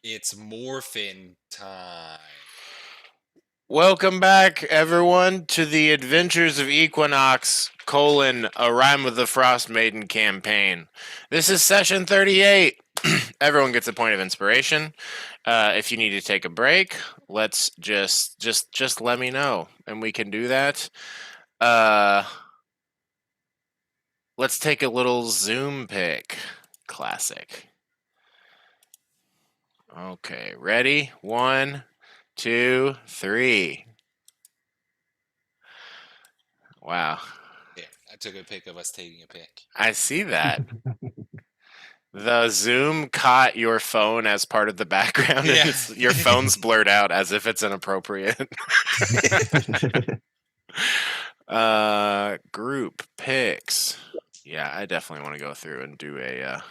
It's morphin time. Welcome back, everyone, to the Adventures of Equinox, a Rime with the Frostmaiden campaign. This is session 38. Everyone gets a point of inspiration. If you need to take a break, let's just let me know, and we can do that. Let's take a little Zoom pic. Classic. Okay, ready? 1, 2, 3. Wow. Yeah, I took a pic of us taking a pic. I see that. The Zoom caught your phone as part of the background, and Yeah. your phone's blurred out as if it's inappropriate. Group pics. Yeah, I definitely want to go through and do a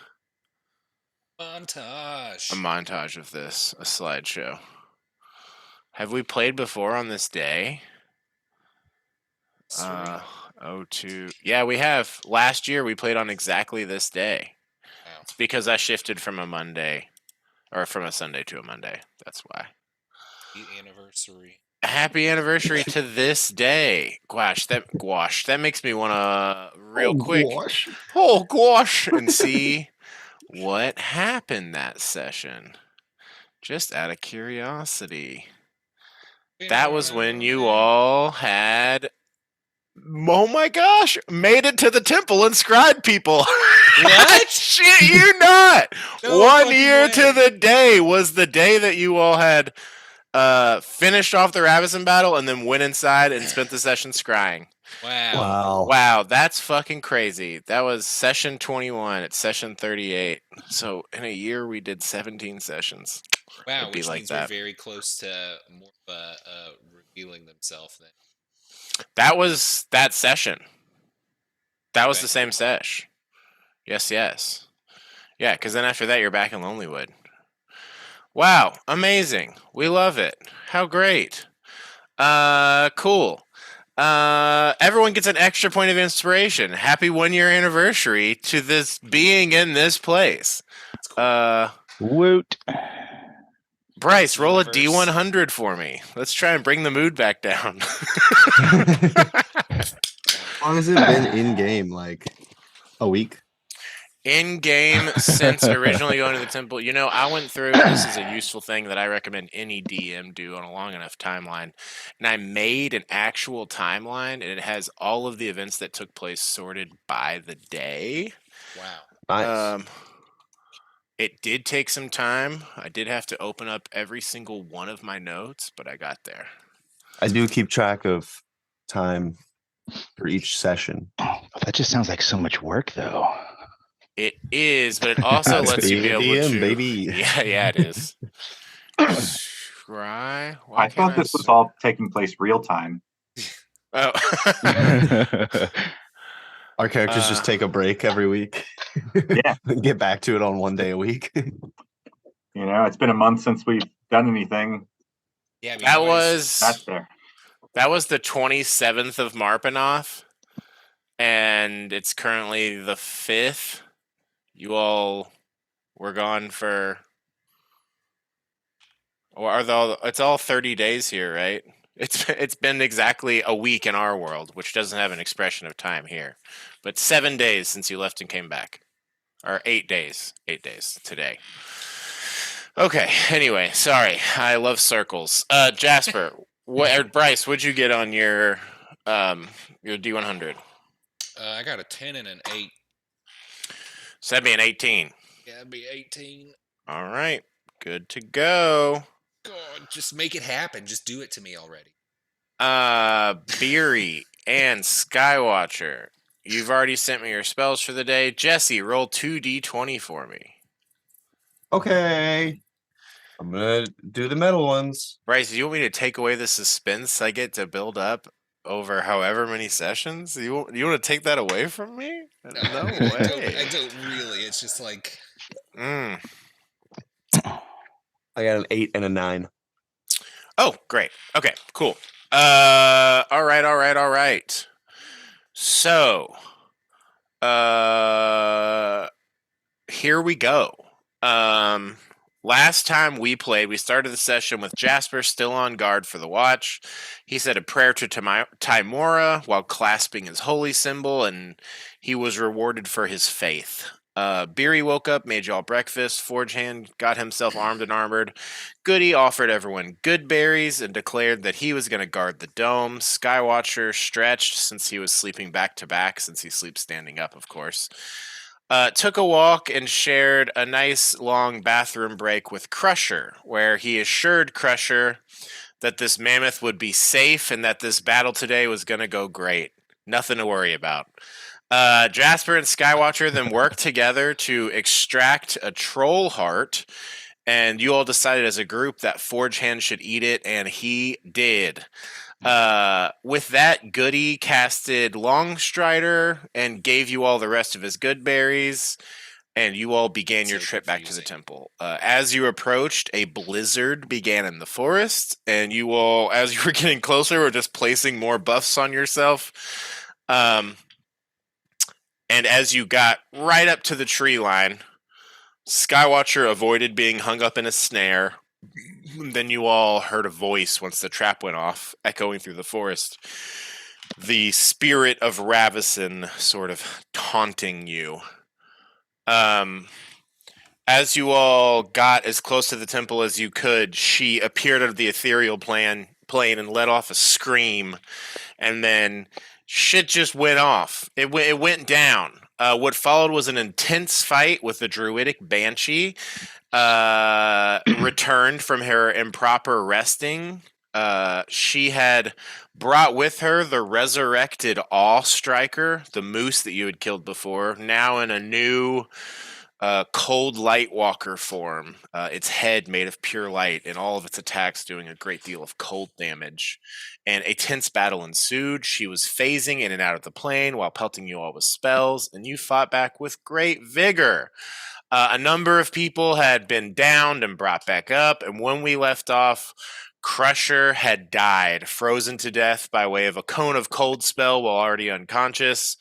Montage. montage of this, a slideshow. Have we played before on this day? Sorry. Oh, two. Yeah, we have. Last year we played on exactly this day. Wow. It's because I shifted from a Monday, or from a Sunday to a Monday. That's why. The anniversary. Happy anniversary to this day. That makes me want to real quick. Gosh. Oh gosh, and see what happened that session. Just out of curiosity. That was when you all had, oh my gosh, made it to the temple and scried people. What? Shit, you not. No 1 year fucking to way. the day was the day that you all had finished off the Ravison battle and then went inside and spent the session scrying. Wow. Wow, that's fucking crazy. That was session 21. It's session 38. So in a year we did 17 sessions. Wow, It'd be which like means that. we're very close to Morpha revealing themselves then. That was that session. That was Okay. the same sesh. Yes, yes. Yeah, because then after that you're back in Lonelywood. Wow, amazing. We love it. How great. Cool. Everyone gets an extra point of inspiration. Happy 1 year anniversary to this being in this place. That's cool. Woot. Bryce, roll a Universe. D100 for me. Let's try and bring the mood back down. How long has it been in game? Like a week? In game since originally going to the temple, I went through, and this is a useful thing that I recommend any DM do on a long enough timeline. And I made an actual timeline, and it has all of the events that took place sorted by the day. Wow. Nice. It did take some time. I did have to open up every single one of my notes, but I got there. I do keep track of time for each session. Oh, that just sounds like so much work, though. It is, but it also That's lets you be being a able DM, to. baby. Yeah, it is. Scry? I thought this was all taking place real time. Oh. Our characters just take a break every week. Yeah. And get back to it on 1 day a week. It's been a month since we've done anything. Yeah, I mean, That's there. That was the 27th of Marpanoff, and it's currently the 5th. You all were gone for, it's all 30 days here, right? It's been exactly a week in our world, which doesn't have an expression of time here, but 7 days since you left and came back, or 8 days. 8 days today. Okay. Anyway, sorry. I love circles. Jasper, Bryce, what'd you get on your D100? I got a 10 and an 8. So that'd be an 18. Yeah, it'd be 18. All right. Good to go. God, just make it happen. Just do it to me already. Beery and Skywatcher, you've already sent me your spells for the day. Jesse, roll 2d20 for me. Okay. I'm gonna do the metal ones. Bryce, do you want me to take away the suspense I get to build up over however many sessions? You want to take that away from me? No way. I don't really. It's just like. Mm. I got an 8 and a 9. Oh, great. Okay, cool. All right. So, here we go. Last time we played, we started the session with Jasper still on guard for the watch. He said a prayer to Timora while clasping his holy symbol, and he was rewarded for his faith. Beery woke up, made y'all breakfast. Forgehand got himself armed and armored. Goody offered everyone good berries and declared that he was going to guard the dome. Skywatcher stretched since he was sleeping back to back, since he sleeps standing up, of course. Took a walk and shared a nice long bathroom break with Crusher, where he assured Crusher that this mammoth would be safe and that this battle today was going to go great. Nothing to worry about. Jasper and Skywatcher then worked together to extract a troll heart, and you all decided as a group that Forgehand should eat it, and he did. With that, Goody casted Longstrider and gave you all the rest of his good berries, and you all began your trip back to the temple. As you approached, a blizzard began in the forest, and you all, as you were getting closer, were just placing more buffs on yourself. And as you got right up to the tree line, Skywatcher avoided being hung up in a snare. Then you all heard a voice once the trap went off, echoing through the forest. The spirit of Ravison sort of taunting you. As you all got as close to the temple as you could, she appeared out of the ethereal plane and let off a scream, and then shit just went off. It went down. What followed was an intense fight with the druidic banshee. Returned from her improper resting. She had brought with her the resurrected Awe Striker, the moose that you had killed before, now in a new cold light walker form. Its head made of pure light, and all of its attacks doing a great deal of cold damage. And a tense battle ensued. She was phasing in and out of the plane while pelting you all with spells, and you fought back with great vigor. A number of people had been downed and brought back up, and when we left off, Crusher had died, frozen to death by way of a cone of cold spell while already unconscious.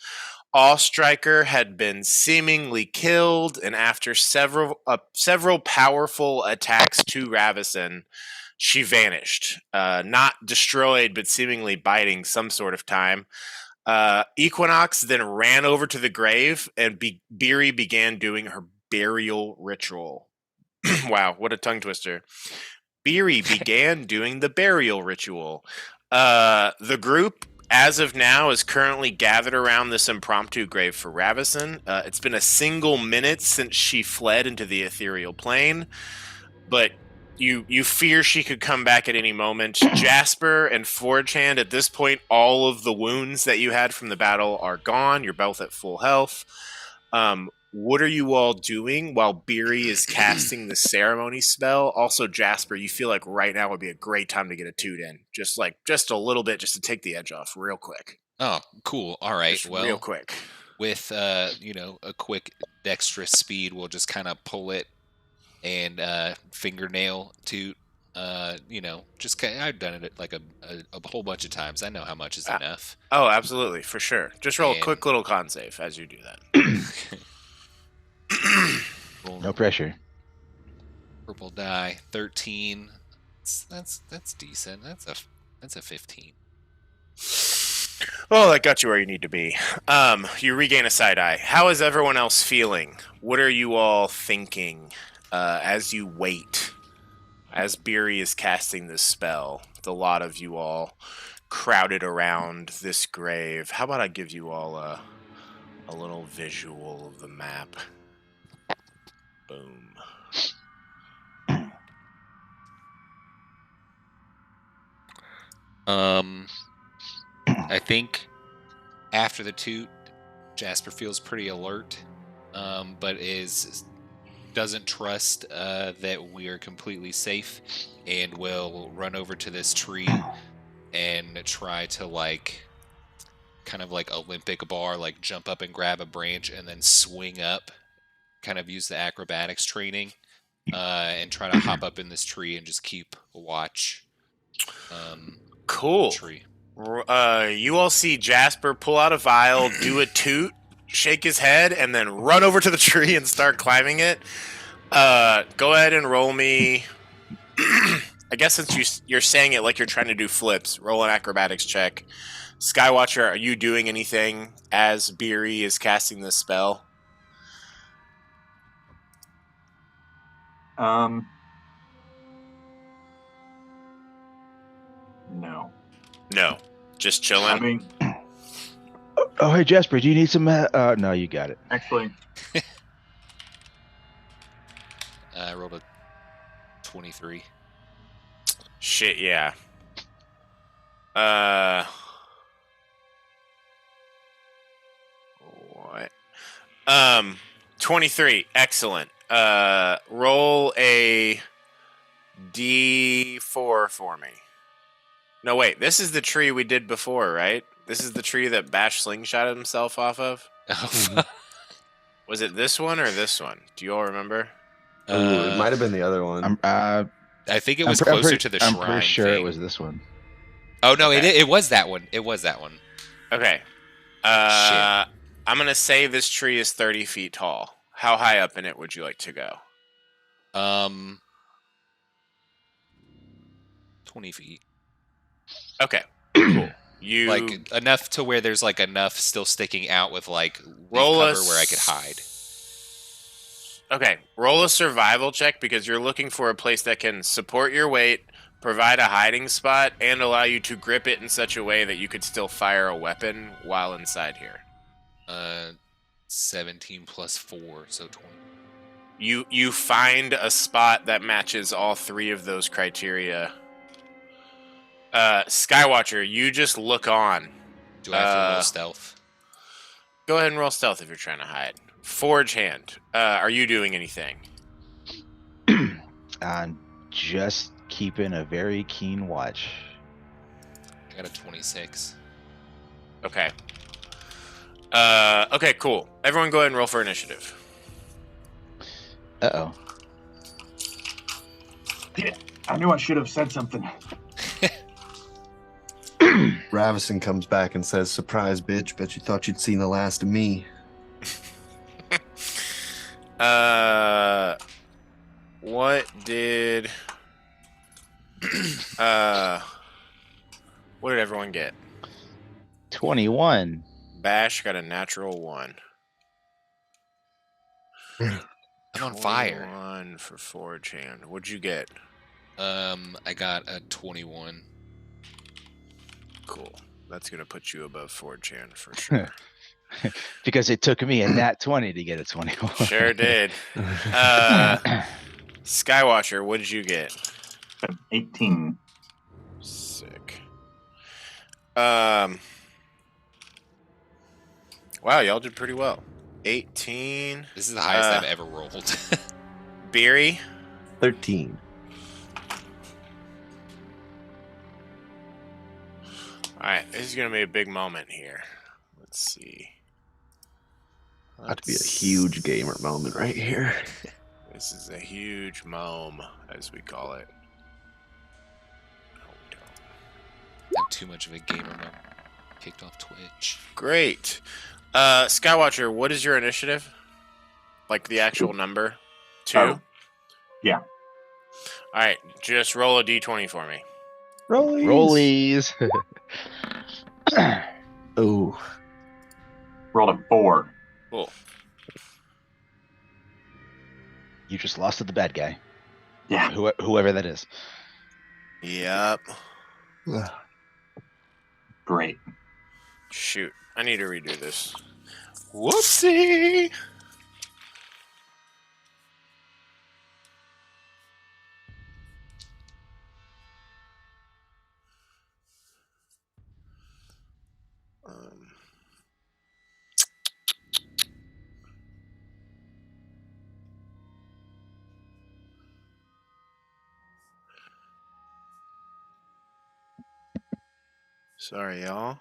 All Striker had been seemingly killed, and after several powerful attacks to Ravison, she vanished. Not destroyed, but seemingly biding some sort of time. Equinox then ran over to the grave, and Beery began doing her burial ritual. Wow, what a tongue twister. Beery began doing the burial ritual. The group, as of now, is currently gathered around this impromptu grave for Ravison. It's been a single minute since she fled into the ethereal plane, but you fear she could come back at any moment. Jasper and Forgehand, at this point, all of the wounds that you had from the battle are gone. You're both at full health. What are you all doing while Beery is casting the ceremony spell? Also, Jasper, you feel like right now would be a great time to get a toot in. Just a little bit, just to take the edge off real quick. Oh, cool. All right. Just well, real quick. With, a quick dexterous speed, we'll just kind of pull it and fingernail toot. I've done it like a whole bunch of times. I know how much is enough. Oh, absolutely, for sure. Just roll a quick little con save as you do that. No pressure. Purple die, 13. That's decent. That's a 15. Well, that got you where you need to be. You regain a side eye. How is everyone else feeling? What are you all thinking as you wait? As Beery is casting this spell, the lot of you all crowded around this grave. How about I give you all a little visual of the map? Boom. I think after the toot, Jasper feels pretty alert, but doesn't trust that we are completely safe, and will run over to this tree and try to kind of like Olympic bar, jump up and grab a branch and then swing up, kind of use the acrobatics training, and try to hop up in this tree and just keep a watch. Cool. Tree. You all see Jasper pull out a vial, do a toot, shake his head, and then run over to the tree and start climbing it. Go ahead and roll me. I guess since you're saying it like you're trying to do flips, roll an acrobatics check. Skywatcher, are you doing anything as Beery is casting this spell? No. No, just chilling. I mean, Oh, hey Jasper, do you need some? No, you got it. actually, I rolled a 23. Shit, yeah. What? 23. Excellent. Roll a D4 for me. No, wait. This is the tree we did before, right? This is the tree that Bash slingshotted himself off of? Oh, Was it this one or this one? Do you all remember? Ooh, it might have been the other one. I think it was closer to the shrine. I'm pretty sure thing. it was this one. Oh no, Okay. it was that one. It was that one. Okay. I'm going to say this tree is 30 feet tall. How high up in it would you like to go? 20 feet. Okay. Cool. You Like enough to where there's like enough still sticking out with like roll cover where I could hide. Okay, roll a survival check because you're looking for a place that can support your weight, provide a hiding spot, and allow you to grip it in such a way that you could still fire a weapon while inside here. 17 plus 4, so 20. You find a spot that matches all three of those criteria. Skywatcher, you just look on. Do I have to roll stealth? Go ahead and roll stealth if you're trying to hide. Forge hand. Are you doing anything? I'm just keeping a very keen watch. I got a 26. Okay. Okay, cool. Everyone go ahead and roll for initiative. Uh-oh. I knew I should have said something. Ravison comes back and says, "Surprise, bitch. Bet you thought you'd seen the last of me." What did what did everyone get? 21. Bash got a natural 1. I'm on fire. 21 for Forge hand. What'd you get? I got a 21. Cool. That's gonna put you above Forge hand for sure. Because it took me a nat 20 to get a 21. Sure did. Skywatcher, what did you get? 18. Sick. Wow, y'all did pretty well. 18. This is the highest I've ever rolled. Beery. 13. Alright, this is gonna be a big moment here. Let's see. About to be a huge gamer moment right here. This is a huge mome, as we call it. No, we don't. I'm too much of a gamer mode. Kicked off Twitch. Great. Skywatcher, what is your initiative? Like the actual number? 2? Yeah. Alright, just roll a d20 for me. Rollies. Rollies. Oh. Rolled a 4. Cool. You just lost to the bad guy. Yeah. Whoever that is. Yep. Great. Shoot. I need to redo this. Whoopsie! Sorry, y'all.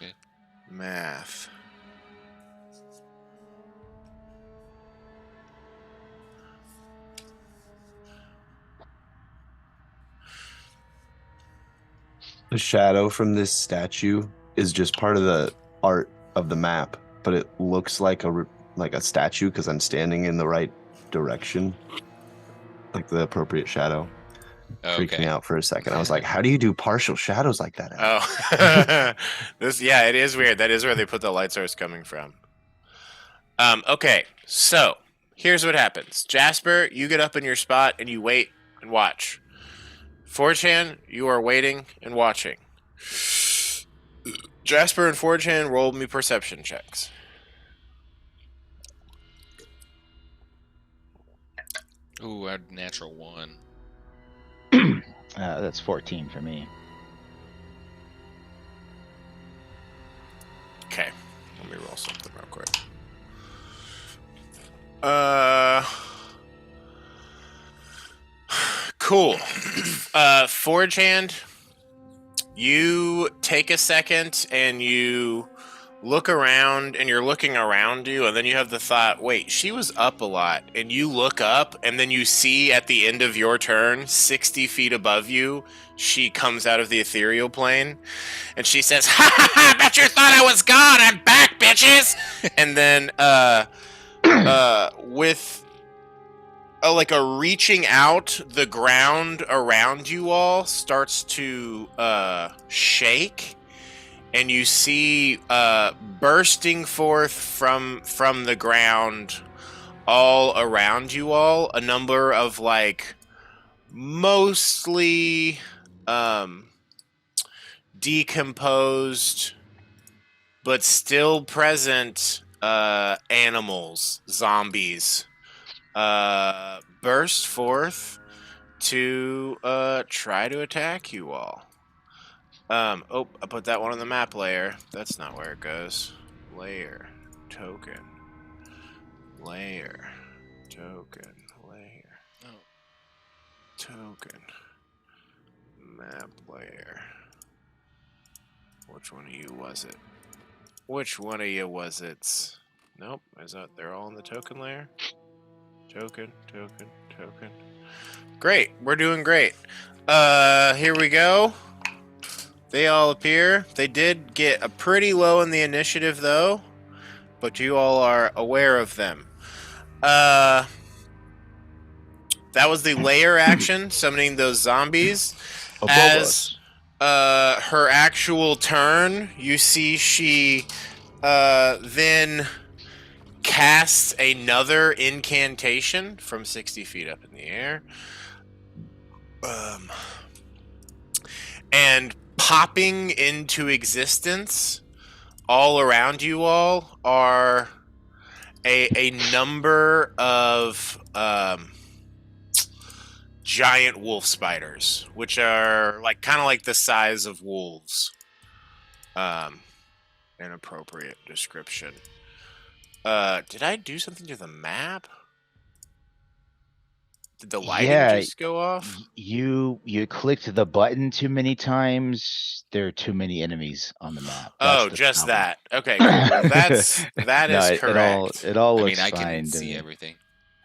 Okay. Math. The shadow from this statue is just part of the art of the map, but it looks like a statue because I'm standing in the right direction, like the appropriate shadow. Freaked me Okay. out for a second. I was like, how do you do partial shadows like that? Oh, it is weird. That is where they put the light source coming from. Okay, so here's what happens. Jasper, you get up in your spot and you wait and watch. 4chan, you are waiting and watching. Jasper and 4chan, roll me perception checks. Ooh, a natural 1. That's 14 for me. Okay, let me roll something real quick. Cool. 4chan, you take a second and you look around and you're looking around you, and then you have the thought, wait, she was up a lot. And you look up and then you see at the end of your turn, 60 feet above you, she comes out of the ethereal plane and she says, ha ha ha, bet you thought I was gone. I'm back, bitches. And then with like a reaching out, the ground around you all starts to shake, and you see bursting forth from the ground all around you all a number of like mostly decomposed but still present animals, zombies, burst forth to try to attack you all. Oh, I put that one on the map layer. That's not where it goes. Layer, token, layer, token, layer, token, map layer. Which one of you was it? Which one of you was it? Nope, is that they're all in the token layer? Token, token, token. Great, we're doing great. Here we go. They all appear. They did get a pretty low in the initiative, though, but you all are aware of them. That was the layer action, summoning those zombies. Above As us. her actual turn, you see she then casts another incantation from 60 feet up in the air. And popping into existence all around you all are a number of giant wolf spiders, which are like kind of like the size of wolves. An appropriate description. Did I do something to the map? Did the lighting just go off? You clicked the button too many times. There are too many enemies on the map. That's Oh, the just problem. that. Okay, cool. Well, that No, is correct. It all I looks mean, I fine can to see me. everything.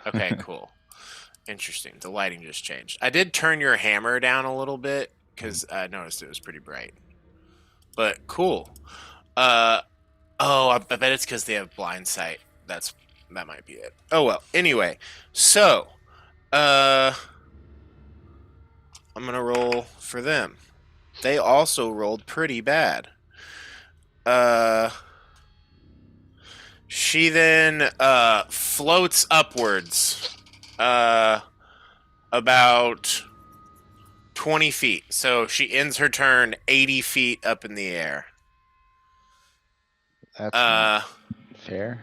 Okay, cool. Interesting. The lighting just changed. I did turn your hammer down a little bit because I noticed it was pretty bright. But cool. I bet it's because they have blind sight. That might be it. Oh well. Anyway, so I'm gonna roll for them. They also rolled pretty bad. She then floats upwards about 20 feet. So she ends her turn 80 feet up in the air. That's not fair.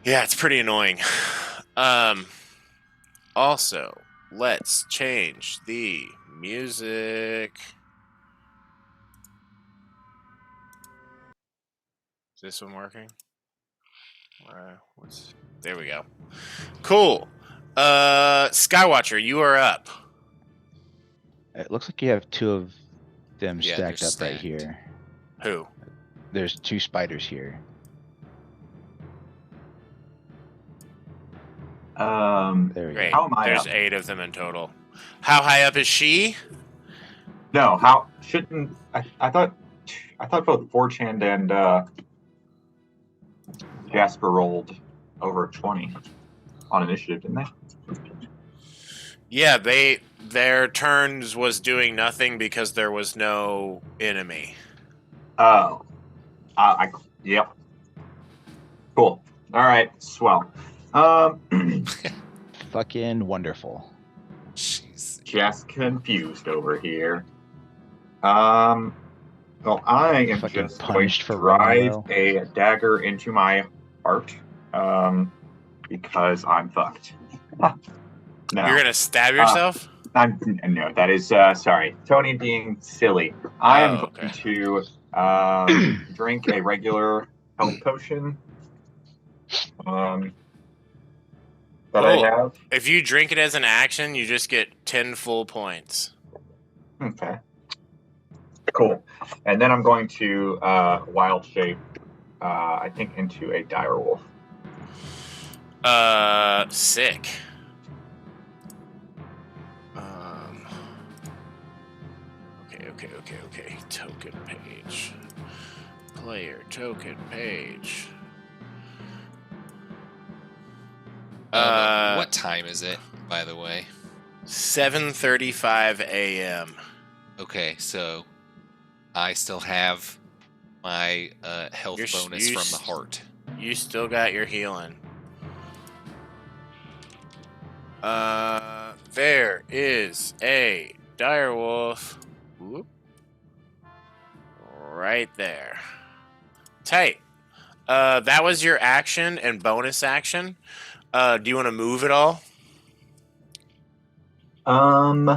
Yeah, it's pretty annoying. Also, let's change the music. Is this one working? There we go. Cool. Skywatcher, you are up. It looks like you have two of them Yeah, stacked they're up right stacked. here. Who? There's two spiders here. There we Great. go. How am I There's up? 8 of them in total. How high up is she? No, how shouldn't I thought both 4chan and Jasper rolled over 20. on initiative, didn't they? Yeah, their turns was doing nothing because there was no enemy. Oh. Yep. Cool. All right. Swell. Fucking wonderful. Jeez. Just confused over here. Well, I am Fucking just going punished to for rolling drive low. a dagger into my heart, because I'm fucked. No, You're gonna stab yourself? no. That is sorry, Tony being silly. I am Oh, going okay. to drink a regular health potion. That I Cool. have. If you drink it as an action, you just get 10 full points. Okay. Cool. And then I'm going to wild shape, I think, into a dire wolf. Sick. Okay. Token page. Player token page. What time is it, by the way? 7:35 a.m. Okay, so I still have my health bonus from the heart. You still got your healing. There is a direwolf. Whoop. Right there. Tight. That was your action and bonus action. Do you want to move at all? I'm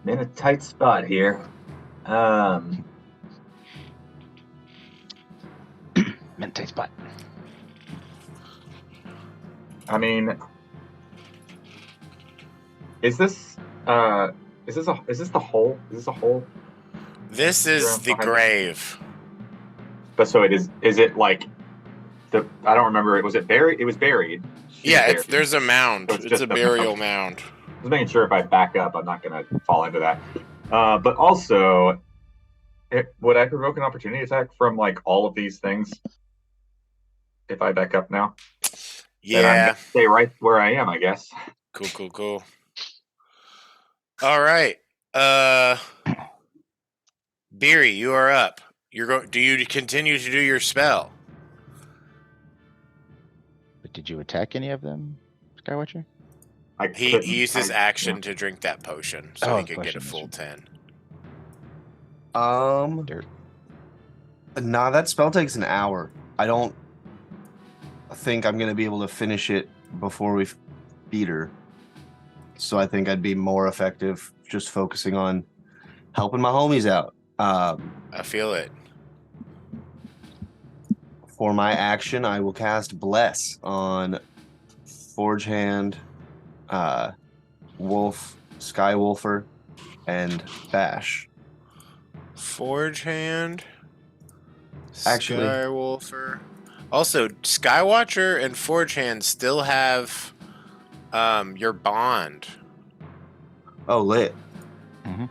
in a tight spot here. Tight spot. I mean, is this the hole? Is this a hole? This is the grave. But so it is. Is it like the? I don't remember. Was it buried? It was buried. Yeah, there's a mound. So it's a burial mound. Just making sure if I back up, I'm not going to fall into that. But also, would I provoke an opportunity attack from like all of these things if I back up now? Yeah. Then I'm gonna stay right where I am, I guess. Cool. All right. Beery, you are up. Do you continue to do your spell? But did you attack any of them, Skywatcher? He used his action to drink that potion, so he could get a full 10. Dirt. Nah, that spell takes an hour. I don't think I'm gonna be able to finish it before we beat her. So I think I'd be more effective just focusing on helping my homies out. I feel it. For my action, I will cast Bless on Forge Hand, Wolf, Skywolfer, and Bash. Forge Hand, Actually, Skywolfer. Also, Skywatcher and Forge Hand still have your bond. Oh, lit. Mm-hmm.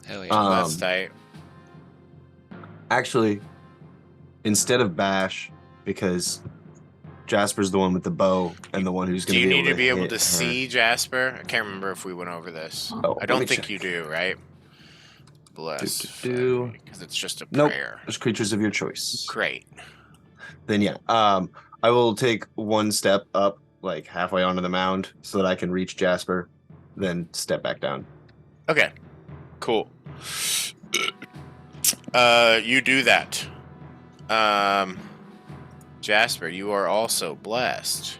Hell yeah. That's tight. Actually, instead of Bash, because Jasper's the one with the bow and the one who's going Do to you be need to be able hit to her. see Jasper? I can't remember if we went over this. Oh, I let don't me think check. you do, right? Bless. Do. Because it's just a Nope. prayer. There's creatures of your choice. Great. Then yeah, I will take one step up, like halfway onto the mound, so that I can reach Jasper, then step back down. Okay. Cool. You do that. Jasper, you are also blessed.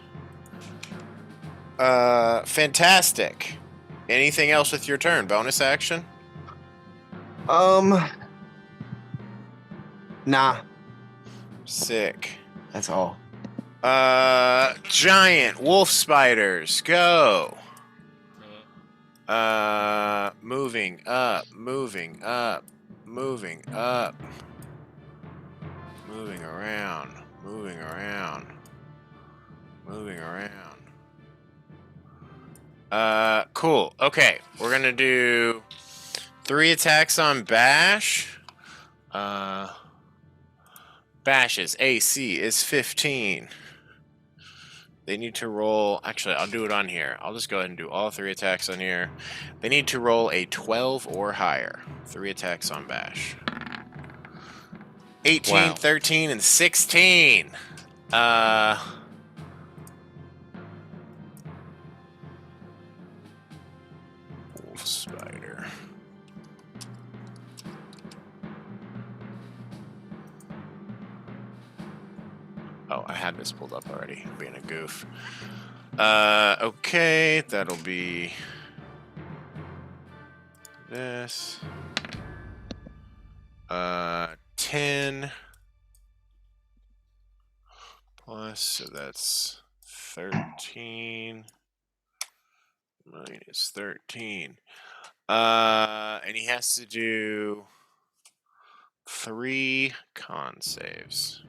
Fantastic. Anything else with your turn? Bonus action? Nah, Sick. that's all. Giant wolf spiders, go. Moving up. Moving around. Cool. Okay, we're gonna do 3 attacks on Bash. Bash's AC is 15. They need to roll... Actually, I'll do it on here. I'll just go ahead and do all 3 attacks on here. They need to roll a 12 or higher. 3 attacks on Bash. 18, Wow. 13, and 16. Wolf Spider. Oh, I had this pulled up already. I'm being a goof. Okay, that'll be this. 10 plus, so that's 13 minus 13. And he has to do 3 con saves.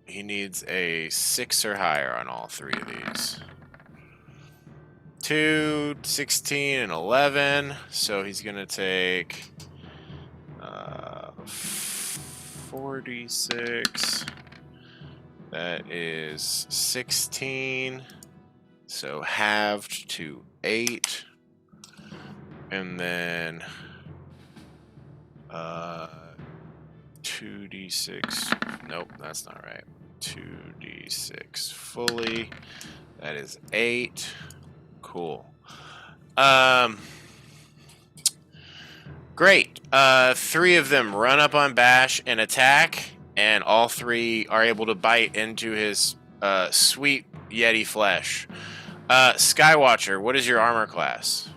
He needs a 6 or higher on all 3 of these. 2, 16, and 11. So he's gonna take 46. That is 16. So halved to 8. And then 2d6. Nope, that's not right. 2d6 fully. That is 8. Cool. Great. 3 of them run up on Bash and attack, and all 3 are able to bite into his sweet Yeti flesh. Skywatcher, what is your armor class?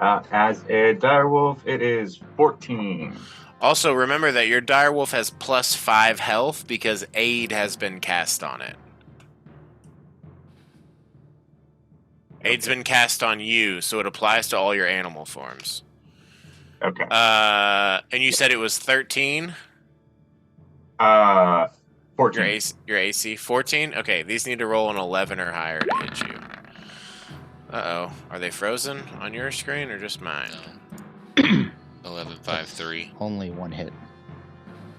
As a direwolf, it is 14. Also, remember that your direwolf has plus 5 health because aid has been cast on it. Aid's been cast on you, so it applies to all your animal forms. Okay. And you said it was 13? 14. Your AC 14? Okay, these need to roll an 11 or higher to hit you. Uh-oh. Are they frozen on your screen or just mine? 11, 5, 3. Only 1 hit.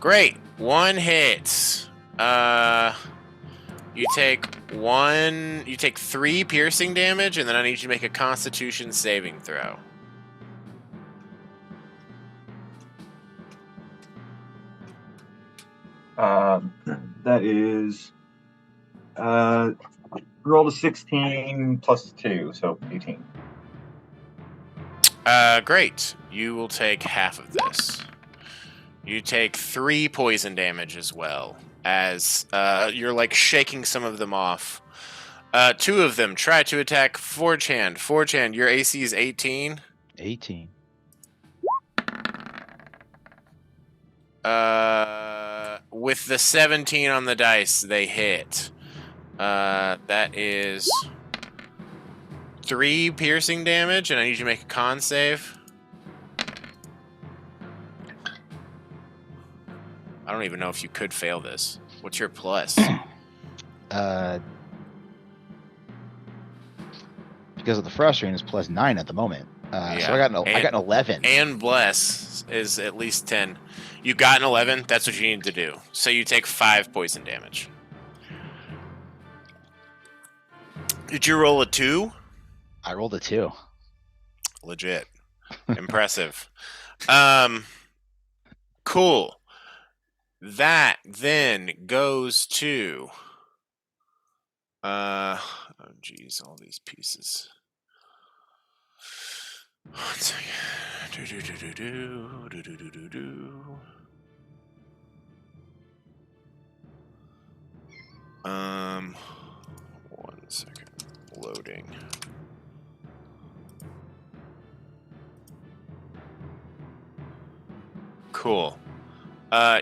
Great. 1 hit. You take 3 piercing damage, and then I need you to make a Constitution saving throw. That is roll a 16 plus 2, so 18. Great. You will take half of this. You take 3 poison damage as well, as you're like shaking some of them off. 2 of them try to attack Forge-Hand. Forge-Hand, your AC is 18. 18. With the 17 on the dice, they hit. That is 3 piercing damage, and I need you to make a con save. I don't even know if you could fail this. What's your plus? Because of the frustrating is plus 9 at the moment. So I got an 11. And bless is at least 10. You got an 11. That's what you need to do. So you take 5 poison damage. Did you roll a 2? I rolled a 2. Legit. Impressive. Cool. That then goes to oh geez, all these pieces. 1 second. 1 second. Loading. Cool.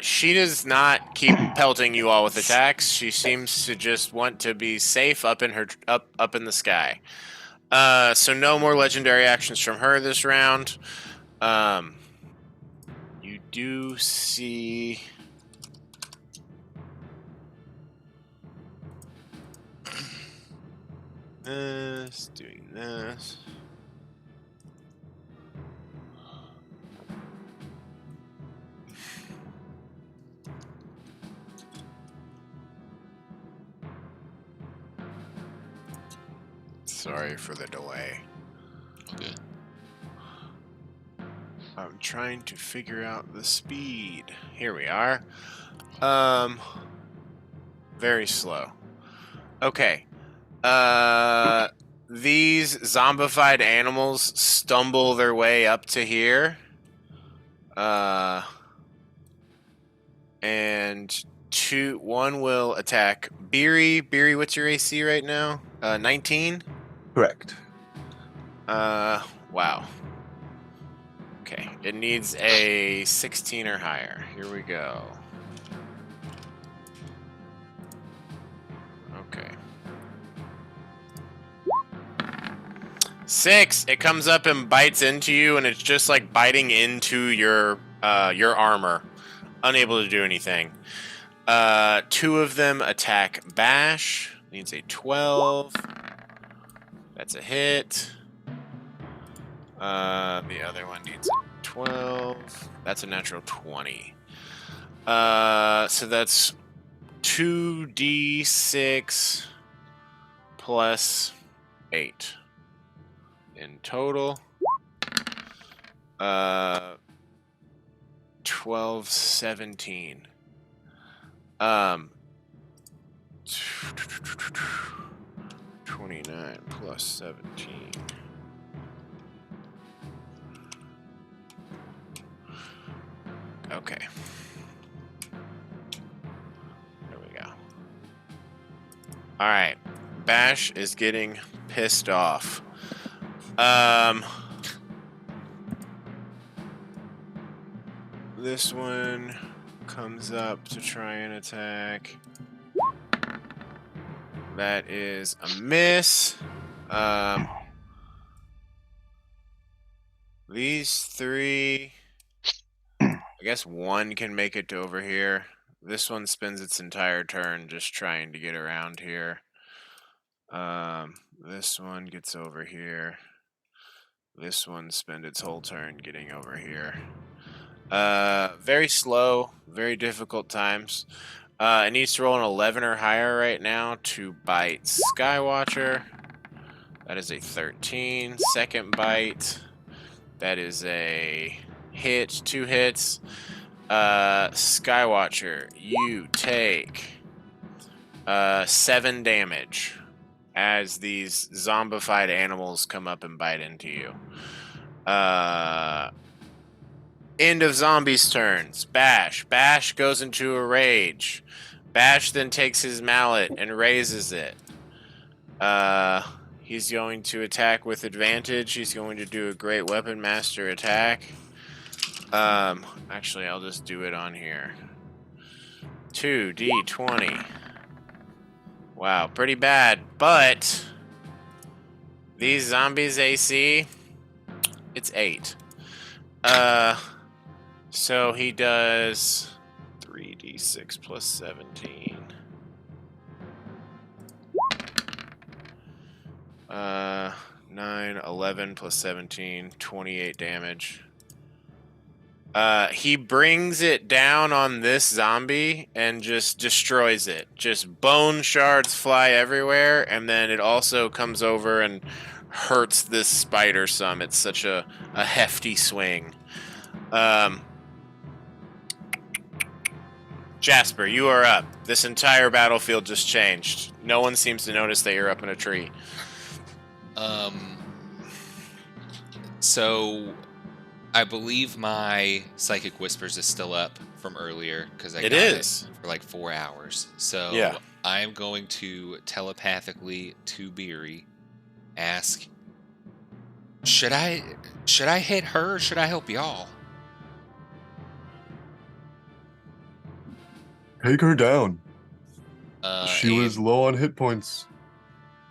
She does not keep pelting you all with attacks. She seems to just want to be safe up in the sky. So no more legendary actions from her this round. You do see this, doing this. Sorry for the delay. Okay. I'm trying to figure out the speed. Here we are. Very slow. Okay. These zombified animals stumble their way up to here. And one will attack Beery. Beery, what's your AC right now? 19? Correct. Wow. Okay, it needs a 16 or higher. Here we go. Okay. 6. It comes up and bites into you, and it's just like biting into your armor. Unable to do anything. 2 of them attack Bash. Needs a 12. That's a hit. The other one needs a 12. That's a natural 20. So that's 2d6 plus 8 in total. 12, 17. 29 plus 17. Okay. There we go. All right. Bash is getting pissed off. This one comes up to try and attack. That is a miss. These 3, I guess one can make it to over here. This one spends its entire turn just trying to get around here. This one gets over here. This one spends its whole turn getting over here. Very slow, very difficult times. It needs to roll an 11 or higher right now to bite Skywatcher. That is a 13. Second bite. That is a hit. 2 hits. Skywatcher, you take 7 damage as these zombified animals come up and bite into you. End of zombies' turns. Bash. Bash goes into a rage. Bash then takes his mallet and raises it. He's going to attack with advantage. He's going to do a Great Weapon Master attack. Actually, I'll just do it on here. 2d20. Wow, pretty bad. But these zombies AC, it's 8. So he does 3d6 plus 17. 9, 11 plus 17, 28 damage. He brings it down on this zombie and just destroys it. Just bone shards fly everywhere, and then it also comes over and hurts this spider some. It's such a hefty swing. Jasper, you are up. This entire battlefield just changed. No one seems to notice that you're up in a tree. So I believe my Psychic Whispers is still up from earlier because I got is. it for like 4 hours. So Yeah. I'm going to telepathically to Beery ask, should I hit her or should I help y'all? Take her down. She And was low on hit points.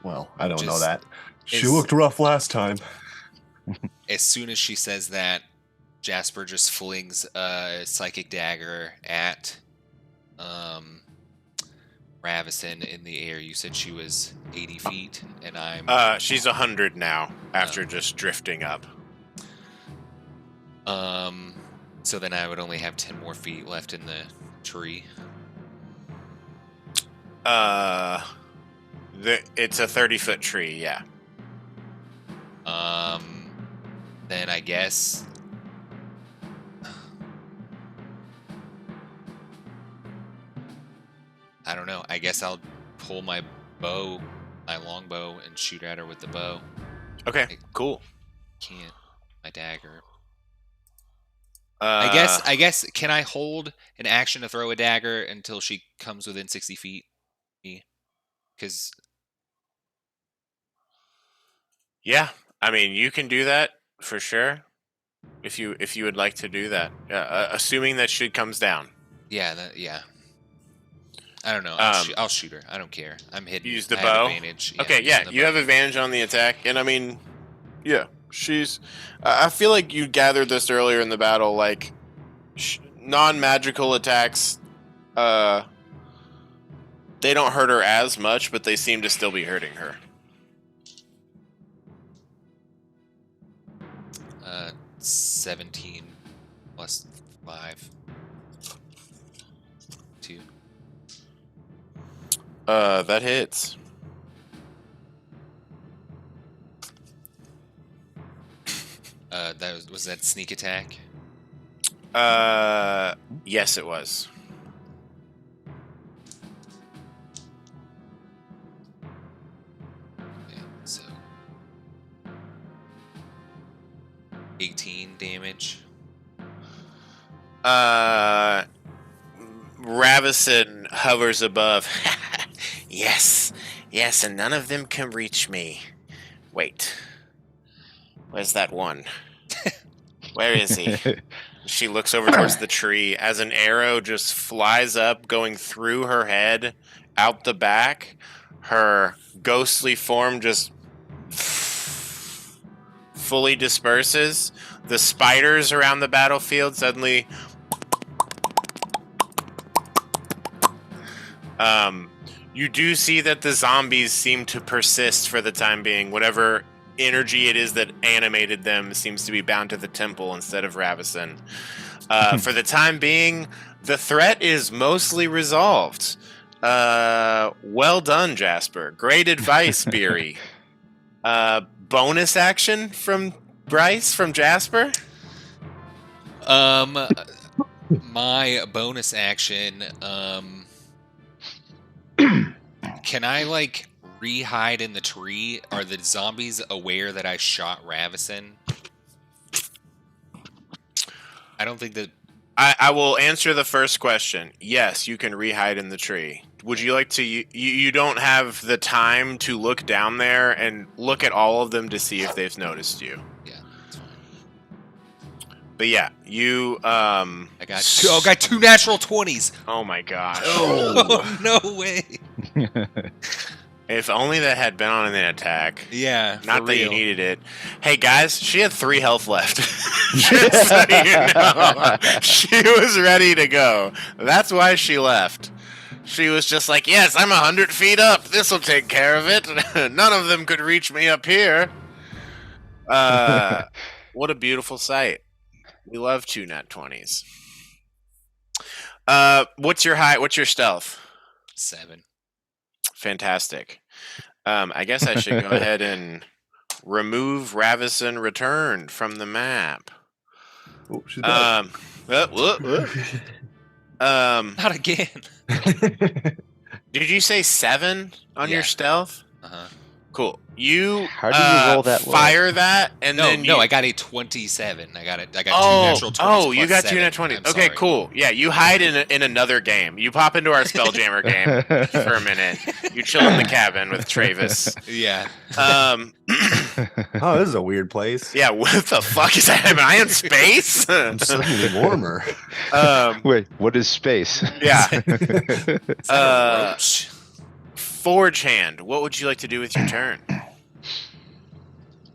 Well, I don't know Just- that. She it's- looked rough last time. as soon as she says that, Jasper just flings a psychic dagger at Ravison in the air. You said she was 80 feet, and I'm She's 100 now after just drifting up. so then I would only have 10 more feet left in the tree. It's a 30-foot tree, yeah. Then I guess. I don't know. I guess I'll pull my bow, my longbow, and shoot at her with the bow. Okay, cool. Can't. My dagger. Uh, I guess. Can I hold an action to throw a dagger until she comes within 60 feet? Because Yeah, I mean, you can do that for sure. If you would like to do that, assuming that she comes down. yeah. I don't know. I'll shoot her. I don't care. I'm hidden. Use the I bow? have advantage. Okay, I'm yeah, using the you bow. have advantage on the attack, and I mean, yeah, she's. I feel like you gathered this earlier in the battle. Like, non-magical attacks, they don't hurt her as much, but they seem to still be hurting her. 17 plus 5. 2. That hits. That was that sneak attack? Yes, it was. Okay, so 18 damage. Ravison hovers above. Yes, and none of them can reach me. Wait, where's that one? Where is he? She looks over towards the tree as an arrow just flies up, going through her head, out the back. Her ghostly form just fully disperses. The spiders around the battlefield suddenly you do see that the zombies seem to persist for the time being. Whatever energy it is that animated them seems to be bound to the temple instead of Ravison. For the time being, the threat is mostly resolved. Well done, Jasper. Great advice, Beery. Bonus action from Bryce, from Jasper? My bonus action, can I like re-hide in the tree? Are the zombies aware that I shot Ravison? I don't think that. I will answer the first question. Yes, you can re-hide in the tree. Would you like to? You don't have the time to look down there and look at all of them to see if they've noticed you. Yeah, that's fine. But yeah, you. I got 2 natural 20s. Oh my gosh. Oh, no way. If only that had been on an attack. Yeah, Not that you real. needed it. Hey guys, she had 3 health left. Just so you know. She was ready to go. That's why she left. She was just like, yes, I'm 100 feet up. This'll take care of it. None of them could reach me up here. What a beautiful sight. We love 2 nat 20s. What's your height? What's your stealth? 7. Fantastic. I guess I should go ahead and remove Ravison Return from the map. Oh, she's back. Not again. Did you say 7 on your Yeah. stealth? Uh-huh. Cool. You How do you roll that low? fire that and then No, I got a 27. I got 2 Oh, natural 20s. you plus got 2 7. nat 20. I'm Okay, sorry. cool. Yeah, you hide in another game. You pop into our Spelljammer game for a minute. You chill in the cabin with Travis. Yeah. Oh, this is a weird place. Yeah, what the fuck is that? Am I in space? I'm suddenly warmer. Wait, what is space? Yeah. Is that a roach? Forge Hand, what would you like to do with your turn?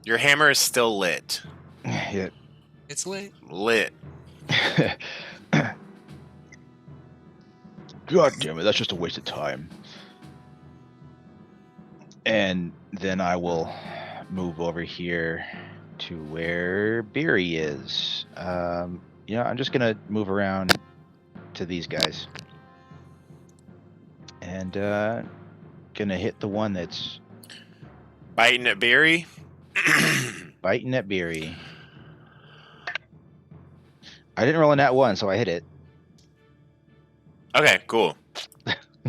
Your hammer is still lit. Yeah. It's lit. Lit. God damn it, that's just a waste of time. And then I will move over here to where Beery is. I'm just gonna move around to these guys. And gonna hit the one that's Biting at Beery. Biting at Beery. I didn't roll a nat 1, so I hit it. Okay, cool.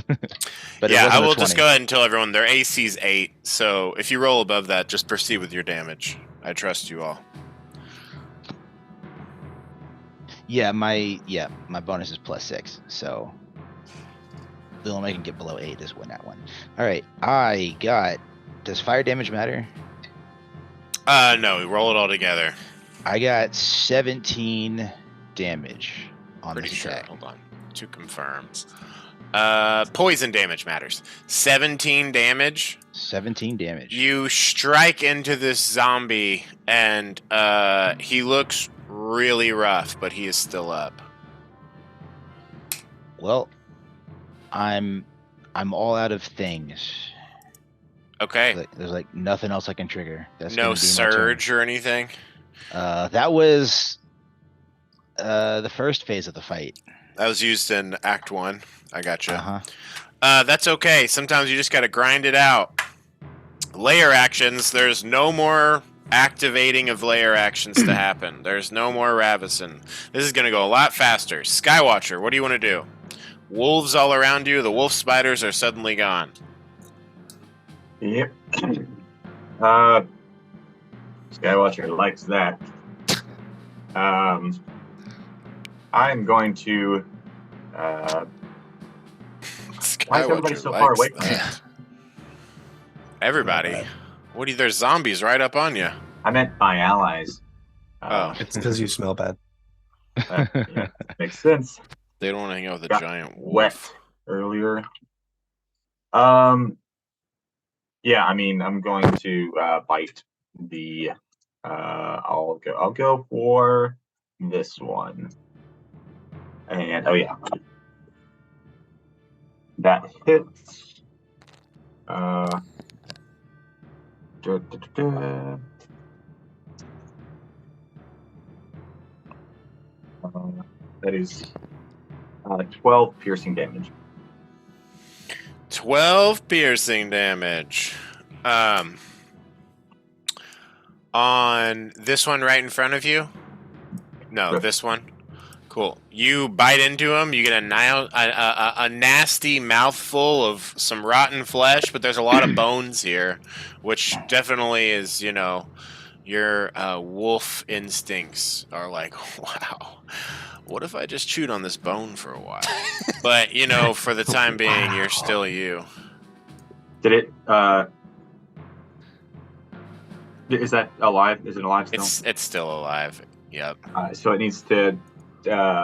But Yeah, it I wasn't a will 20. just go ahead and tell everyone their AC's 8. So if you roll above that, just proceed with your damage. I trust you all. Yeah, my bonus is +6, so the only way I can get below 8 is when that one. All right, I got. Does fire damage matter? No, we roll it all together. I got 17 damage on Pretty this sure. attack. Hold on. To confirm. Poison damage matters. 17 damage. 17 damage. You strike into this zombie, and he looks really rough, but he is still up. Well, I'm all out of things. Okay. There's like nothing else I can trigger. That's No gonna be my turn. surge or anything. That was the first phase of the fight. That was used in Act 1. I gotcha. Uh-huh. That's okay. Sometimes you just gotta grind it out. Layer actions, there's no more activating of layer actions to happen. There's no more Ravison. This is gonna go a lot faster. Skywatcher, what do you want to do? Wolves all around you. The wolf spiders are suddenly gone. Yep. Skywatcher likes that. I'm going to. Why is everybody so far away from me? Everybody. What do you, there's zombies right up on you. I meant my allies. Oh. It's because you smell bad. Yeah, makes sense. They don't want to hang out with a Got giant wolf. Wet earlier. Yeah, I mean, I'm going to bite the. I'll go for this one. And oh yeah, that hits. Da, da, da, da. That is 12 piercing damage. 12 piercing damage. On this one right in front of you? No, Yep. this one. Cool. You bite into him. You get a nasty mouthful of some rotten flesh, but there's a lot of bones here, which definitely is, you know, your wolf instincts are like, wow, what if I just chewed on this bone for a while? But, you know, for the time being, you're still you. Did it? Is that alive? Is it alive still? It's still alive. Yep. So it needs to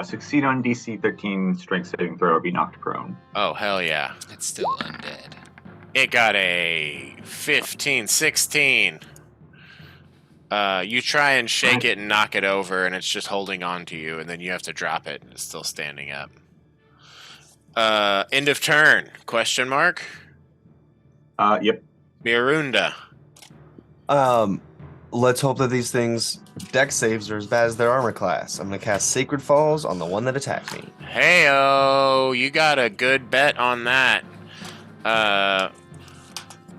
succeed on DC 13 strength saving throw or be knocked prone. Oh, hell yeah. It's still undead. It got a 15, 16. You try and shake it and knock it over, and it's just holding on to you, and then you have to drop it, and it's still standing up. End of turn? Question mark? Yep. Mirunda. Let's hope that these things dex saves are as bad as their armor class. I'm gonna cast Sacred Falls on the one that attacked me. Hey-oh, you got a good bet on that.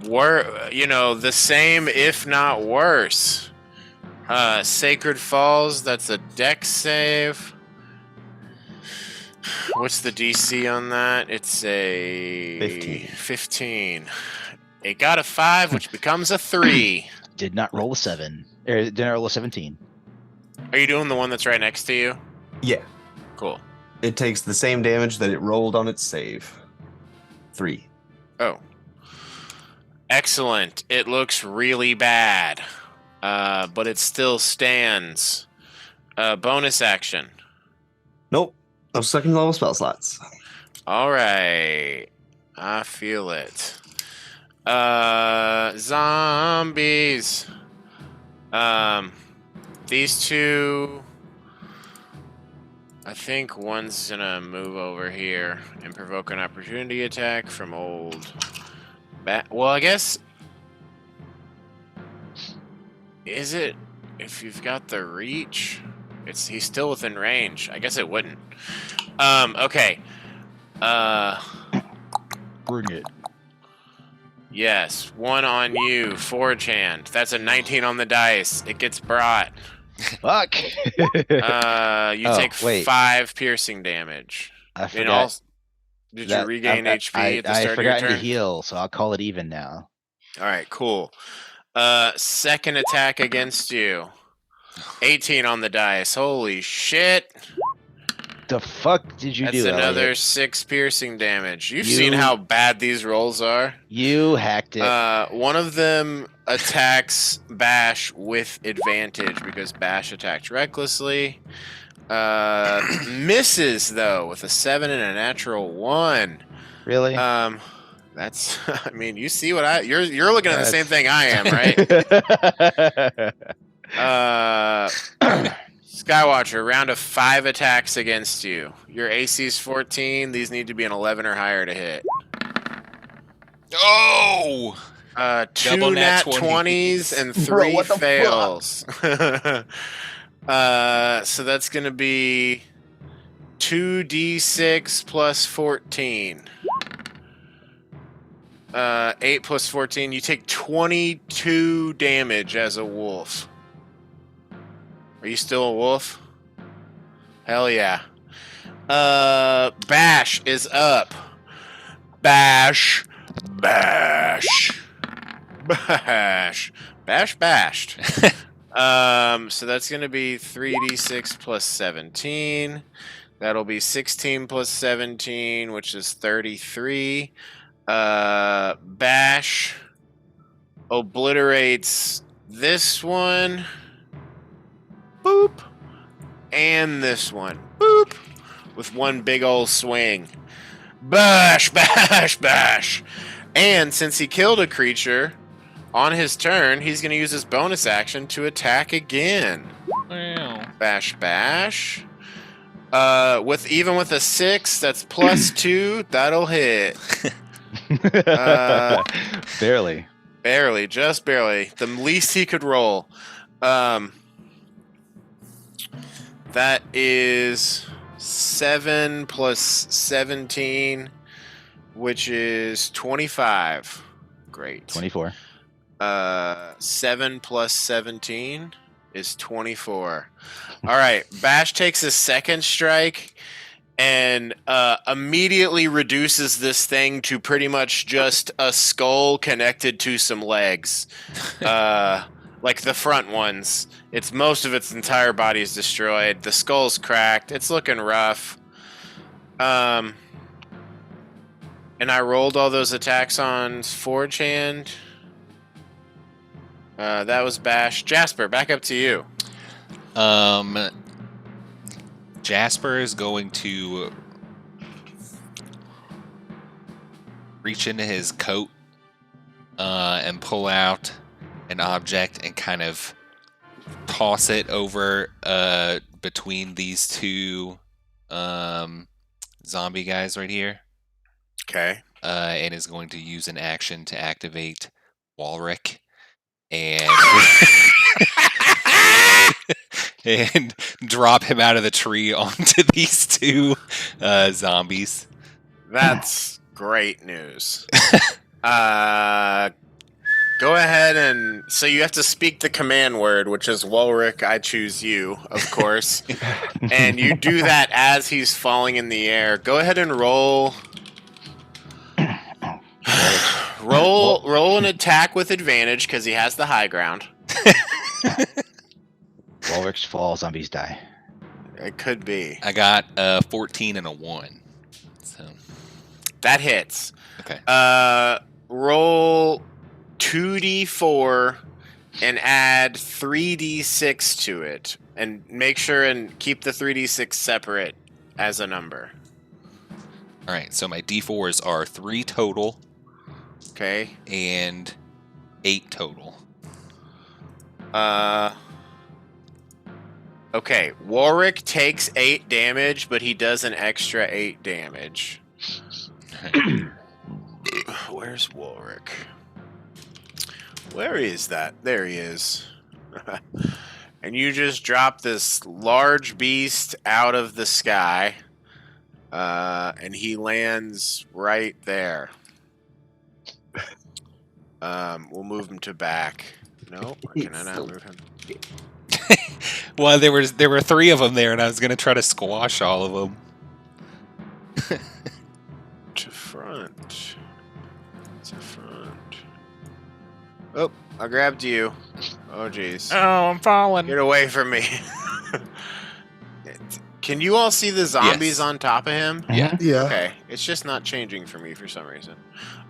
You know, the same, if not worse. Sacred Falls, that's a dex save. What's the DC on that? It's a 15. It got a 5, which becomes a 3. Did not roll a 7. Or did not roll a 17. Are you doing the one that's right next to you? Yeah. Cool. It takes the same damage that it rolled on its save. 3. Oh. Excellent. It looks really bad. But it still stands. Bonus action. Nope. I'm second level spell slots. All right. I feel it. Zombies. These two. I think one's gonna move over here and provoke an opportunity attack from old. Well, I guess. Is it? If you've got the reach, he's still within range. I guess it wouldn't. Okay. Bring it. Yes, 1 on you, Forge Hand. That's a 19 on the dice. It gets brought. Fuck. You Oh, take wait. 5 piercing damage. I forgot. Did you regain HP at the I start of your forgot to turn? heal, so I'll call it even now. All right, cool. Second attack against you. 18 on the dice. Holy shit. The fuck did you That's do, another Elliot? 6 piercing damage. You've You- seen how bad these rolls are. You hacked it. One of them attacks Bash with advantage because Bash attacked recklessly. Misses though with a 7 and a natural 1. Really? That's. I mean, you see what you're looking at the same thing I am, right? Skywatcher, round of 5 attacks against you. Your AC is 14. These need to be an 11 or higher to hit. Oh! 2 Double nat nat 20s and 3 Bro, what the fails. So that's going to be 2d6 plus 14. 8 plus 14. You take 22 damage as a wolf. Are you still a wolf? Hell yeah. Bash is up. Bash. Bash. Bash. Bash bashed. So that's going to be 3d6 plus 17. That'll be 16 plus 17, which is 33. Bash obliterates this one. Boop. And this one. Boop. With one big old swing. Bash, bash, bash. And since he killed a creature, on his turn, he's going to use his bonus action to attack again. Wow. Bash, bash. Even with a 6, that's plus 2. That'll hit. Barely. Barely, just barely. The least he could roll. That is 7 plus 17, which is 25. Great. 24. 7 plus 17 is 24. All right. Bash takes a second strike and immediately reduces this thing to pretty much just a skull connected to some legs. Like the front ones. Most of its entire body is destroyed. The skull's cracked. It's looking rough. And I rolled all those attacks on Forge Hand. That was Bash. Jasper, back up to you. Jasper is going to reach into his coat and pull out an object and kind of toss it over between these two zombie guys right here. Okay. And is going to use an action to activate Walrick and and drop him out of the tree onto these two zombies. That's great news. Go ahead and... So you have to speak the command word, which is Walrick, I choose you, of course. And you do that as he's falling in the air. Go ahead and roll... roll an attack with advantage, because he has the high ground. Walrick's fall, zombies die. It could be. I got 14 and a 1. So That hits. okay. Roll 2d4 and add 3d6 to it. And make sure and keep the 3d6 separate as a number. All right. So my D4s are 3 total Okay. and 8 total. Okay. Warwick takes 8 damage, but he does an extra 8 damage. Where's Warwick? Where is that? There he is. And you just drop this large beast out of the sky. And he lands right there. We'll move him to back. No, can I not move him? Well, there were 3 of them there, and I was gonna try to squash all of them. To front. To front. Oh, I grabbed you. Oh, jeez. Oh, I'm falling. Get away from me. Can you all see the zombies Yes. on top of him? Yeah. Yeah. Okay, it's just not changing for me for some reason.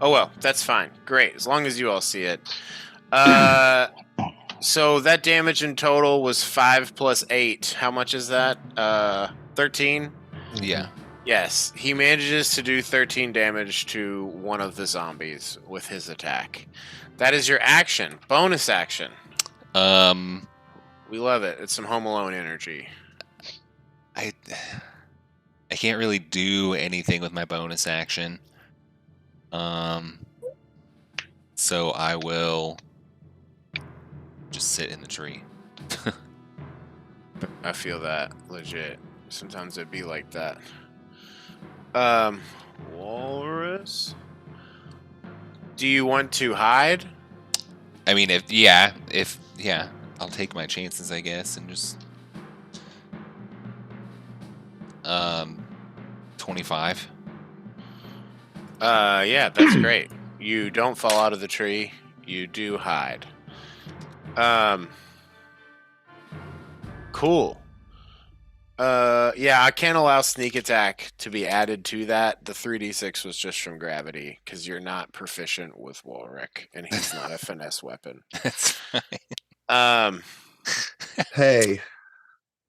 Oh well, that's fine. Great, as long as you all see it. So that damage in total was 5 plus 8. How much is that? 13? Yeah. Yes, he manages to do 13 damage to one of the zombies with his attack. That is your action. Bonus action. We love it. It's some Home Alone energy. I can't really do anything with my bonus action. So I will just sit in the tree. I feel that legit. Sometimes it'd be like that. Walrus. Do you want to hide? I mean, if I'll take my chances, I guess, and just 25. Yeah, that's great. You don't fall out of the tree. You do hide. Cool. Yeah, I can't allow sneak attack to be added to that. The 3d6 was just from gravity because you're not proficient with Walrick, and he's not a finesse weapon. That's fine. Hey,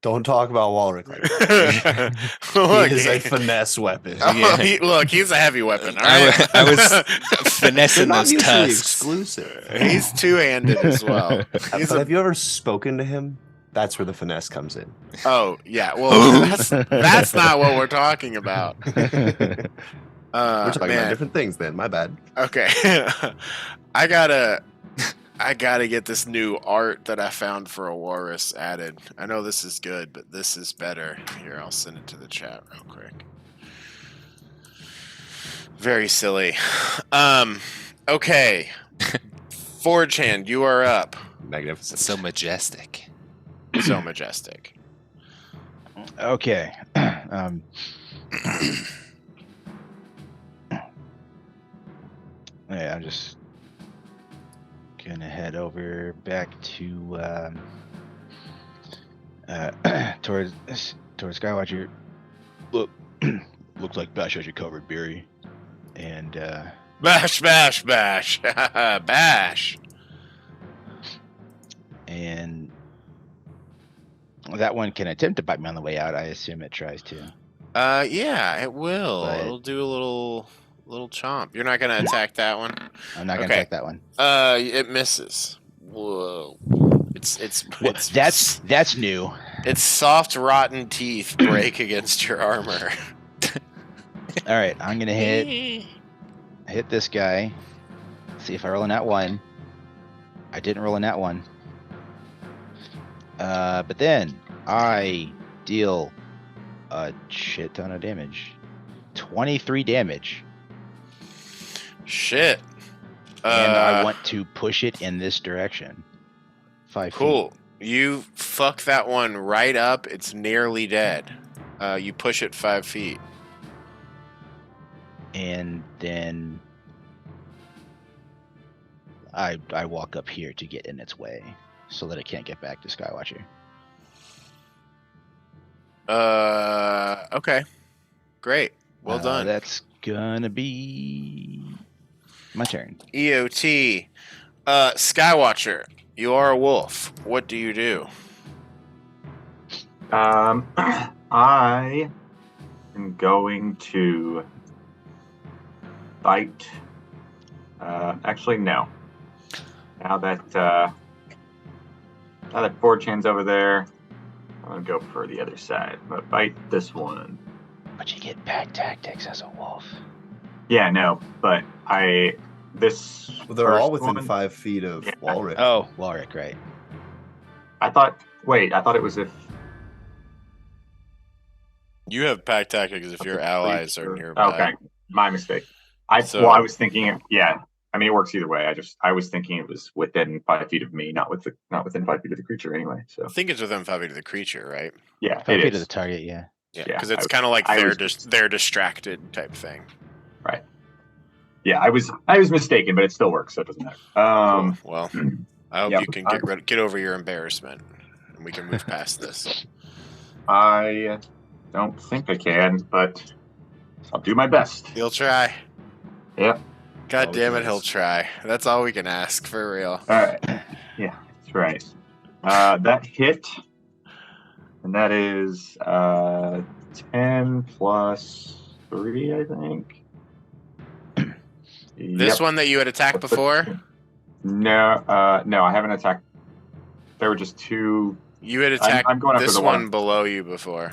don't talk about Walrick like that. Look, He is a finesse weapon. Oh, Yeah. look, he's a heavy weapon. All I right? was They're finessing not those mutually tusks. exclusive. He's two-handed as well. He's But have you ever spoken to him? That's where the finesse comes in. Oh yeah, well that's not what we're talking about. We're talking Man. about different things then. My bad. Okay, I gotta get this new art that I found for a walrus added. I know this is good, but this is better. Here, I'll send it to the chat real quick. Very silly. Okay. Forge Hand, you are up. Magnificent. So majestic. So majestic. Okay. Yeah, I'm just gonna head over back to towards Skywatcher. Look, looks like Bash has you covered, Beery. And Bash, bash, bash, bash. And that one can attempt to bite me on the way out. I assume it tries to. Yeah, it will. But- It'll do a little chomp. You're not gonna attack that one. I'm not gonna Okay. attack that one. It misses. Whoa. It's That's new. its soft, rotten teeth break against your armor. All right, I'm gonna hit this guy. See if I roll a nat 1. I didn't roll a nat 1. But then I deal a shit ton of damage. 23 damage. Shit. And I want to push it in this direction. 5 Cool. You fuck that one right up. It's nearly dead. You push it 5 feet. feet. And then I walk up here to get in its way so that it can't get back to Skywatcher. Okay. Great. Well done. That's gonna be my turn. EOT. Skywatcher, you are a wolf. What do you do? I am going to bite. Actually, no. Now that Forge Hand's over there, I'm gonna go for the other side. I'm gonna bite this one. But you get bad tactics as a wolf. Yeah, no, but this. They're all first within one, 5 feet of Yeah. Walrick. Oh, Walrick, right. I thought it was if. You have pack tactics if your allies are nearby. Okay, my mistake. I So- was thinking, yeah, I mean, it works either way. I was thinking it was within 5 feet of me, not within 5 feet of the creature anyway. I So think it's within 5 feet of the creature, right? yeah, 5 it feet of is. the target, yeah. Yeah, Yeah, because it's kind of like I they're was- they're distracted type thing. Right. Yeah, I was mistaken, but it still works, so it doesn't matter. Cool. Well, I hope Yep. you can get over your embarrassment, and we can move past this. I don't think I can, but I'll do my best. He'll try. Yeah. God Always damn it, nice. he'll try. That's all we can ask, for real. All right. Yeah, that's right. That hit, and that is 10 plus 3, I think. This one that you had attacked before, No, no, I haven't attacked. There were just 2. you had attacked I'm going after this the one one. below you before.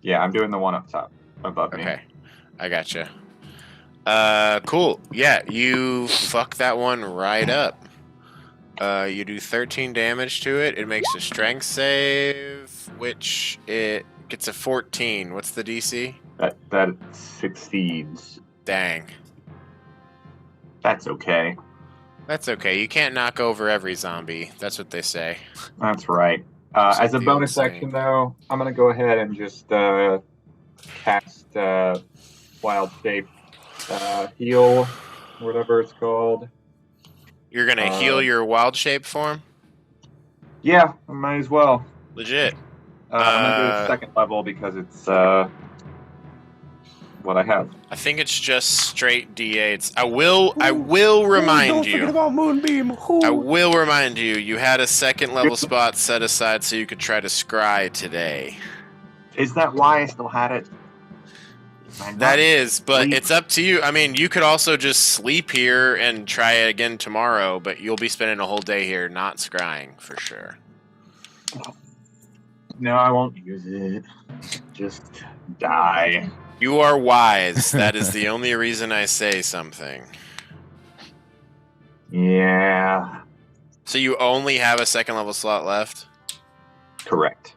Yeah, I'm doing the one up top, above me. Okay, I gotcha. Cool. Yeah, you fuck that one right up. You do 13 damage to it. It makes a strength save, which it gets a 14. What's the DC? That succeeds. Dang. That's okay. That's okay. You can't knock over every zombie. That's what they say. That's right. Just like As a the bonus old saying. action, though, I'm gonna go ahead and just cast Wild Shape Heal, whatever it's called. You're gonna heal your wild shape form? Yeah, I might as well. Legit. I'm gonna do it second level because it's what I have. I think it's just straight D8s. I will remind Don't you. forget about Moonbeam. Ooh. I will remind you, you had a second level spot set aside so you could try to scry today. Is that why I still had it? That is, but sleep? it's up to you. I mean, you could also just sleep here and try it again tomorrow, but you'll be spending a whole day here not scrying for sure. No, I won't use it. Just die. You are wise. That is the only reason I say something. Yeah, So you only have a second level slot left? correct.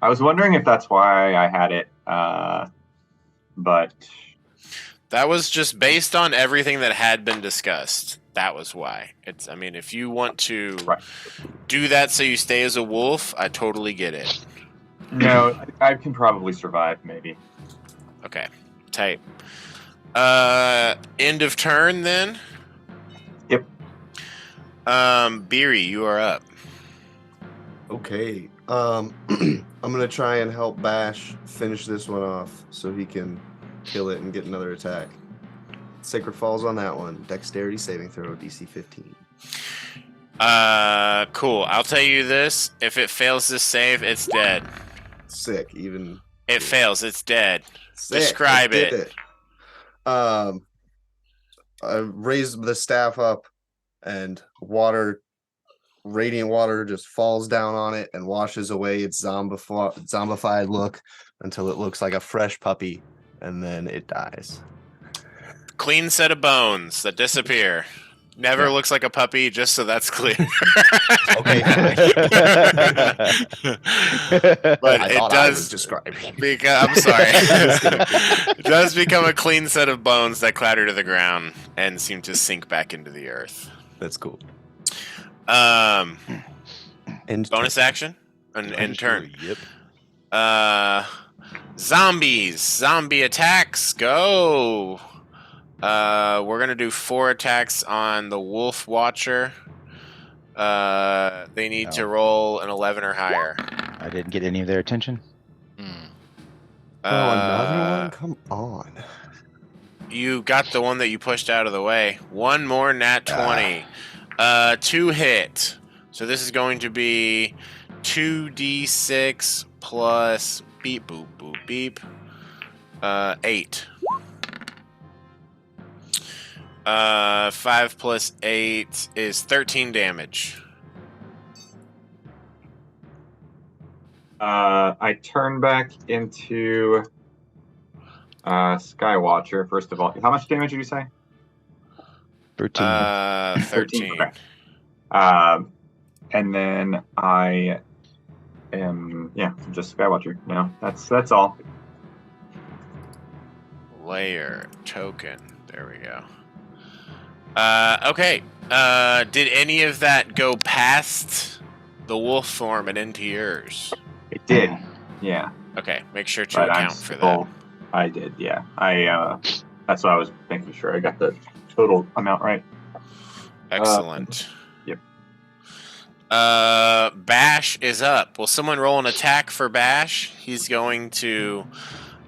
I was wondering if that's why I had it, but That was just based on everything that had been discussed. That was why. I mean, if you want to Right. do that so you stay as a wolf, I totally get it. no, I can probably survive, maybe. Okay, tight. End of turn then? Yep. Beery, you are up. Okay. I'm gonna try and help Bash finish this one off so he can kill it and get another attack. Sacred Falls on that one. Dexterity saving throw, DC 15. Cool. I'll tell you this. If it fails this save, it's dead. Sick. Even It fails, it's dead. sick. Describe I did it. I raised the staff up and radiant water just falls down on it and washes away its zombified look until it looks like a fresh puppy, and then it dies. Clean set of bones that disappear. Never Yeah. looks like a puppy, just so that's clear. Okay. But I it thought I was does describing. I'm sorry. It does become a clean set of bones that clatter to the ground and seem to sink back into the earth. That's cool. And Bonus action and turn. Yep. Zombies. Zombie attacks. Go. We're gonna do 4 attacks on the Wolf Watcher. They need to roll an 11 or higher. I didn't get any of their attention. Another one? Come on. You got the one that you pushed out of the way. One more nat 20. 2 hit. So this is going to be 2d6 plus beep boop boop beep. 8. 5 plus 8 is 13 damage. I turn back into Skywatcher, first of all. How much damage did you say? 13. 13. Okay. And then I am, just Skywatcher. No, that's all. Layer token. There we go. Okay. Did any of that go past the wolf form and into yours? It did. Yeah. Okay, make sure to But I'm account for that. still. I did. Yeah. That's why I was making sure I got the total amount right. Excellent. Yep. Bash is up. Will someone roll an attack for Bash? He's going to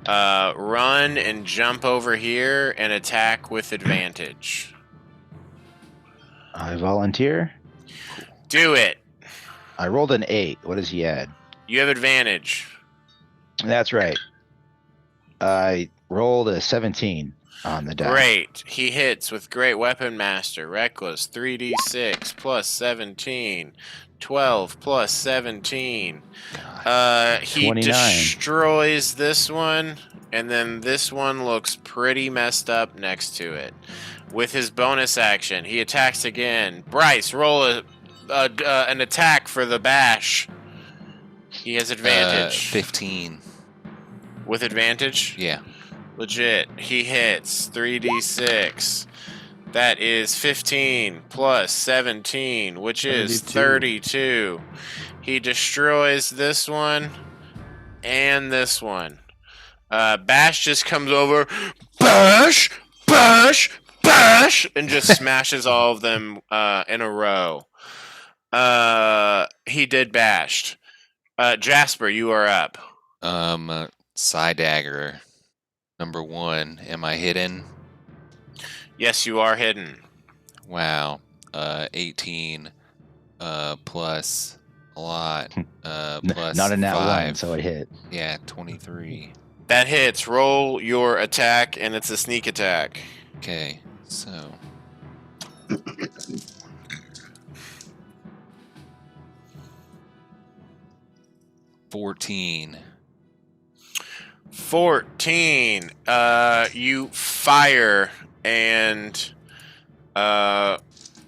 run and jump over here and attack with advantage. I volunteer. Do it. I rolled an 8. What does he add? You have advantage. That's right. I rolled a 17 on the die. Great. He hits with Great Weapon Master. Reckless. 3d6 plus 17. 12 plus 17. He 29. destroys this one, and then this one looks pretty messed up next to it. With his bonus action, he attacks again. Bryce, roll an attack for the bash. He has advantage. 15. With advantage? Yeah. Legit. He hits 3d6. That is 15 plus 17, which is 32. He destroys this one and this one. Bash just comes over, bash, bash, bash, and just smashes all of them in a row. He did bashed. Jasper, you are up. Side dagger. Number 1. Am I hidden? Yes, you are hidden. Wow. 18. Plus a lot. Plus Not in that 5. one, so it hit. Yeah, 23. That hits. Roll your attack, and it's a sneak attack. Okay, so 14. 14. You fire, and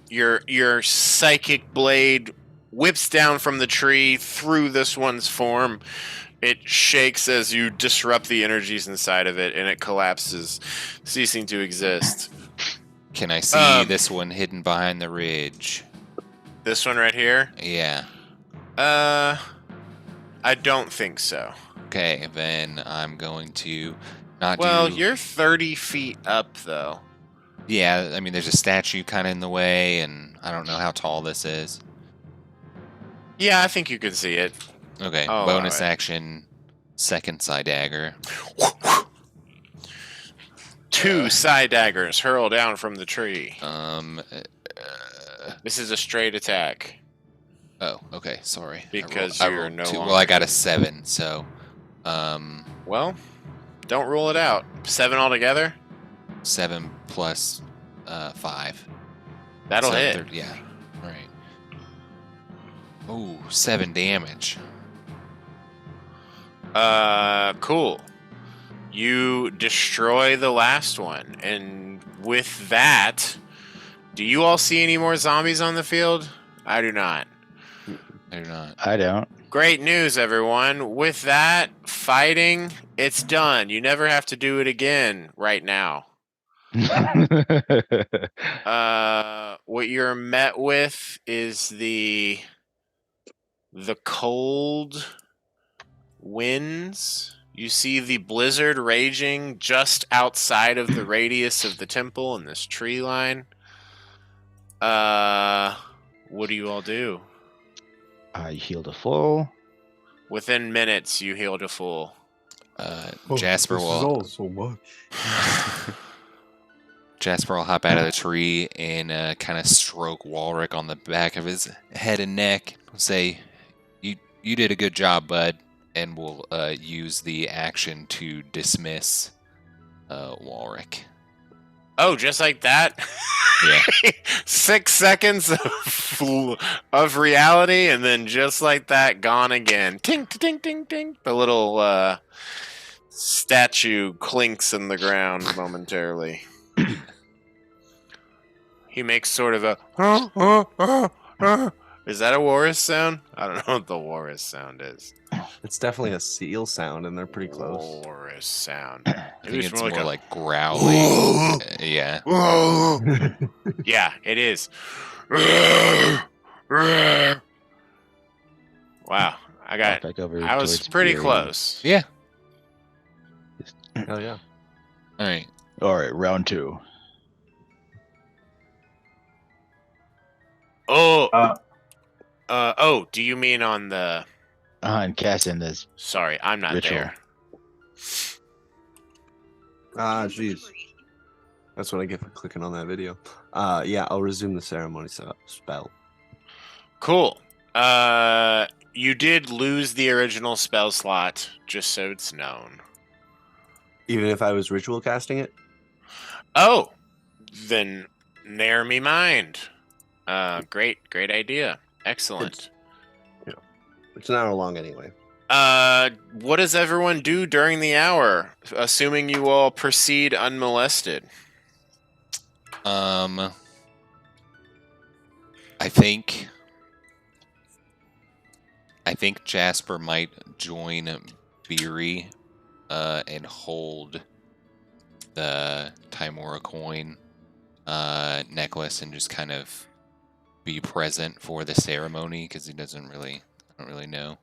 your psychic blade whips down from the tree through this one's form. It shakes as you disrupt the energies inside of it, and it collapses, ceasing to exist. Can I see this one hidden behind the ridge? This one right here? Yeah. I don't think so. Okay, then I'm going to not do... Well, you're 30 feet up, though. Yeah, I mean, there's a statue kind of in the way, and I don't know how tall this is. Yeah, I think you can see it. Okay, Oh, bonus alright. action, second side dagger. 2 side daggers hurl down from the tree. This is a straight attack. Oh, okay, sorry. Because I you're rolled no 2. longer Well, I got a hidden. 7, so... Well, don't rule it out. 7 altogether? 7 plus 5. That'll So hit. Yeah, alright. Ooh, 7 damage. Cool. You destroy the last one, and with that, do you all see any more zombies on the field? I do not. I do not. I don't. Great news, everyone. With that, fighting, it's done. You never have to do it again right now. What you're met with is the cold winds. You see the blizzard raging just outside of the radius of the temple in this tree line. What do you all do? I healed a full. Within minutes, you healed a full. Jasper this is will... all so much. Jasper will hop out of the tree and kind of stroke Walrick on the back of his head and neck. Say, "You did a good job, bud," and will use the action to dismiss Walrick. Oh, just like that? Yeah. 6 seconds of reality, and then just like that, gone again. Ting, ting, ting, ting. The little statue clinks in the ground momentarily. He makes sort of a Is that a walrus sound? I don't know what the walrus sound is. It's definitely a seal sound, and they're pretty close. Walrus sound. I think it's more a- like growling. Yeah. Yeah, it is. Wow, I got. Back over I was towards pretty Beery. close. Yeah. Hell yeah. All right. All right, round 2. Oh, Uh, oh. Do you mean on the? And casting this. Sorry, I'm not Ritual. there. Ah, jeez. That's what I get for clicking on that video. Yeah, I'll resume the ceremony spell. Cool. You did lose the original spell slot, just so it's known. Even if I was ritual casting it? Oh, then ne'er me mind. Great idea. Excellent. It's an hour long anyway. What does everyone do during the hour, assuming you all proceed unmolested? I think Jasper might join Beery and hold the Timora coin necklace and just kind of be present for the ceremony because I don't really know.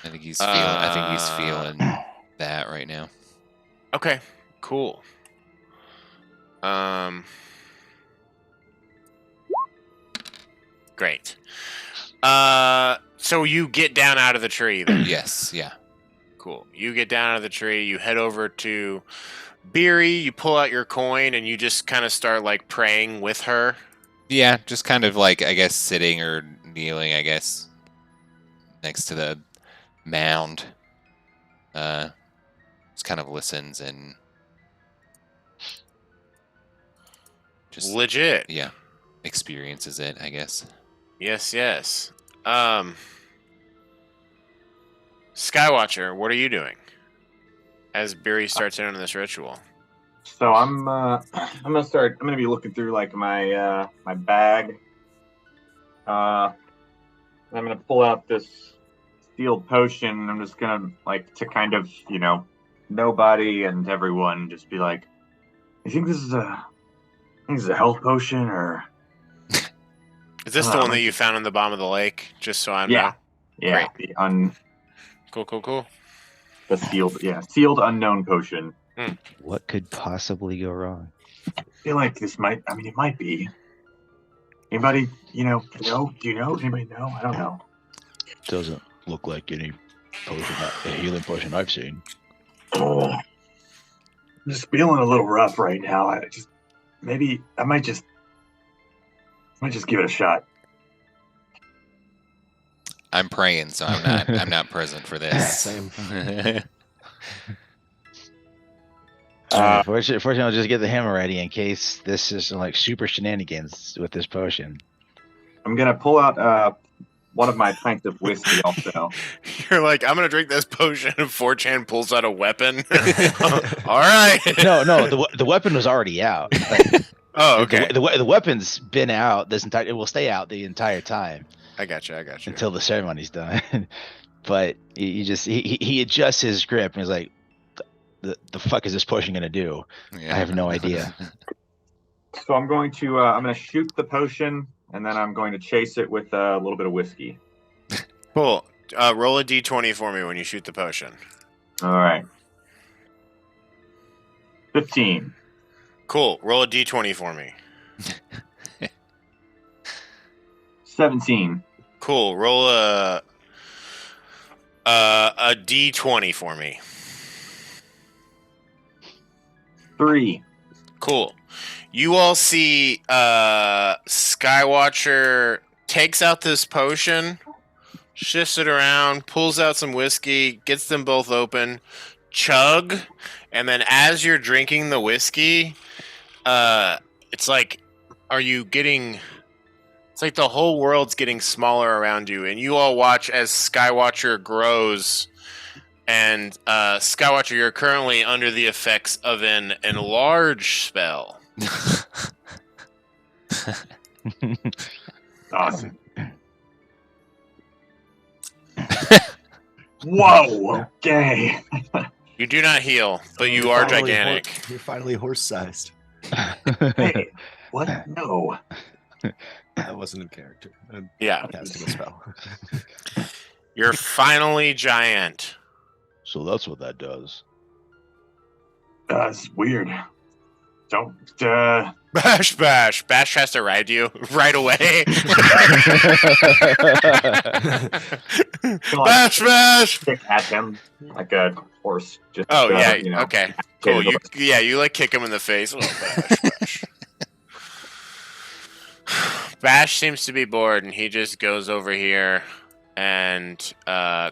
I think he's feeling that right now. Okay, cool. Great. So you get down out of the tree then. Yes, yeah. Cool. You get down out of the tree, you head over to Beery, you pull out your coin, and you just kind of start like praying with her. Yeah, just kind of like, I guess, sitting or kneeling, I guess, next to the mound. Just kind of listens and just, Legit. yeah, experiences it, I guess. Yes. Skywatcher, what are you doing as Beery starts in on this ritual? So I'm gonna be looking through like my my bag. I'm gonna pull out this sealed potion. I'm just gonna like to kind of nobody and everyone just be like, you think this is a health potion or? Is this the one that you found in the bottom of the lake? Just so I know. Yeah. Great. Cool. The sealed unknown potion. What could possibly go wrong? I feel like this might. I mean, it might be. Anybody, know? Do you know? Anybody know? I don't know. Doesn't look like any potion, a healing potion I've seen. Oh, I'm just feeling a little rough right now. I might just give it a shot. I'm praying, so I'm not present for this. Same. Fortunately, I'll just get the hammer ready in case this is like super shenanigans with this potion. I'm gonna pull out one of my pints of whiskey also. You're like, I'm gonna drink this potion, and 4chan pulls out a weapon. All right. No, the weapon was already out. Like, Oh, okay. the weapon's been out this entire. It will stay out the entire time I got you. until the ceremony's done. But he adjusts his grip and he's like, the fuck is this potion gonna do? Yeah. I have no idea. So I'm going to I'm gonna shoot the potion and then I'm going to chase it with a little bit of whiskey. Cool. Roll a d20 for me when you shoot the potion. All right. 15. Cool. Roll a d20 for me. 17. Cool. Roll a d20 for me. 3. Cool. You all see Skywatcher takes out this potion, shifts it around, pulls out some whiskey, gets them both open, chug, and then as you're drinking the whiskey, it's like, it's like the whole world's getting smaller around you, and you all watch as Skywatcher grows. And Skywatcher, you're currently under the effects of an enlarge spell. Awesome. Whoa. Okay. You do not heal, but you are gigantic. You're finally horse-sized. Hey, what? No. That wasn't in character. I'm Yeah. casting a spell. You're finally giant. So that's what that does. It's weird. Don't. Bash, bash. Bash has to ride you right away. Bash, bash. Kick at him like a horse. Just, Oh, yeah. you know, Okay. Cool. agitated You like kick him in the face. Oh, bash, bash. Bash seems to be bored, and he just goes over here and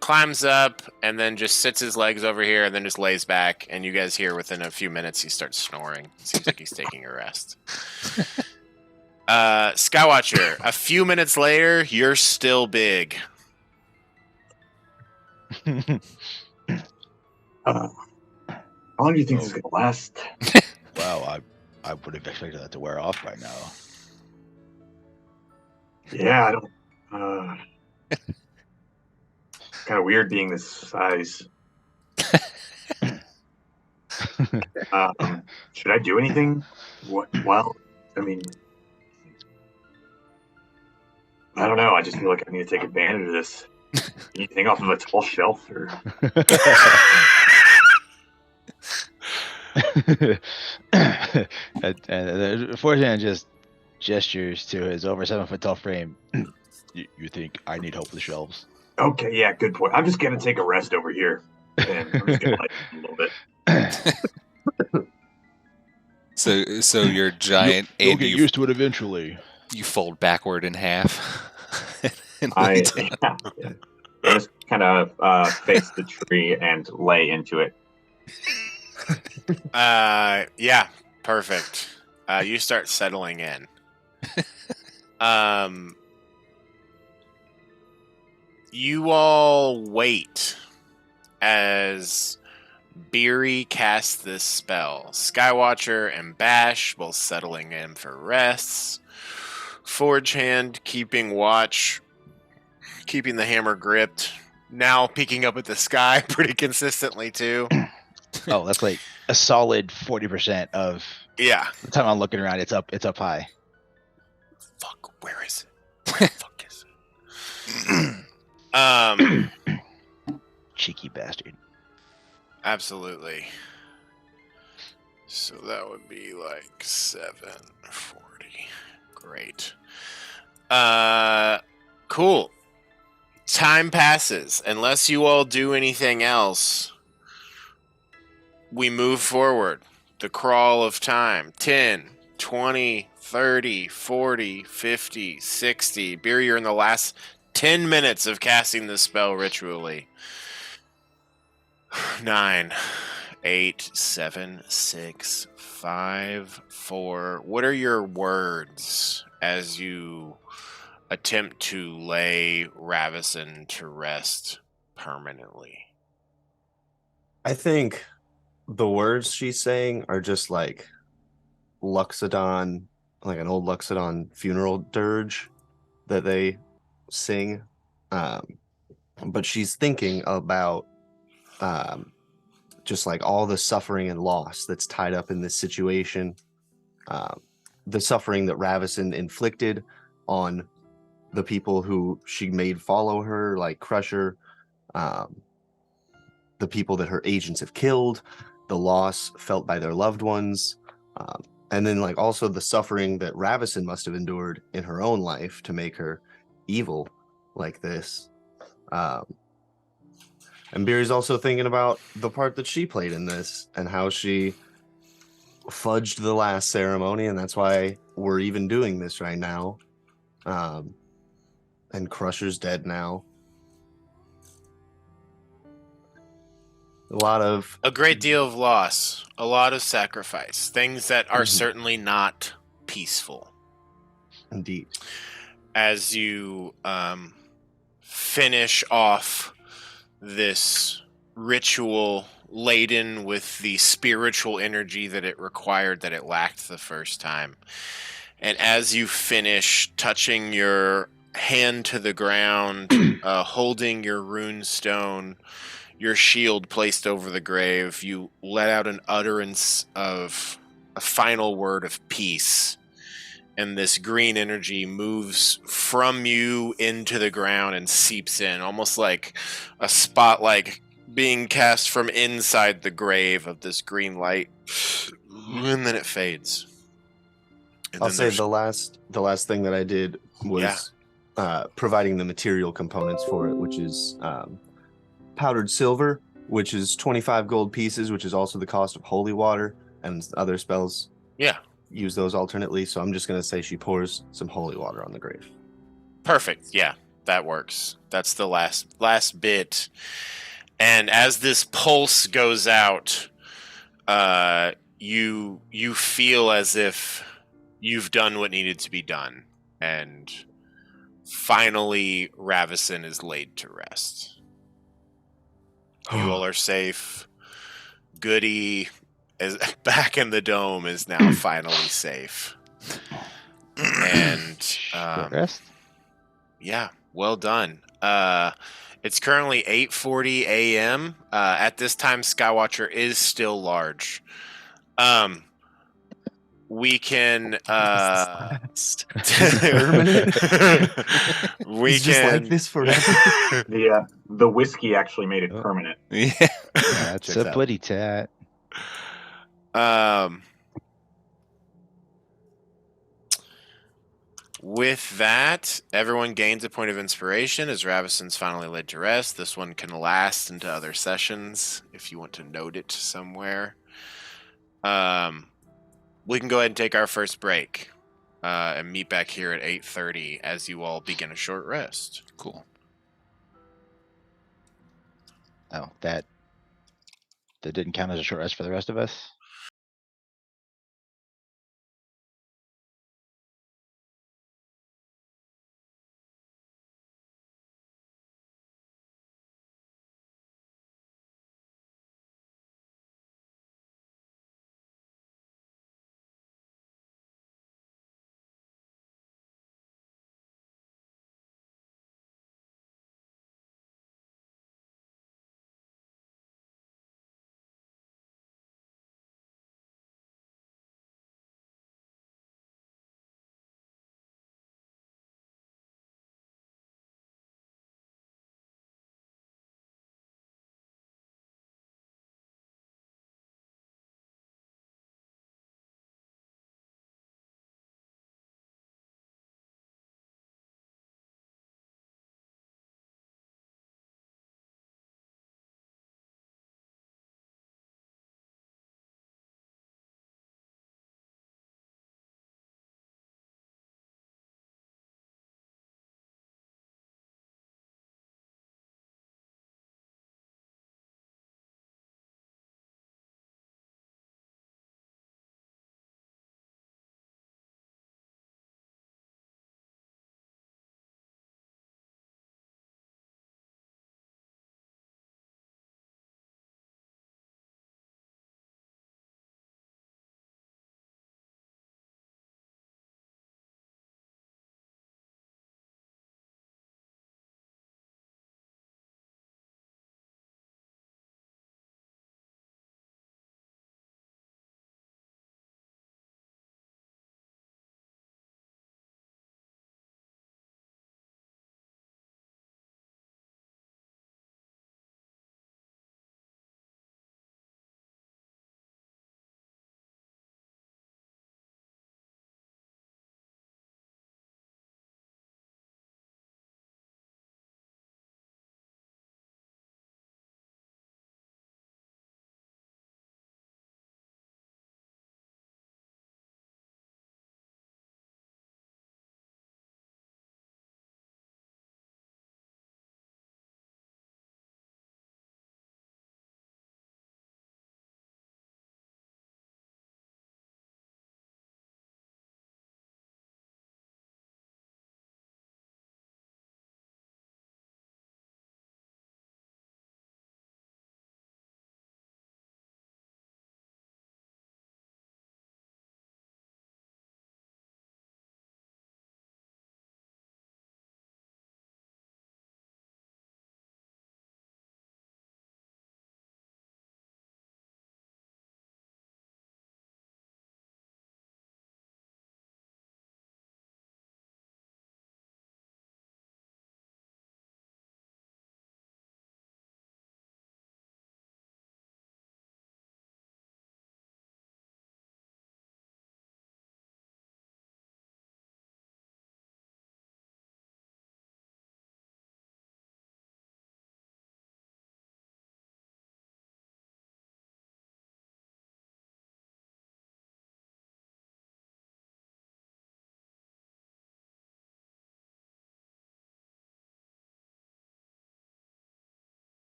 climbs up, and then just sits his legs over here, and then just lays back. And you guys hear within a few minutes he starts snoring. Seems like he's taking a rest. Skywatcher, a few minutes later, you're still big. How long do you think this is gonna last? Wow, I would have expected that to wear off by now. Yeah, I don't. Kind of weird being this size. Should I do anything? What? Well, I mean, I don't know. I just feel like I need to take advantage of this. Anything off of a tall shelf, or and Fortune just gestures to his over 7 foot tall frame. You think I need help with shelves? okay, yeah, good point. I'm just gonna take a rest over here, and I'm just gonna like a little bit. So you're giant, You'll and get used to it eventually. you fold backward in half. And I just kind of face the tree and lay into it. Yeah, perfect. You start settling in. You all wait as Beery casts this spell. Skywatcher and Bash both settling in for rests. Forge Hand keeping watch, keeping the hammer gripped. Now peeking up at the sky pretty consistently too. Oh, that's like a solid 40% of Yeah. the time I'm looking around. It's up high. Fuck, where is it? Where the fuck is it? Cheeky bastard. Absolutely. So that would be like 740. Great. Cool. Time passes. Unless you all do anything else, we move forward. The crawl of time. 10, 20, 30, 40, 50, 60. Beer, you're in the last 10 minutes of casting this spell ritually. 9, 8, 7, 6, 5, 4. What are your words as you attempt to lay Ravison to rest permanently? I think the words she's saying are just like Luxodon, like an old Luxodon funeral dirge that they sing. But she's thinking about just like all the suffering and loss that's tied up in this situation. The suffering that Ravison inflicted on the people who she made follow her, like Crusher, the people that her agents have killed, the loss felt by their loved ones, and then like also the suffering that Ravison must have endured in her own life to make her evil like this. And Beery's also thinking about the part that she played in this and how she fudged the last ceremony, and that's why we're even doing this right now. And Crusher's dead now. A great deal of loss, a lot of sacrifice, things that are certainly not peaceful. Indeed. As you finish off this ritual laden with the spiritual energy that it required that it lacked the first time, And as you finish touching your hand to the ground, holding your rune stone, your shield placed over the grave, you let out an utterance of a final word of peace. And this green energy moves from you into the ground and seeps in, almost like a spotlight being cast from inside the grave of this green light. And then it fades. And I'll then say there's the last thing that I did was providing the material components for it, which is powdered silver, which is 25 gold pieces, which is also the cost of holy water, and other spells use those alternately. So I'm just going to say she pours some holy water on the grave. perfect. Yeah, that works. That's the last bit. And as this pulse goes out, you feel as if you've done what needed to be done, and finally Ravison is laid to rest. You all are safe. Goody is back in the dome, is now finally safe. And Short rest. yeah, well done. It's currently 8:40 a.m. At this time, Skywatcher is still large. We can Permanent? we It's just like can this forever. The whiskey actually made it Oh. permanent. Yeah. That's Checks a out. buddy tat. With that, everyone gains a point of inspiration as Ravison's finally laid to rest. This one can last into other sessions if you want to note it somewhere. We can go ahead and take our first break and meet back here at 8:30 as you all begin a short rest. Cool. Oh, that didn't count as a short rest for the rest of us.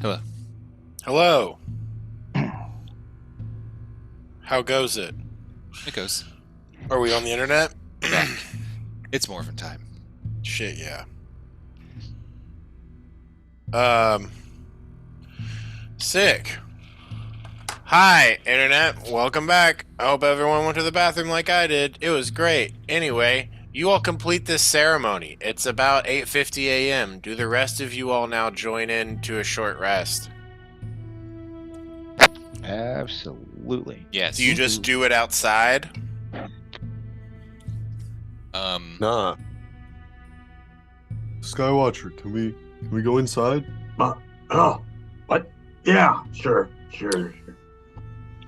Hello. Hello. How goes it? It goes. Are we on the internet? Back. It's Morphin time. Shit, yeah. Sick. Hi, internet. Welcome back. I hope everyone went to the bathroom like I did. It was great. Anyway, you all complete this ceremony. It's about 8:50 a.m. Do the rest of you all now join in to a short rest? Absolutely. Yes. Do you just do it outside? Nah. Skywatcher, can we go inside? Oh, what? Yeah, sure.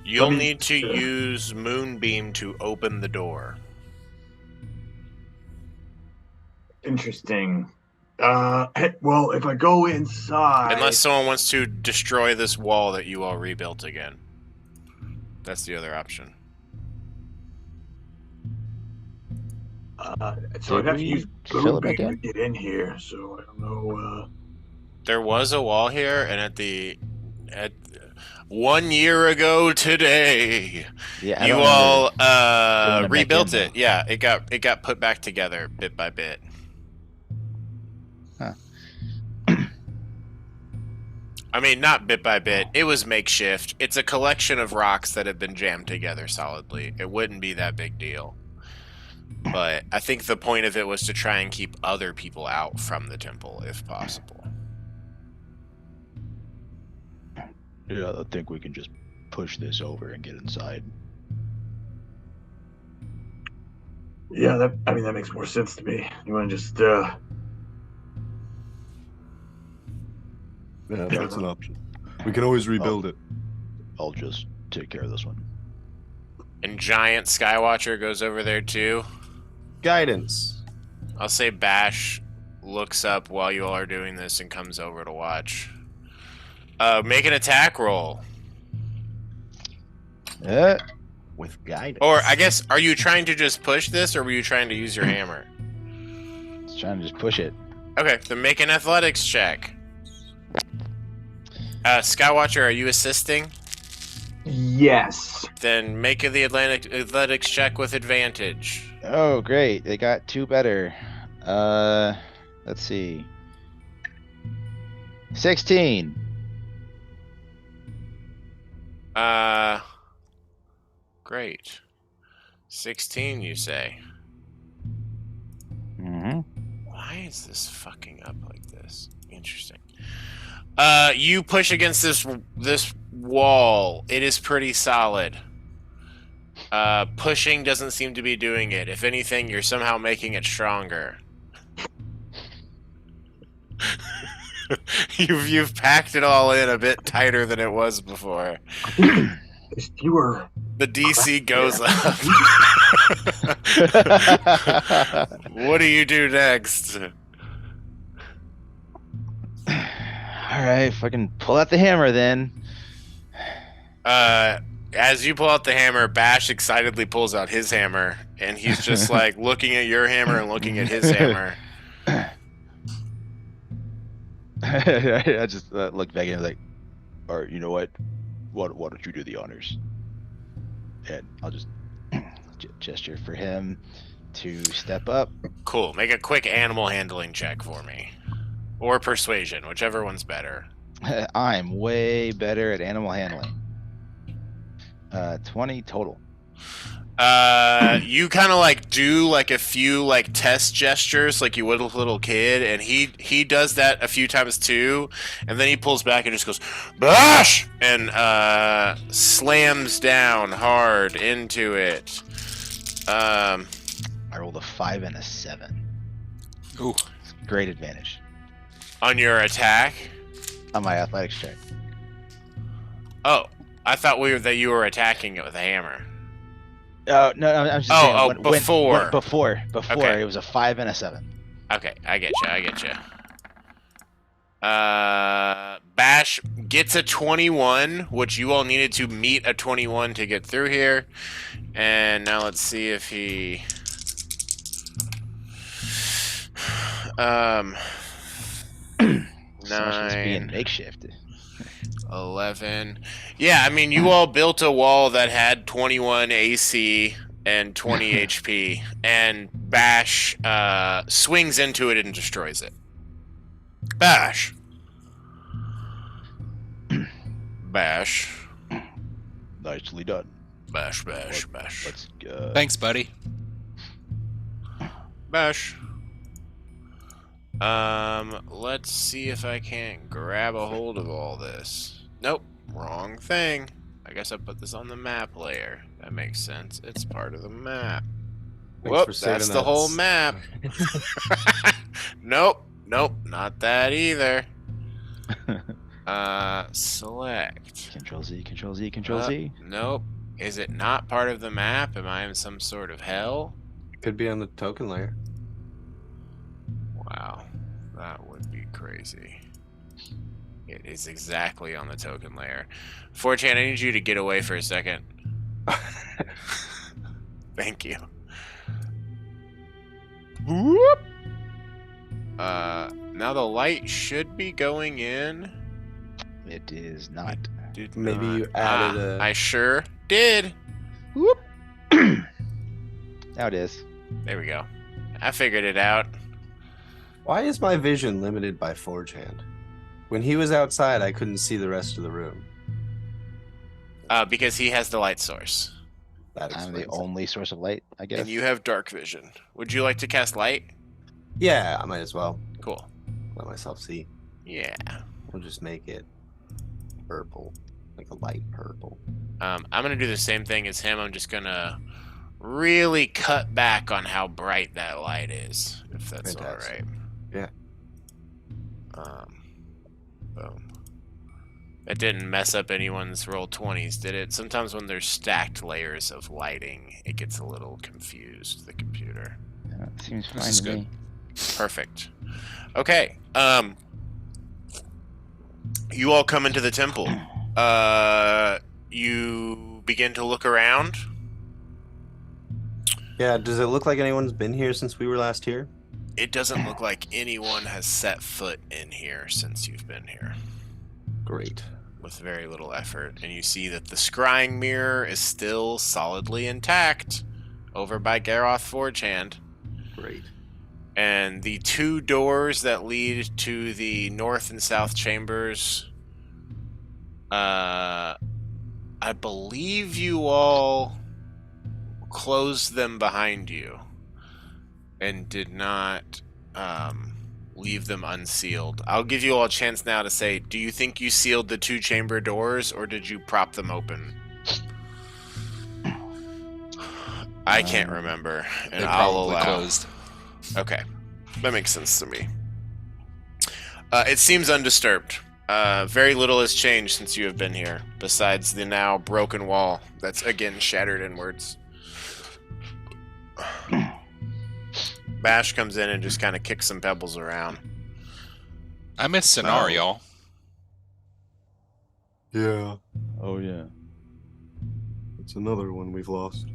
You'll Let me- need to use Moonbeam to open the door. Interesting. Well, if I go inside, Unless someone wants to destroy this wall that you all rebuilt again. That's the other option. so I'd Did have to we use fill it back Moonbeam in? to get in here. So I don't know. There was a wall here, and at 1 year ago today, Yeah, I you don't all filling it back rebuilt in, it. Yeah, it got put back together bit by bit. Huh. I mean, not bit by bit. It was makeshift. It's a collection of rocks that have been jammed together solidly. It wouldn't be that big deal. But I think the point of it was to try and keep other people out from the temple, if possible. Yeah, I think we can just push this over and get inside. Yeah, that makes more sense to me. You want to just Yeah, that's an option. We can always rebuild it. I'll just take care of this one. And Giant Skywatcher goes over there too. Guidance. I'll say Bash looks up while you all are doing this and comes over to watch. Make an attack roll. With guidance. Or, I guess, are you trying to just push this, or were you trying to use your hammer? Just trying to just push it. Okay, then make an athletics check. Skywatcher, are you assisting? yes. Then make the athletics check with advantage. Oh, great. They got 2 better. Let's see. 16. Great. 16, you say? Mm-hmm. Why is this fucking up like this? Interesting. You push against this wall. It is pretty solid. Pushing doesn't seem to be doing it. If anything, you're somehow making it stronger. You've packed it all in a bit tighter than it was before. There's fewer. The DC goes up. What do you do next? Alright, fucking pull out the hammer then. As you pull out the hammer, Bash excitedly pulls out his hammer, and he's just like looking at your hammer and looking at his hammer. I just look back and like, alright, you know what? Why don't you do the honors? And I'll just gesture for him to step up. Cool. Make a quick animal handling check for me. Or persuasion, whichever one's better. I'm way better at animal handling. 20 total. You kind of like do like a few like test gestures like you would with a little kid, and he does that a few times too, and then he pulls back and just goes Bash and slams down hard into it. I rolled a 5 and a 7. Ooh. Great advantage On your attack. on my athletics check. Oh, I thought that you were attacking it with a hammer. No, I'm just saying. Before. Before, Okay. It was a 5 and a 7. Okay, I get you. Bash gets a 21, which you all needed to meet a 21 to get through here. And now let's see if he... So much as being 9, makeshift. 11. Yeah, I mean, you all built a wall that had 21 AC and 20 HP, and Bash swings into it and destroys it. Bash. Bash. Nicely done. Bash, bash, bash. Let's Thanks, buddy. Bash. Let's see if I can't grab a hold of all this. Nope, wrong thing. I guess I put this on the map layer. That makes sense. It's part of the map. Thanks Whoop, for saving that's the that. whole map. Nope, not that either. Select. Control Z, Control Z, Control Z. Nope. Is it not part of the map? Am I in some sort of hell? Could be on the token layer. Wow, that would be crazy. It is exactly on the token layer. 4chan, I need you to get away for a second. Thank you. Whoop. Now the light should be going in. It is not. Did Maybe not. you added a. I sure did. Whoop. Now it is. There we go. I figured it out. Why is my vision limited by Forge Hand? When he was outside, I couldn't see the rest of the room. Because he has the light source. That I'm the explains it. only source of light, I guess. And you have dark vision. Would you like to cast light? Yeah, I might as well Cool. let myself see. Yeah. We'll just make it purple, like a light purple. I'm gonna do the same thing as him. I'm just gonna really cut back on how bright that light is, if that's Fantastic. all right. Yeah. Boom. That didn't mess up anyone's roll 20s, did it? Sometimes when there's stacked layers of lighting, it gets a little confused, the computer. Yeah, it seems This fine is to good. me. Perfect. Okay. You all come into the temple. You begin to look around. Yeah, does it look like anyone's been here since we were last here? It doesn't look like anyone has set foot in here since you've been here, Great. with very little effort. And you see that the scrying mirror is still solidly intact over by Garoth Forgehand. Great. And the two doors that lead to the north and south chambers, I believe you all closed them behind you and did not leave them unsealed. I'll give you all a chance now to say, do you think you sealed the two chamber doors or did you prop them open? I can't remember, and They I'll probably allow. closed. Okay, that makes sense to me. It seems undisturbed. Very little has changed since you have been here, besides the now broken wall that's again shattered inwards. Bash comes in and just kind of kicks some pebbles around. I miss Sonar, Oh. y'all. Yeah, Oh, yeah. it's another one we've lost.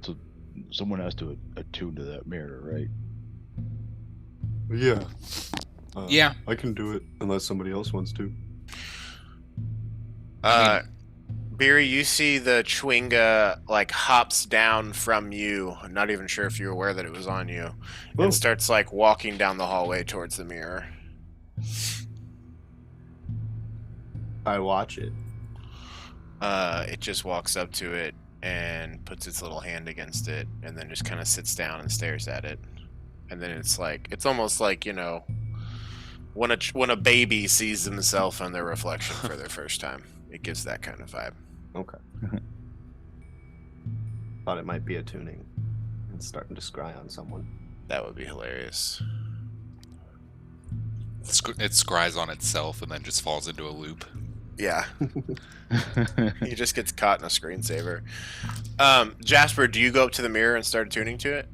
So someone has to attune to that mirror, right? Yeah. Yeah. I can do it unless somebody else wants to. Beery, you see the Chwinga like hops down from you. I'm not even sure if you're aware that it was on you, Oh. and starts like walking down the hallway towards the mirror. I watch it. It just walks up to it and puts its little hand against it, and then just kind of sits down and stares at it. And then it's almost like, you know, when a baby sees themselves in their reflection for their first time. It gives that kind of vibe. Okay. Thought it might be a tuning. It's starting to scry on someone. That would be hilarious. It scries on itself and then just falls into a loop. Yeah, he just gets caught in a screensaver. Jasper, do you go up to the mirror and start tuning to it?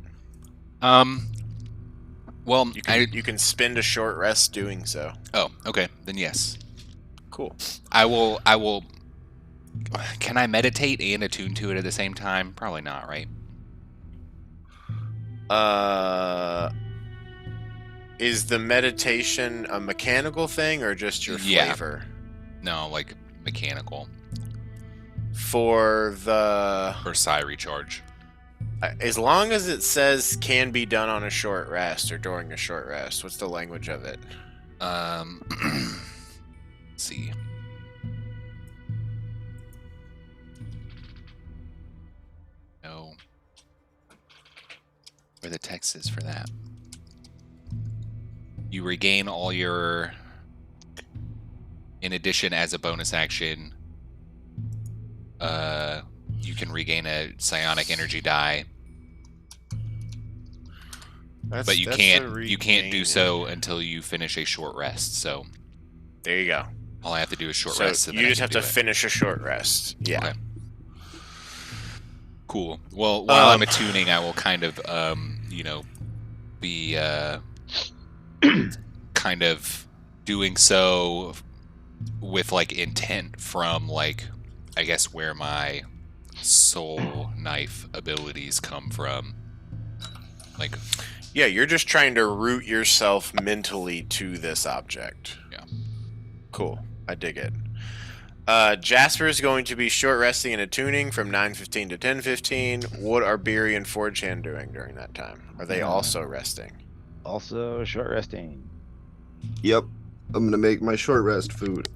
Well, You can spend a short rest doing so. oh, okay, then yes. Cool. I will. Can I meditate and attune to it at the same time? Probably not, right? Is the meditation a mechanical thing or just your Yeah. flavor? No, like mechanical For the... or psi recharge. As long as it says can be done on a short rest or during a short rest. What's the language of it? Let's see. No. Where the text is for that. You regain all your... In addition, as a bonus action, you can regain a psionic energy die, but you can't do so until you finish a short rest. So there you go. all I have to do is short So rest. And you then just I have can to do it. finish a short rest. Yeah. Okay. Cool. Well, while I'm attuning, I will kind of, be kind of doing so with like intent from like, I guess where my soul knife abilities come from. Like, yeah, you're just trying to root yourself mentally to this object. Yeah. Cool. I dig it. Jasper is going to be short resting and attuning from 9:15 to 10:15. What are Beery and Forgehand doing during that time? Are they also resting? Also, short resting. Yep. I'm gonna make my short rest food.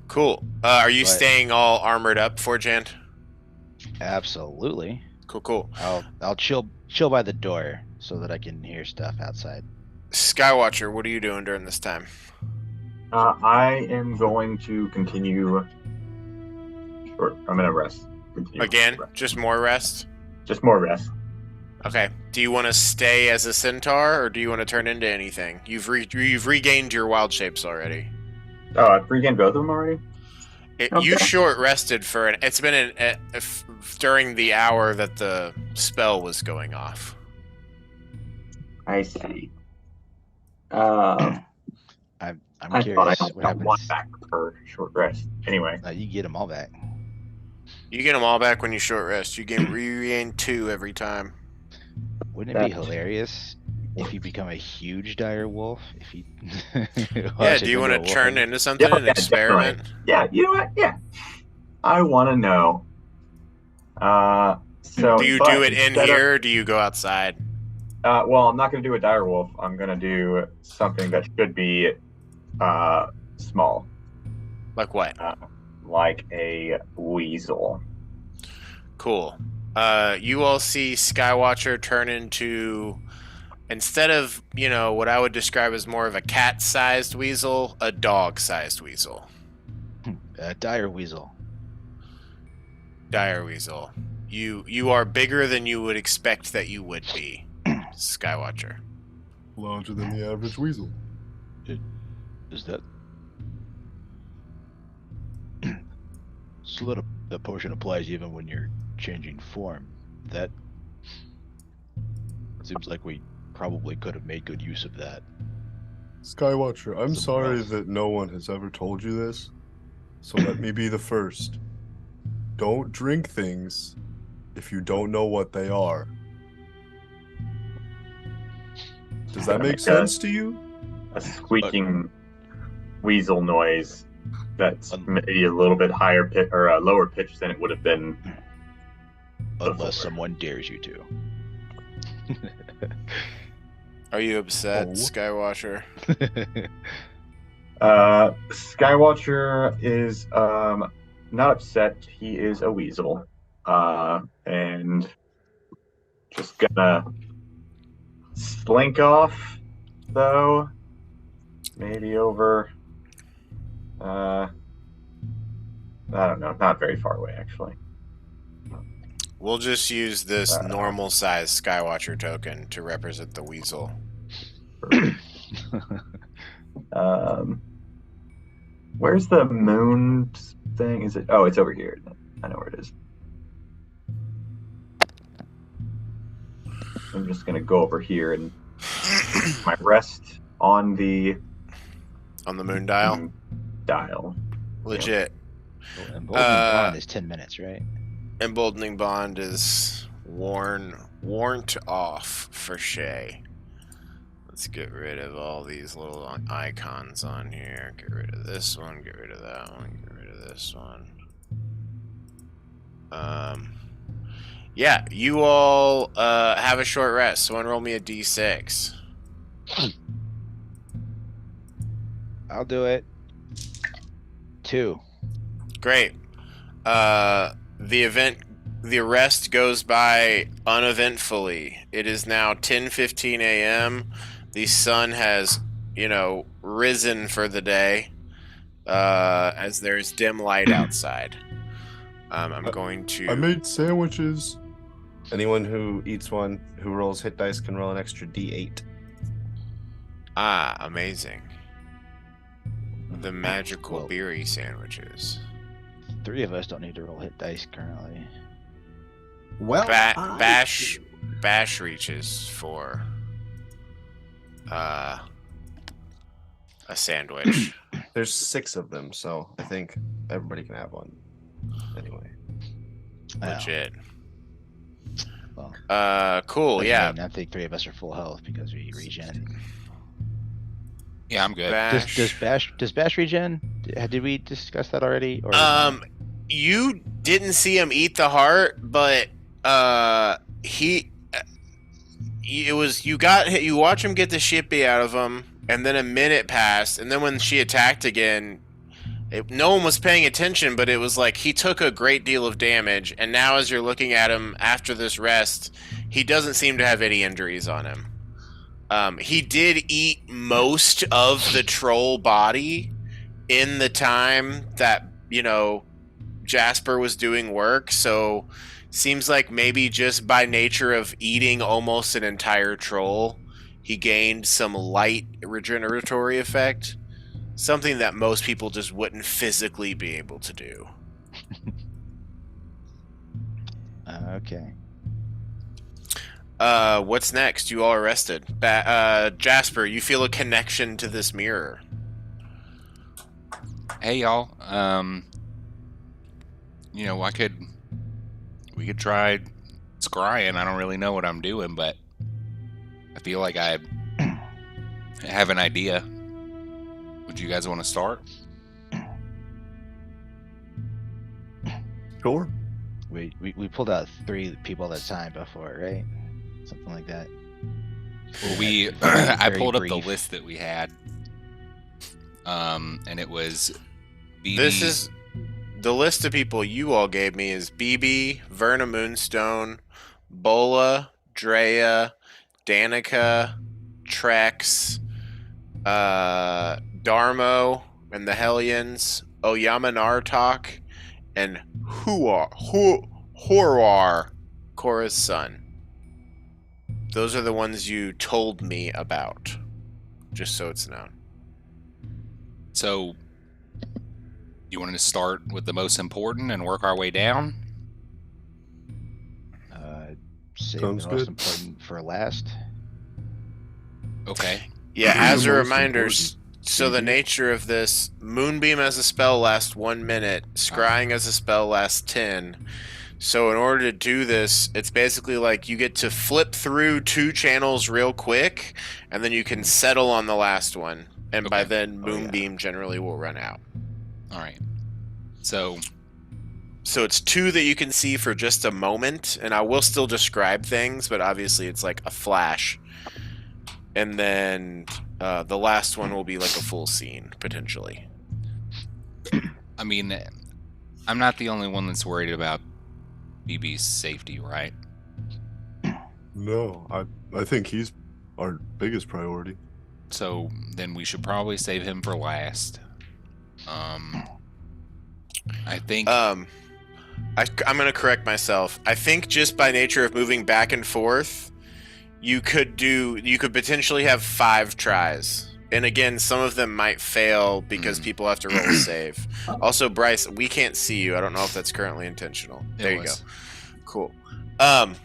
Cool. Are you But- staying all armored up, Forgehand? Absolutely. Cool. I'll chill by the door so that I can hear stuff outside. Skywatcher, what are you doing during this time? I am going to continue. Or I'm gonna rest. Continue Again, rest. just more rest? Just more rest. Okay. Do you want to stay as a centaur, or do you want to turn into anything? You've regained your wild shapes already. Oh, I've regained both of them already. You Okay. short rested for it's been during the hour that the spell was going off. I see. I'm I curious thought I only what got one happens. back per short rest. Anyway, You get them all back. You get them all back when you short rest. You regain 2 every time. Wouldn't it be That- hilarious if you become a huge dire wolf? If you Yeah, do you want to turn into something and yeah, experiment? yeah, you know what? Yeah, I want to know. So Do you but do it in instead of- here, or do you go outside? well, I'm not going to do a dire wolf. I'm going to do something that should be small, Like what? like a weasel. Cool. You all see Skywatcher turn into, instead of, what I would describe as more of a cat-sized weasel, a dog-sized weasel. A dire weasel. Dire weasel. You are bigger than you would expect that you would be, Skywatcher. Larger than the average weasel. Is that? So that potion applies even when you're changing form. That seems like we probably could have made good use of that. Skywatcher, I'm Somewhere sorry else. that no one has ever told you this, so let me be the first. Don't drink things if you don't know what they are. Does that make sense to you? A squeaking weasel noise that's maybe a little bit higher pitch or a lower pitch than it would have been. Unless Before. someone dares you to. Are you upset, Oh. Skywatcher? Skywatcher is not upset. He is a weasel, and just gonna slink off, though. Maybe over. I don't know. Not very far away, actually. We'll just use this Uh, normal size Skywatcher token to represent the weasel. Where's the moon thing? Is it? Oh, it's over here. I know where it is. I'm just gonna go over here and my rest on the On the moon dial? dial. Legit. And Golden Bond is 10 minutes, right? Emboldening Bond is warrant off for Shay. Let's get rid of all these little icons on here. Get rid of this one, get rid of that one, get rid of this one. Yeah, you all have a short rest. Someone roll me a d6. I'll do it. 2. Great. The arrest goes by uneventfully. It is now 10:15 a.m. The sun has, risen for the day, as there's dim light outside. I'm going to... I made sandwiches. Anyone who eats one, who rolls hit dice, can roll an extra d8. Ah, amazing. The magical beery sandwiches. 3 of us don't need to roll hit dice currently. Well, Bash reaches for a sandwich. There's 6 of them, so I think everybody can have one. Anyway. Legit. Well, cool, yeah. I think 3 of us are full health because we regen. Yeah, I'm good. Does Bash regen? Did we discuss that already? Or you didn't see him eat the heart, but you watch him get the shit beat out of him, and then a minute passed, and then when she attacked again, no one was paying attention, but it was like he took a great deal of damage, and now as you're looking at him after this rest, he doesn't seem to have any injuries on him. He did eat most of the troll body in the time that, Jasper was doing work, so seems like maybe just by nature of eating almost an entire troll, he gained some light regeneratory effect. Something that most people just wouldn't physically be able to do. Okay. What's next? You all are rested. Jasper, you feel a connection to this mirror. Hey, y'all. We could try scrying. I don't really know what I'm doing, but I feel like I have an idea. Would you guys want to start? Sure. We pulled out 3 people at a time before, right? Something like that. Well, I pulled up the list that we had, and it was BB. This is the list of people you all gave me is BB, Verna Moonstone, Bola, Drea, Danica, Trex, Darmo and the Hellions, Oyama Nartok, and Horwar, Korra's son. Those are the ones you told me about, just so it's known. So, you wanted to start with the most important and work our way down? Save Sounds the most good. important for last. Okay. Yeah, The as a most reminder, important. so the nature of this, Moonbeam as a spell lasts 1 minute, Scrying as a spell lasts 10. So in order to do this, it's basically like you get to flip through 2 channels real quick, and then you can settle on the last one. And by Okay. then, Moonbeam generally will run out. All right. So, it's 2 that you can see for just a moment, and I will still describe things, but obviously it's like a flash. And then the last one will be like a full scene, potentially. I mean, I'm not the only one that's worried about BB's safety, right? No, I think he's our biggest priority. So then we should probably save him for last. I think. I'm going to correct myself. I think just by nature of moving back and forth, you could potentially have 5 tries. And again, some of them might fail because people have to roll a save. Also, Bryce, we can't see you. I don't know if that's currently intentional. There you go. Cool. But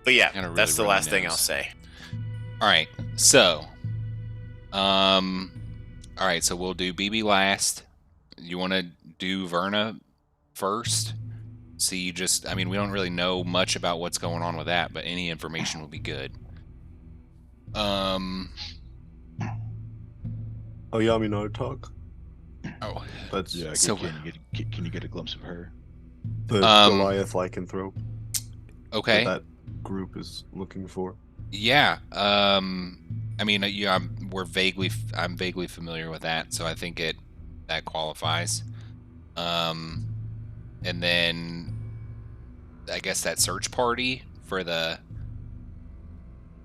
yeah, Got a really that's the runny last thing nose. I'll say. All right. So, all right. So we'll do BB last. You want to do Verna first? see just, I mean, we don't really know much about what's going on with that, but any information will be good. Oyami Nartok. Oh, That's Yeah, So- can you get a glimpse of her? the Goliath lycanthrope okay. that group is looking for. Yeah. I mean, yeah, I'm vaguely familiar with that, so I think that qualifies. And then I guess that search party for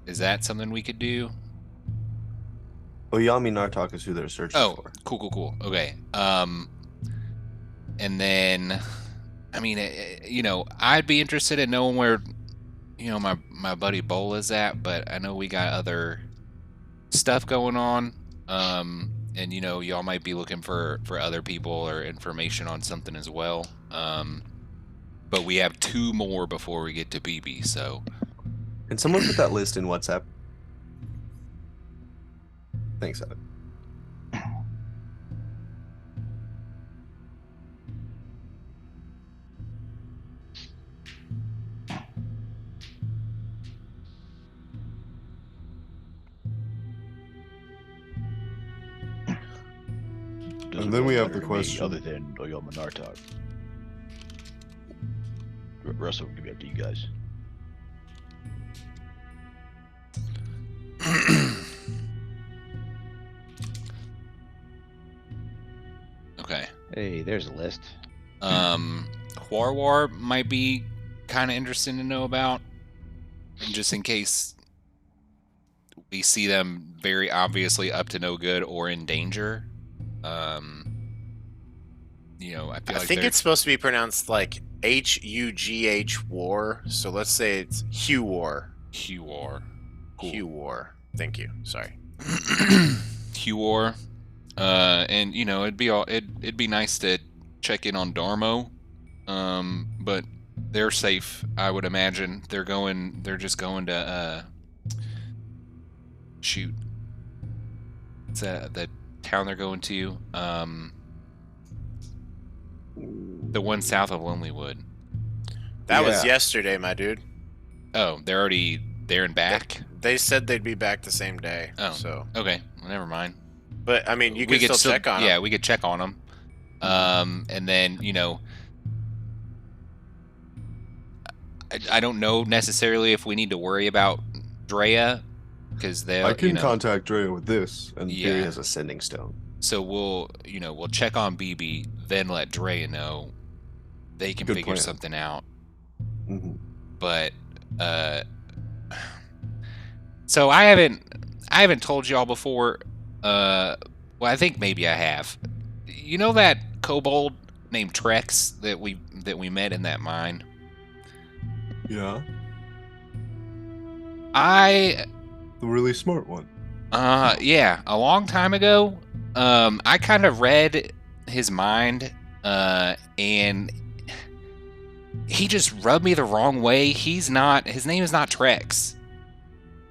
is that something we could do? Oyami Nartok is who they're searching Oh, for. cool. Okay. And then, I mean, I'd be interested in knowing where, my buddy Bowl is at, but I know we got other stuff going on. And y'all might be looking for other people or information on something as well. But we have 2 more before we get to BB, so. Can someone put that list in WhatsApp? Thanks, Evan. And then we have the matter to me question. other than Oyama Nartok. Russell will be up to you guys. Okay. Hey, there's a list. Huarwar might be kind of interesting to know about, just in case we see them very obviously up to no good or in danger. I feel I like think they're- it's supposed to be pronounced like Hugh War. So let's say it's Hugh War. Huar. Cool. Hugh War. Thank you. Sorry. Huar. And it'd be nice to check in on Darmo. But they're safe, I would imagine. They're just going to shoot. It's the town they're going to. The one south of Lonelywood. That was Yeah. yesterday, my dude. Oh, they're already there and back? They said they'd be back the same day. Oh. So, Okay, well, never mind. but I mean, you We can could still check on Yeah, them. we could check on them. And then, I don't know necessarily if we need to worry about Drea, because they, I can contact Drea with this, and Yeah. Fury has a sending stone. So we'll check on BB, then let Drea know. They can Good figure plan. something out. Mhm. But so I haven't told y'all before. Well, I think maybe I have. You know that kobold named Trex that we met in that mine? Yeah, The really smart one. yeah, a long time ago, I kind of read his mind, and he just rubbed me the wrong way. His name is not Trex.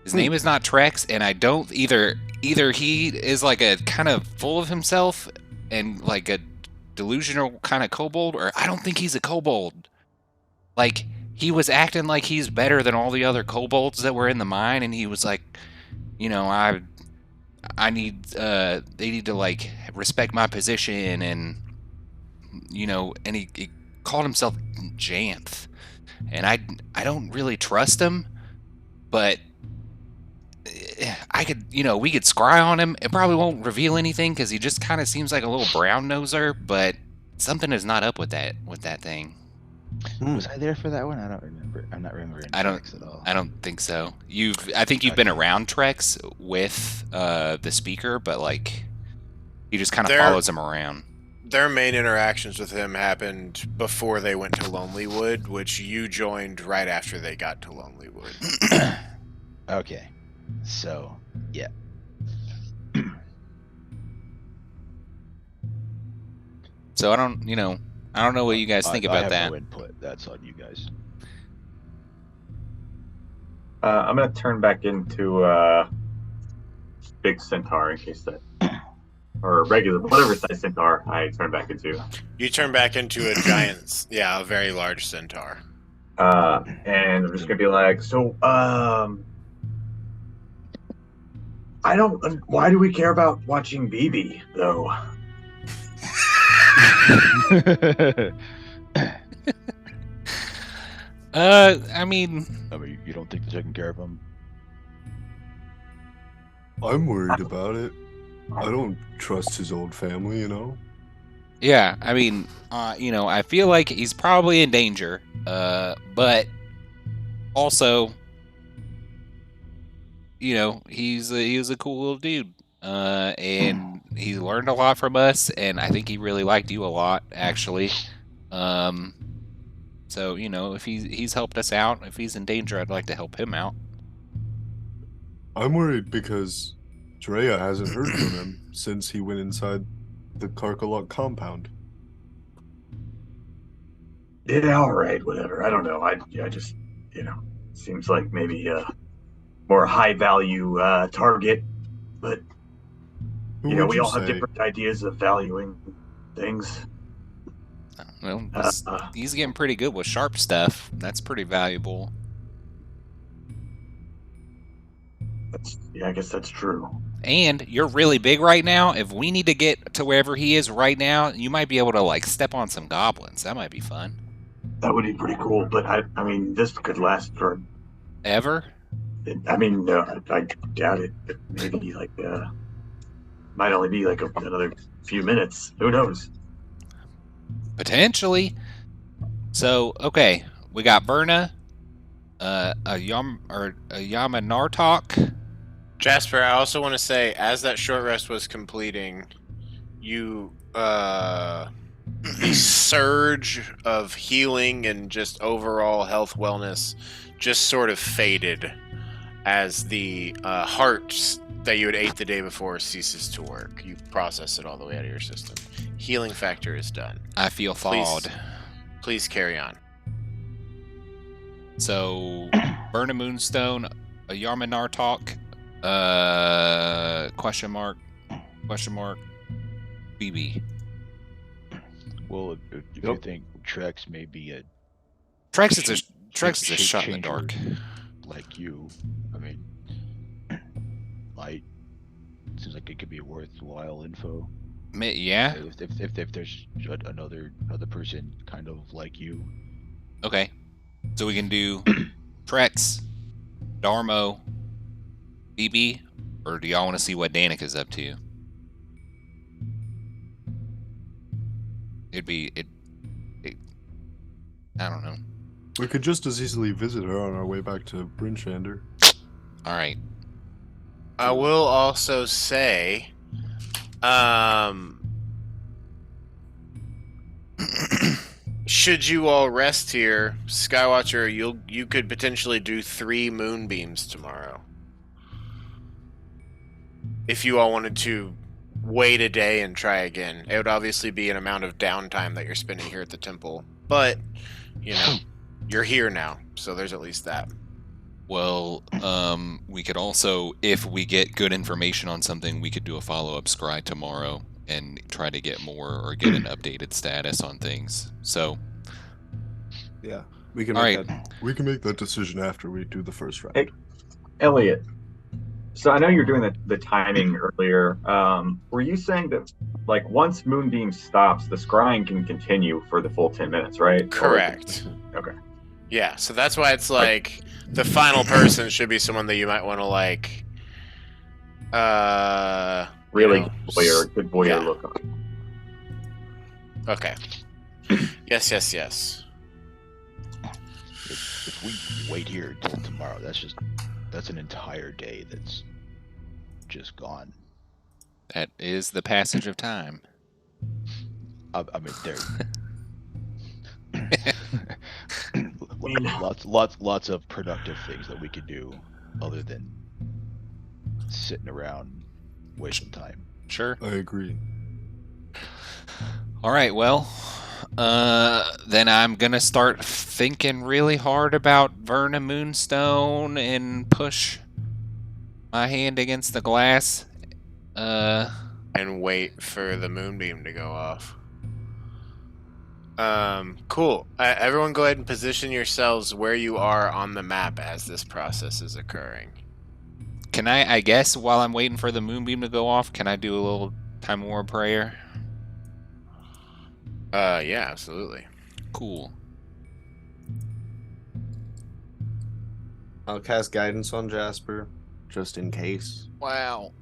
His name is not Trex, and I don't either he is like a kind of full of himself and like a delusional kind of kobold, or I don't think he's a kobold. Like, he was acting like he's better than all the other kobolds that were in the mine, and he was like, I need they need to like respect my position, and and he called himself Janth, and I don't really trust him, but I could we could scry on him. It probably won't reveal anything because he just kind of seems like a little brown noser, but something is not up with that thing. Was I there for that one? I don't remember. I'm not remembering. I don't- Trex at all. I don't think so. I think you've been Okay. around Trex with the speaker, but like he just kind of There- follows him around. Their main interactions with him happened before they went to Lonelywood, which you joined right after they got to Lonelywood. Okay, so yeah. So I don't know what you guys think I about have that. no input. That's on you guys. I'm gonna turn back into Big Centaur in case that or regular, whatever size centaur I turn back into. You turn back into a giant, a very large centaur. And I'm just gonna be like, so, I don't. Why do we care about watching BB though? I mean, you don't think they're taking care of him? I'm worried about it. I don't trust his old family, you know? yeah, I mean, I feel like he's probably in danger, but also, he was a cool little dude, and he learned a lot from us, and I think he really liked you a lot, actually. So if he's helped us out, if he's in danger, I'd like to help him out. I'm worried because Drea hasn't heard from him since he went inside the Karkalok compound. Yeah, all right, whatever. I don't know. I just, seems like maybe a more high value target, but Who would we you all have say? different ideas of valuing things. Well, Uh, he's getting pretty good with sharp stuff. That's pretty valuable. I guess that's true. And you're really big right now. If we need to get to wherever he is right now, you might be able to like step on some goblins. That might be fun. That would be pretty cool, but I mean, this could last for. Ever? I mean, I doubt it. Maybe like might only be like another few minutes. Who knows? Potentially. So okay, we got Berna, a Yamanartok. Jasper, I also want to say, as that short rest was completing, you the surge of healing and just overall health wellness just sort of faded as the heart that you had ate the day before ceases to work. You process it all the way out of your system. Healing factor is done. I feel thawed. Please carry on. So, Burn a Moonstone, a Yarmanartok, question mark, BB. Well, if you think Trex may be a Trex is a shot in the changer dark. like you, I mean, seems like it could be worthwhile info. Yeah. If there's another person kind of like you. Okay. So we can do Trex, Darmo, BB, or do y'all want to see what Danika's up to? I don't know. We could just as easily visit her on our way back to Brinchander. All right. I will also say, should you all rest here, Skywatcher, you could potentially do 3 moonbeams tomorrow. If you all wanted to wait a day and try again, it would obviously be an amount of downtime that you're spending here at the temple. But, you're here now, so there's at least that. Well, we could also, if we get good information on something, we could do a follow-up scry tomorrow and try to get more or get an updated status on things. So, Yeah, we can all make right. that. We can make that decision after we do the first round. Hey, Elliot. So I know you're doing the timing earlier. Were you saying that like once Moonbeam stops, the scrying can continue for the full 10 minutes, right? Correct. Okay. Yeah, so that's why it's like the final person should be someone that you might want to like Really good voyeur yeah. look on. Okay. Yes. If we wait here until tomorrow, that's an entire day that's just gone. That is the passage of time. I mean, there. mean- lots of productive things that we could do other than sitting around wasting time. Sure. I agree. All right, well, then I'm going to start thinking really hard about Verna Moonstone and push my hand against the glass. and wait for the moonbeam to go off. Cool. Everyone go ahead and position yourselves where you are on the map as this process is occurring. Can I guess, while I'm waiting for the moonbeam to go off, can I do a little Time War prayer? Yeah, absolutely. Cool. I'll cast guidance on Jasper, just in case. Wow.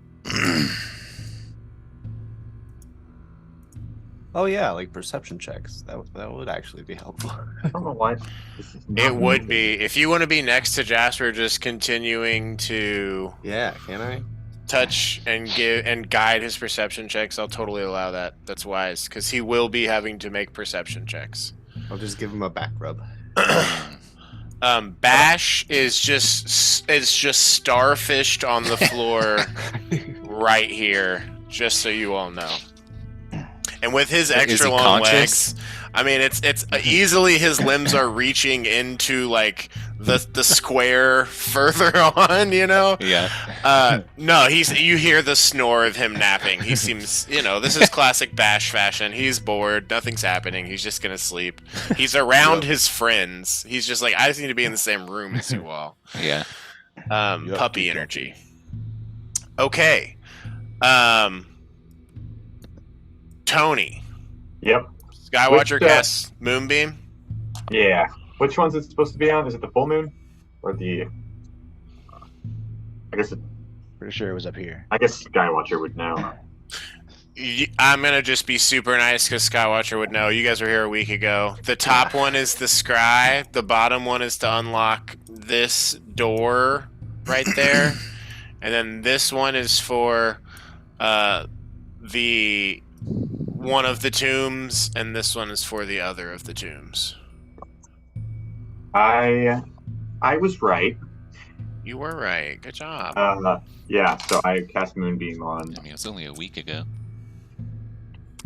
Oh yeah, like perception checks. That would actually be helpful. I don't know why. This is not It would moving. be. If you want to be next to Jasper, just continuing to Yeah, can I? touch and give and guide his perception checks, I'll totally allow that. That's wise, because he will be having to make perception checks. I'll just give him a back rub. Bash is just starfished on the floor right here, just so you all know. And with his Is extra he long conscious? legs, I mean, it's easily his limbs are reaching into like the square further on, you know. Yeah. No, you hear the snore of him napping. He seems, this is classic Bash fashion. He's bored, nothing's happening. He's just gonna sleep. He's around his friends. He's just like, I just need to be in the same room as you all. Yeah. Puppy energy. Okay. Tony. Yep. Skywatcher Which, casts Moonbeam. Yeah. Which one's it supposed to be on? Is it the full moon or the? I guess Pretty sure it was up here. I guess Skywatcher would know. I'm gonna just be super nice because Skywatcher would know. You guys were here a week ago. The top one is the scry. The bottom one is to unlock this door right there, and then this one is for the one of the tombs, and this one is for the other of the tombs. I was right. You were right. Good job. Yeah. So I cast Moonbeam on. I mean, it was only a week ago.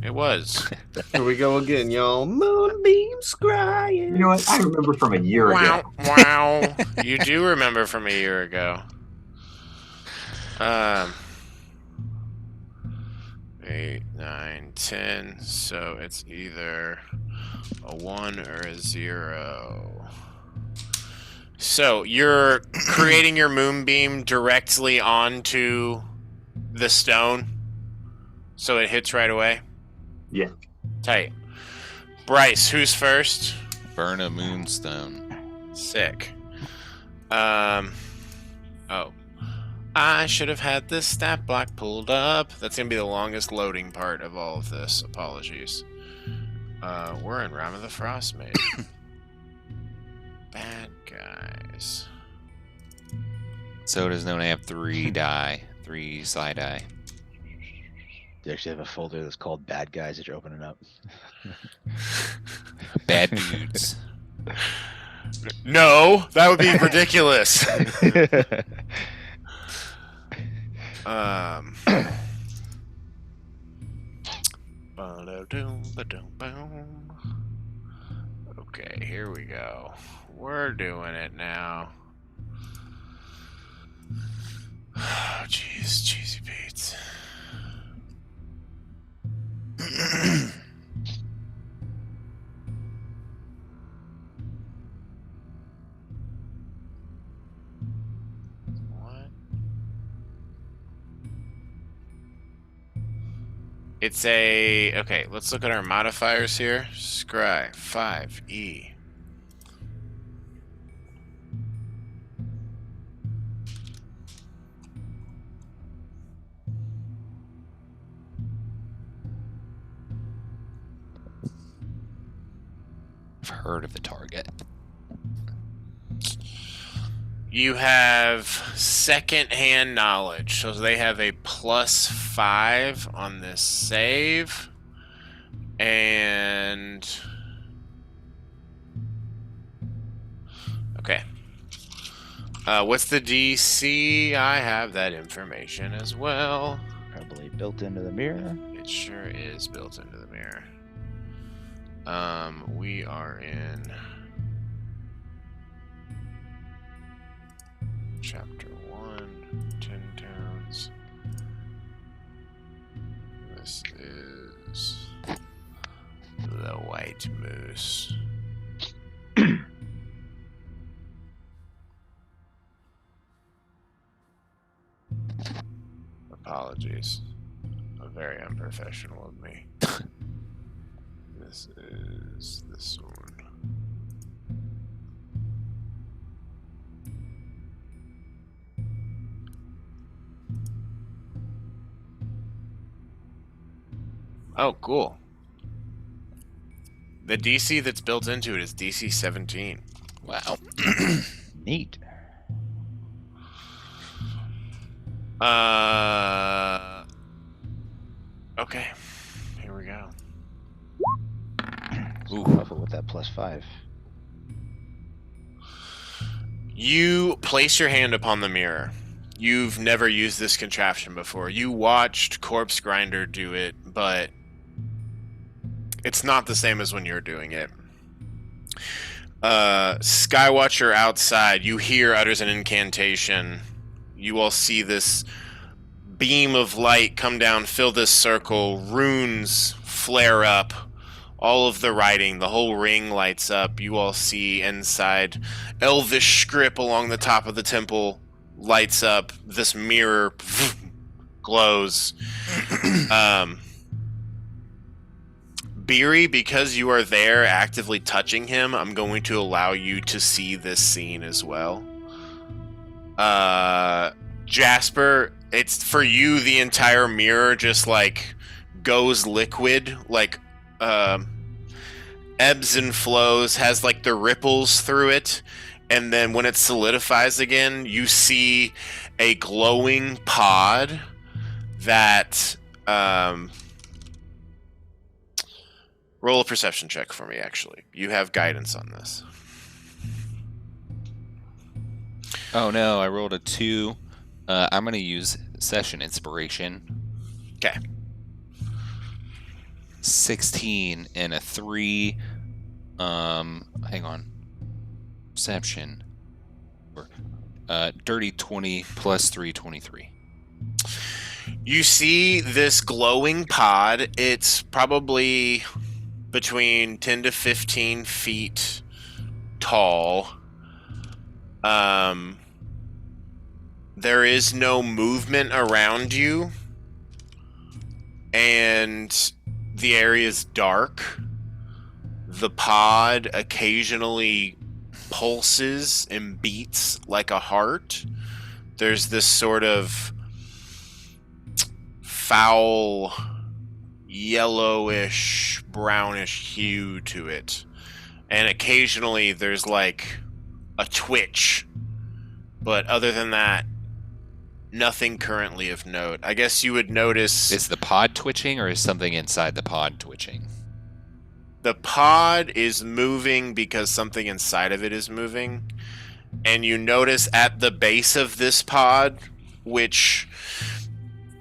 It was. Here we go again, y'all. Moonbeam scrying. You know what? I remember from a year ago. Wow. You do remember from a year ago. 8, 9, 10. So it's either a 1 or a 0. So you're creating your moonbeam directly onto the stone, so it hits right away? Yeah. Tight. Bryce, who's first? Burn a moonstone. Sick. Oh. I should have had this stat block pulled up. That's going to be the longest loading part of all of this. Apologies. We're in Rime of the Frostmaiden. Bad guys. So does known to have 3 die. 3 side die. You actually have a folder that's called Bad Guys that you're opening up. Bad dudes. No, that would be ridiculous. Okay, here we go. We're doing it now. Oh, jeez, cheesy beats. What? It's a... Okay, let's look at our modifiers here. Scry 5E. I've heard of the target. You have second-hand knowledge, so they have a +5 on this save, and okay. What's the DC? I have that information as well. Probably built into the mirror. It sure is built into the mirror. We are in Chapter 1, 10 Towns. This is the white moose. Apologies. Very unprofessional of me. This is this one. Oh, cool. The DC that's built into it is DC 17. Wow. Neat. Okay. Here we go. Ooh. Careful with that +5. You place your hand upon the mirror. You've never used this contraption before. You watched Corpse Grinder do it, but it's not the same as when you're doing it. Skywatcher outside, you hear utters an incantation. You all see this beam of light come down, fill this circle, runes flare up, all of the writing, the whole ring lights up. You all see inside, elvish script along the top of the temple lights up, this mirror glows. Beery, because you are there actively touching him, I'm going to allow you to see this scene as well. Jasper, it's for you, the entire mirror just like goes liquid, like ebbs and flows, has like the ripples through it, and then when it solidifies again, you see a glowing pod that roll a perception check for me, actually. You have guidance on this. Oh no, I rolled a 2. I'm going to use Session Inspiration. Okay. 16 and a 3. Hang on. Perception. Dirty 20 plus 3, 23. You see this glowing pod. It's probably between 10 to 15 feet tall. There is no movement around you, and the area is dark. The pod occasionally pulses and beats like a heart. There's this sort of foul, yellowish, brownish hue to it. And occasionally there's like a twitch. But other than that, nothing currently of note. I guess you would notice... Is the pod twitching, or is something inside the pod twitching? The pod is moving because something inside of it is moving. And you notice at the base of this pod, which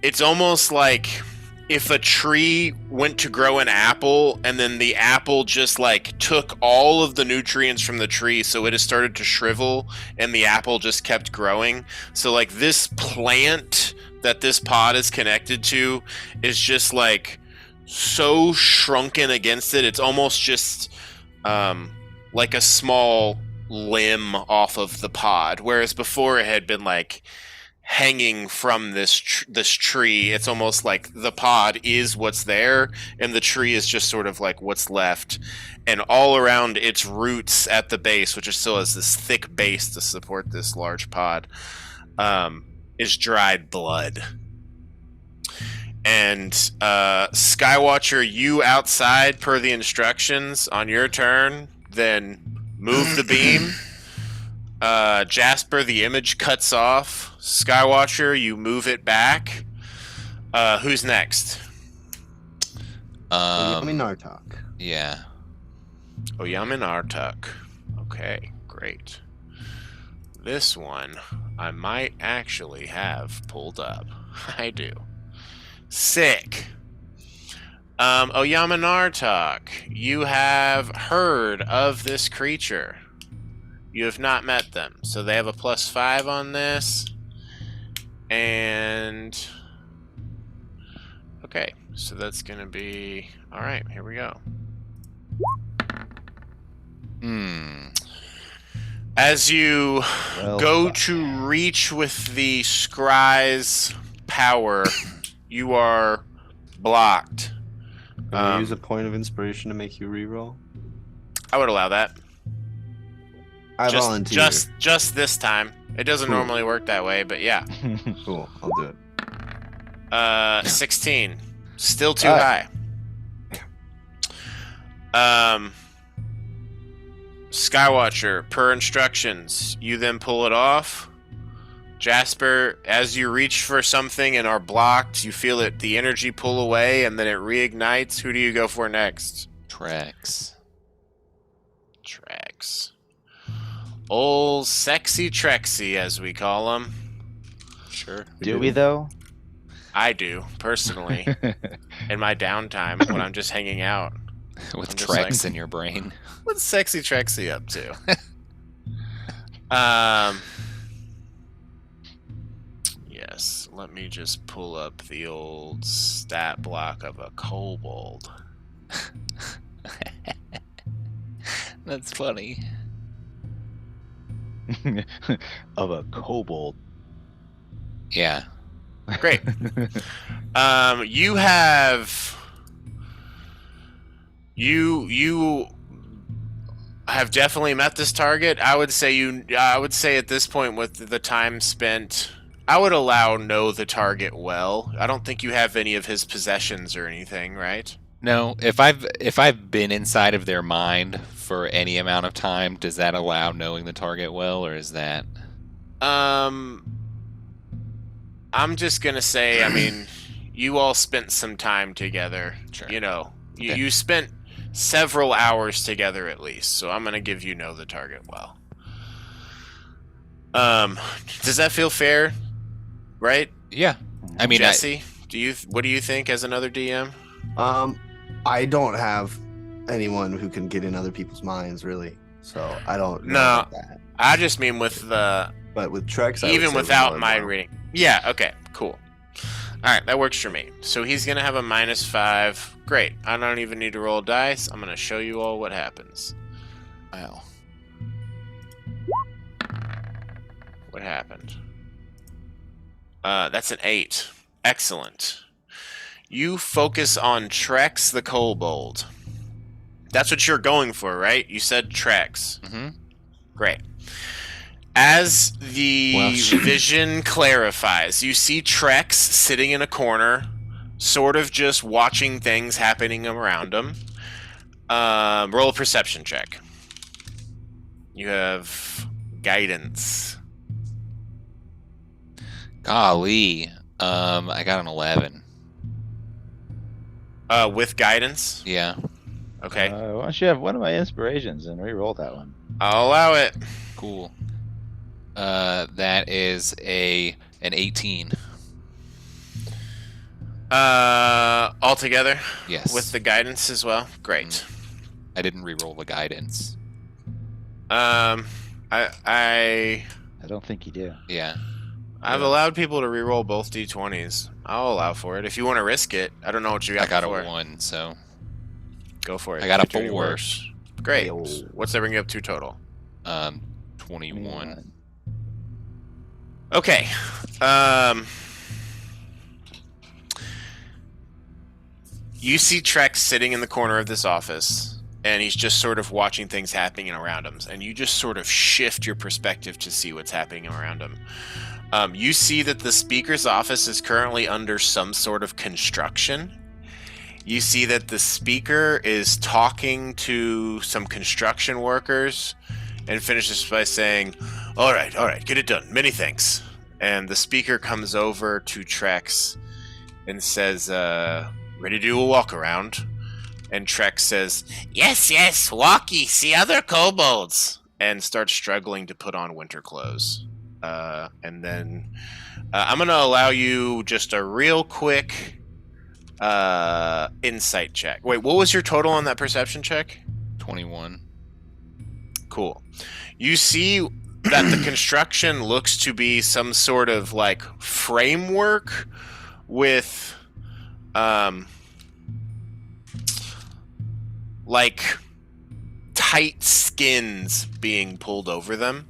it's almost like if a tree went to grow an apple and then the apple just like took all of the nutrients from the tree, so it has started to shrivel and the apple just kept growing. So like this plant that this pod is connected to is just like so shrunken against it. It's almost just like a small limb off of the pod, whereas before it had been like hanging from this tree. It's almost like the pod is what's there, and the tree is just sort of like what's left. And all around its roots at the base, which still has this thick base to support this large pod, is dried blood. And Skywatcher, you outside per the instructions on your turn, then move the beam. Jasper, the image cuts off. Skywatcher, you move it back. Who's next? Yami Nartok. Yeah. Yamin Artuk. Okay, great. This one I might actually have pulled up. I do. Sick. Yamin Artuk, you have heard of this creature. You have not met them, so they have a +5 on this. And Okay, so that's gonna be all right. Here we go. As you Well go spotted. to reach with the scry's power, you are blocked. Can I use a point of inspiration to make you reroll? I would allow that. I volunteer. Just this time. It doesn't Cool. normally work that way, but yeah. Cool, I'll do it. 16. Still too Alright. high. Skywatcher, per instructions, you then pull it off. Jasper, as you reach for something and are blocked, you feel it, the energy pull away, and then it reignites. Who do you go for next? Trex. Trex. Old sexy Trexy, as we call him. Sure. Do we though? I do, personally. In my downtime, when I'm just hanging out. With I'm just Trex like- in your brain. What's sexy Trexy up to? Yes, let me just pull up the old stat block of a kobold. That's funny. Of a kobold. Yeah. Great. You have you have definitely met this target. I would say at this point, with the time spent, I would allow know the target well. I don't think you have any of his possessions or anything, right? No, if I've been inside of their mind for any amount of time, does that allow knowing the target well, or is that? I'm just gonna say, I mean, you all spent some time together. Sure. You know, Okay. you spent several hours together at least, so I'm gonna give you know the target well. Does that feel fair? Right, Yeah. I mean, Jesse? What do you think as another DM? I don't have anyone who can get in other people's minds, really. So I don't know No. about that. I just mean with the But with Trex, I would even say without more mind about- reading. Yeah. Okay. Cool. All right, that works for me. So he's gonna have a -5. Great. I don't even need to roll dice. I'm gonna show you all what happens. wow. What happened? That's an 8. Excellent. You focus on Trex the Kobold. That's what you're going for, right? You said Trex. Mm-hmm. Great. As the Well, shit. vision clarifies, you see Trex sitting in a corner, sort of just watching things happening around him. Roll a perception check. You have guidance. Golly. I got an 11. With guidance? Yeah. Okay. Why don't you have one of my inspirations and re-roll that one? I'll allow it. Cool. That is an 18. Altogether? Yes. With the guidance as well? Great. I didn't re-roll the guidance. I I don't think you do. Yeah. I've allowed people to re-roll both d20s. I'll allow for it if you want to risk it. I don't know what you got. I got before. a 1, so Go for it. I got a Could do any 4. worse. Great. Yo. What's that bring you up to total? 21. Okay. You see Trex sitting in the corner of this office, and he's just sort of watching things happening around him, and you just sort of shift your perspective to see what's happening around him. You see that the speaker's office is currently under some sort of construction. You see that the speaker is talking to some construction workers and finishes by saying, all right, get it done. Many thanks. And the speaker comes over to Trex and says, ready to do a walk around? And Trex says, yes, walkie, see other kobolds. And starts struggling to put on winter clothes. And then I'm going to allow you just a real quick insight check. Wait, what was your total on that perception check? 21. Cool. You see that the construction looks to be some sort of like framework with like tight skins being pulled over them.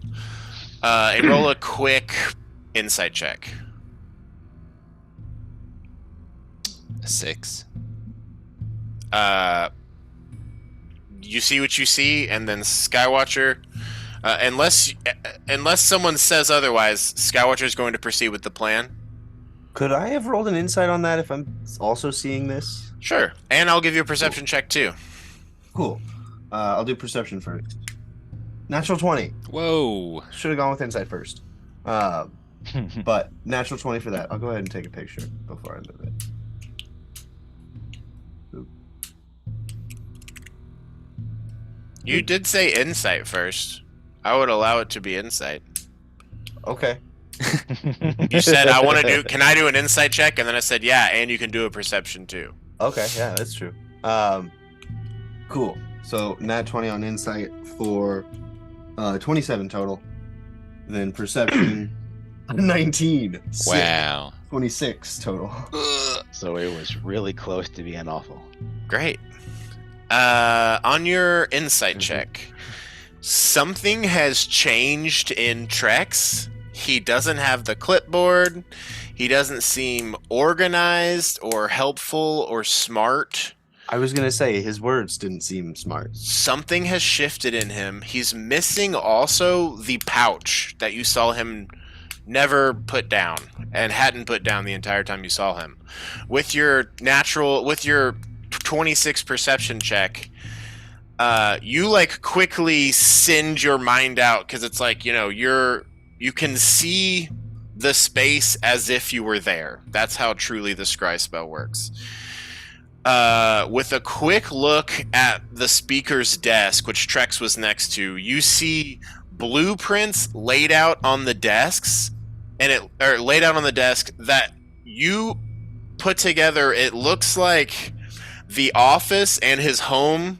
And roll a quick insight check. A 6. You see what you see, and then Skywatcher, unless someone says otherwise, Skywatcher is going to proceed with the plan. Could I have rolled an insight on that if I'm also seeing this? Sure, and I'll give you a perception check too. Cool. I'll do perception first. Natural 20. Whoa. Should have gone with insight first. But natural 20 for that. I'll go ahead and take a picture before I move it. Oop. You did say insight first. I would allow it to be insight. Okay. You said I want to do. Can I do an insight check? And then I said yeah, and you can do a perception too. Okay, yeah, that's true. Cool. So nat 20 on insight for 27 total. Then perception 19. Sick. Wow. 26 total. So it was really close to being awful. Great. On your insight Mhm. check, something has changed in Trex. He doesn't have the clipboard. He doesn't seem organized or helpful or smart. I was gonna say his words didn't seem smart. Something has shifted in him. He's missing also the pouch that you saw him never put down and hadn't put down the entire time you saw him. With your 26 perception check, you like quickly send your mind out because it's like, you know, you can see the space as if you were there. That's how truly the scry spell works. With a quick look at the speaker's desk, which Trex was next to, you see blueprints laid out on the desks, laid out on the desk that you put together. It looks like the office and his home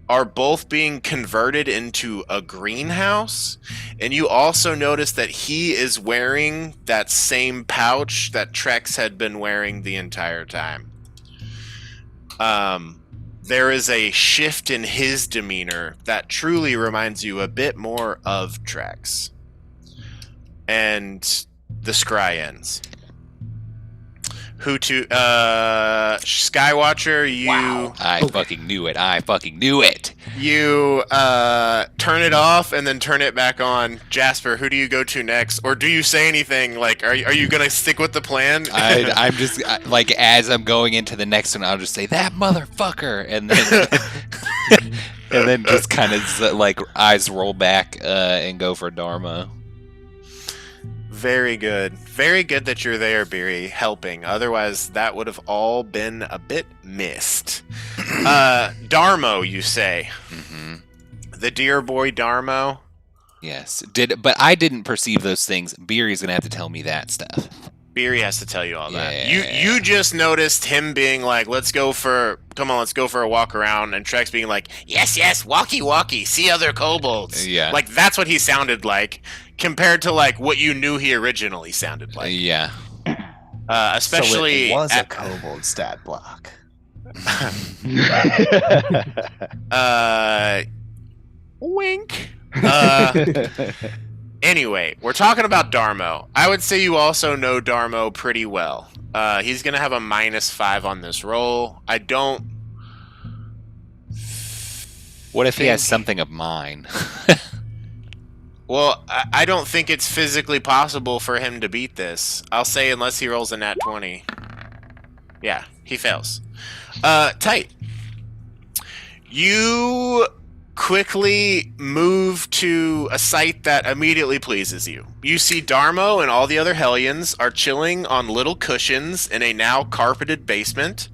are both being converted into a greenhouse, and you also notice that he is wearing that same pouch that Trex had been wearing the entire time. There is a shift in his demeanor that truly reminds you a bit more of Trex. And the scry ends. Skywatcher, you... Wow. I fucking knew it. You turn it off and then turn it back on. Jasper, who do you go to next? Or do you say anything? Like, are you going to stick with the plan? I'm just like, as I'm going into the next one, I'll just say that motherfucker, and then and then just kind of like eyes roll back and go for Dharma. Very good. Very good that you're there, Beery, helping. Otherwise, that would have all been a bit missed. Darmo, you say. Mm-hmm. The dear boy Darmo. Yes. But I didn't perceive those things. Beery's gonna have to tell me that stuff. Beery has to tell you all that. Yeah. You just noticed him being like, let's go for a walk around, and Trex being like, yes, walkie, see other kobolds. Yeah. Like, that's what he sounded like, compared to, like, what you knew he originally sounded like. Yeah. Especially... So it was a kobold stat block. Wink. Anyway, we're talking about Darmo. I would say you also know Darmo pretty well. He's going to have a -5 on this roll. I don't... What if he has something of mine? Well, I don't think it's physically possible for him to beat this. I'll say unless he rolls a nat 20. Yeah, he fails. Tight. You quickly move to a site that immediately pleases you. You see Darmo and all the other Hellions are chilling on little cushions in a now carpeted basement.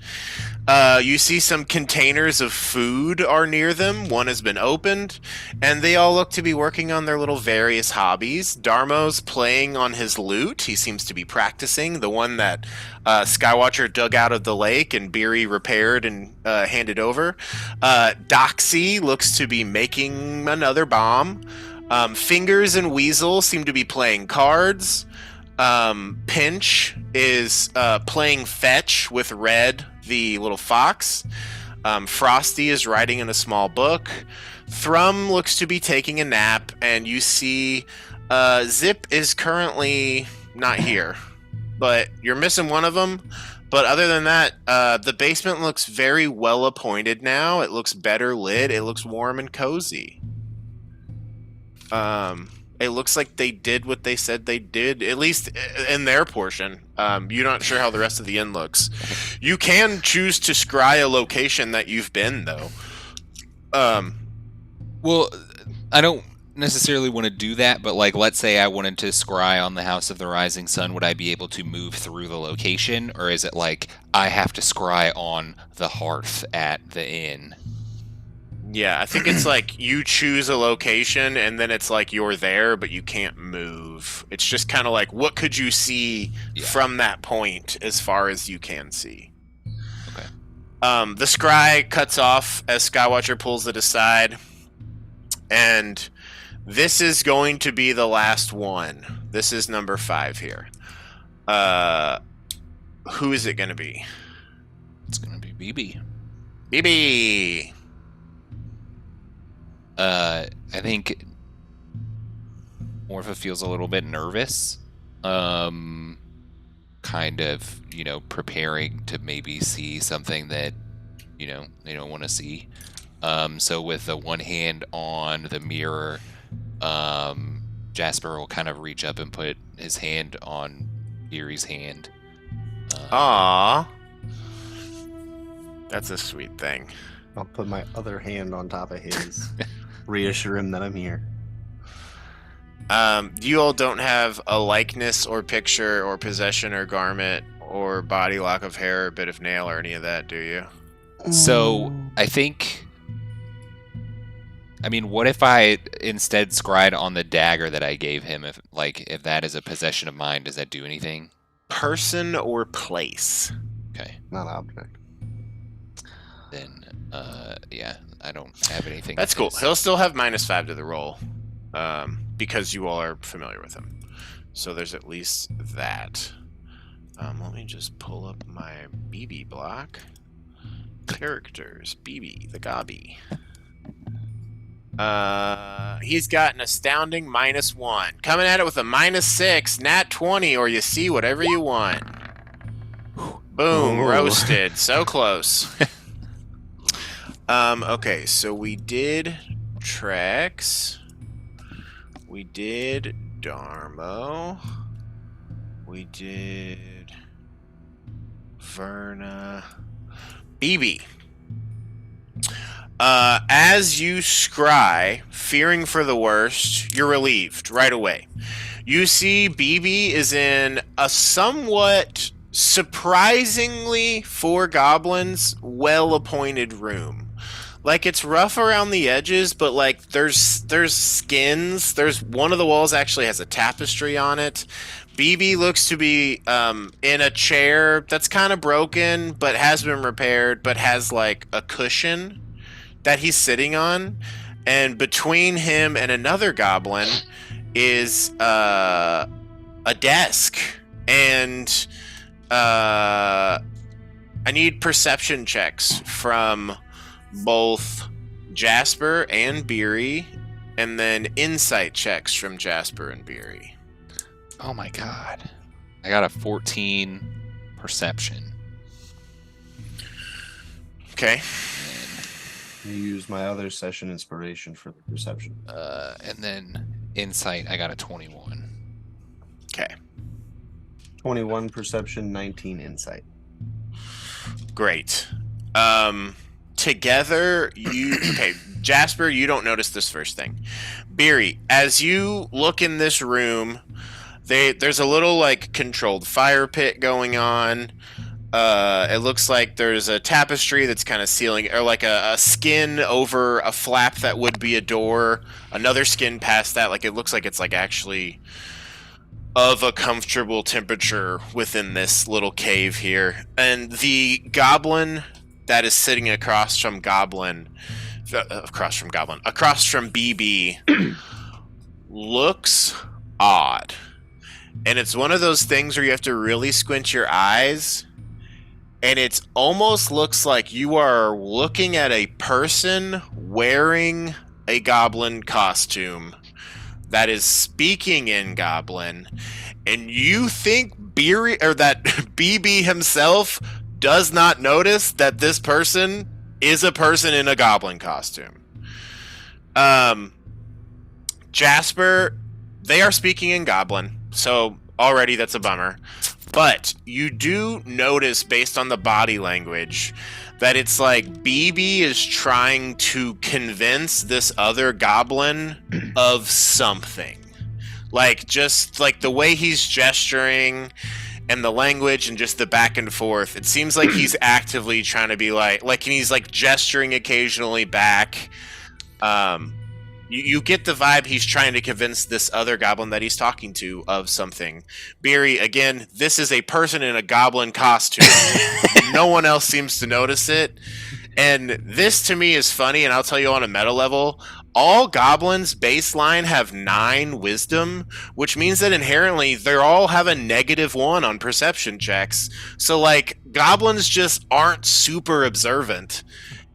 You see some containers of food are near them. One has been opened, and they all look to be working on their little various hobbies. Darmo's playing on his lute. He seems to be practicing, the one that Skywatcher dug out of the lake and Beery repaired and handed over. Doxy looks to be making another bomb. Fingers and Weasel seem to be playing cards. Pinch is playing fetch with Red, the little fox. Frosty is writing in a small book. Thrum looks to be taking a nap, and you see Zip is currently not here, but you're missing one of them. But other than that, the basement looks very well appointed now. It looks better lit. It looks warm and cozy. It looks like they did what they said they did, at least in their portion. You're not sure how the rest of the inn looks. You can choose to scry a location that you've been, though. Well, I don't necessarily want to do that, but like, let's say I wanted to scry on the House of the Rising Sun, would I be able to move through the location, or is it like I have to scry on the hearth at the inn? Yeah, I think it's like you choose a location and then it's like you're there, but you can't move. It's just kind of like, what could you see from that point as far as you can see? Okay. The scry cuts off as Skywatcher pulls it aside, and this is going to be the last one. This is number 5 here. Who is it going to be? It's going to be BB. BB! I think Morpha feels a little bit nervous. Kind of, preparing to maybe see something that, they don't want to see. So with the one hand on the mirror, Jasper will kind of reach up and put his hand on Erie's hand. Aww. That's a sweet thing. I'll put my other hand on top of his. Reassure him that I'm here. You all don't have a likeness or picture or possession or garment or body lock of hair or bit of nail or any of that, do you? So I think, what if I instead scried on the dagger that I gave him? If that is a possession of mine, does that do anything? Person or place? Okay. Not object. Then, I don't have anything. That's cool. He'll still have -5 to the roll, because you all are familiar with him. So there's at least that. Let me just pull up my BB block. Characters. BB, the Gobby. He's got an astounding -1. Coming at it with a -6, nat 20, or you see whatever you want. Boom, Ooh. Roasted. So close. Okay, so we did Trex. We did Darmo. We did Verna. BB. As you scry, fearing for the worst, you're relieved right away. You see BB is in a somewhat surprisingly, for goblins, well-appointed room. Like, it's rough around the edges, but like there's skins. There's one of the walls actually has a tapestry on it. BB looks to be in a chair that's kind of broken, but has been repaired, but has like a cushion that he's sitting on. And between him and another goblin is a desk. And I need perception checks from both Jasper and Beery, and then insight checks from Jasper and Beery. Oh my god. I got a 14 perception. Okay. You use my other session inspiration for the perception. And then insight, I got a 21. Okay. 21 perception, 19 insight. Great. Together, okay, Jasper, you don't notice this first thing. Beery, as you look in this room, there's a little like controlled fire pit going on. It looks like there's a tapestry that's kind of sealing, or like a skin over a flap that would be a door. Another skin past that, like it looks like it's like actually of a comfortable temperature within this little cave here. And the goblin that is sitting across from BB looks odd. And it's one of those things where you have to really squint your eyes, and it almost looks like you are looking at a person wearing a goblin costume that is speaking in goblin, and you think that BB himself does not notice that this person is a person in a goblin costume. Jasper, they are speaking in goblin, so already that's a bummer. But you do notice, based on the body language, that it's like BB is trying to convince this other goblin of something. Like, just like the way he's gesturing and the language and just the back and forth, it seems like he's actively trying to be like he's like gesturing occasionally back. You get the vibe he's trying to convince this other goblin that he's talking to of something. Beery, again, this is a person in a goblin costume. No one else seems to notice it. And this to me is funny, and I'll tell you on a meta level, all goblins baseline have 9 wisdom, which means that inherently they all have a -1 on perception checks. So like goblins just aren't super observant.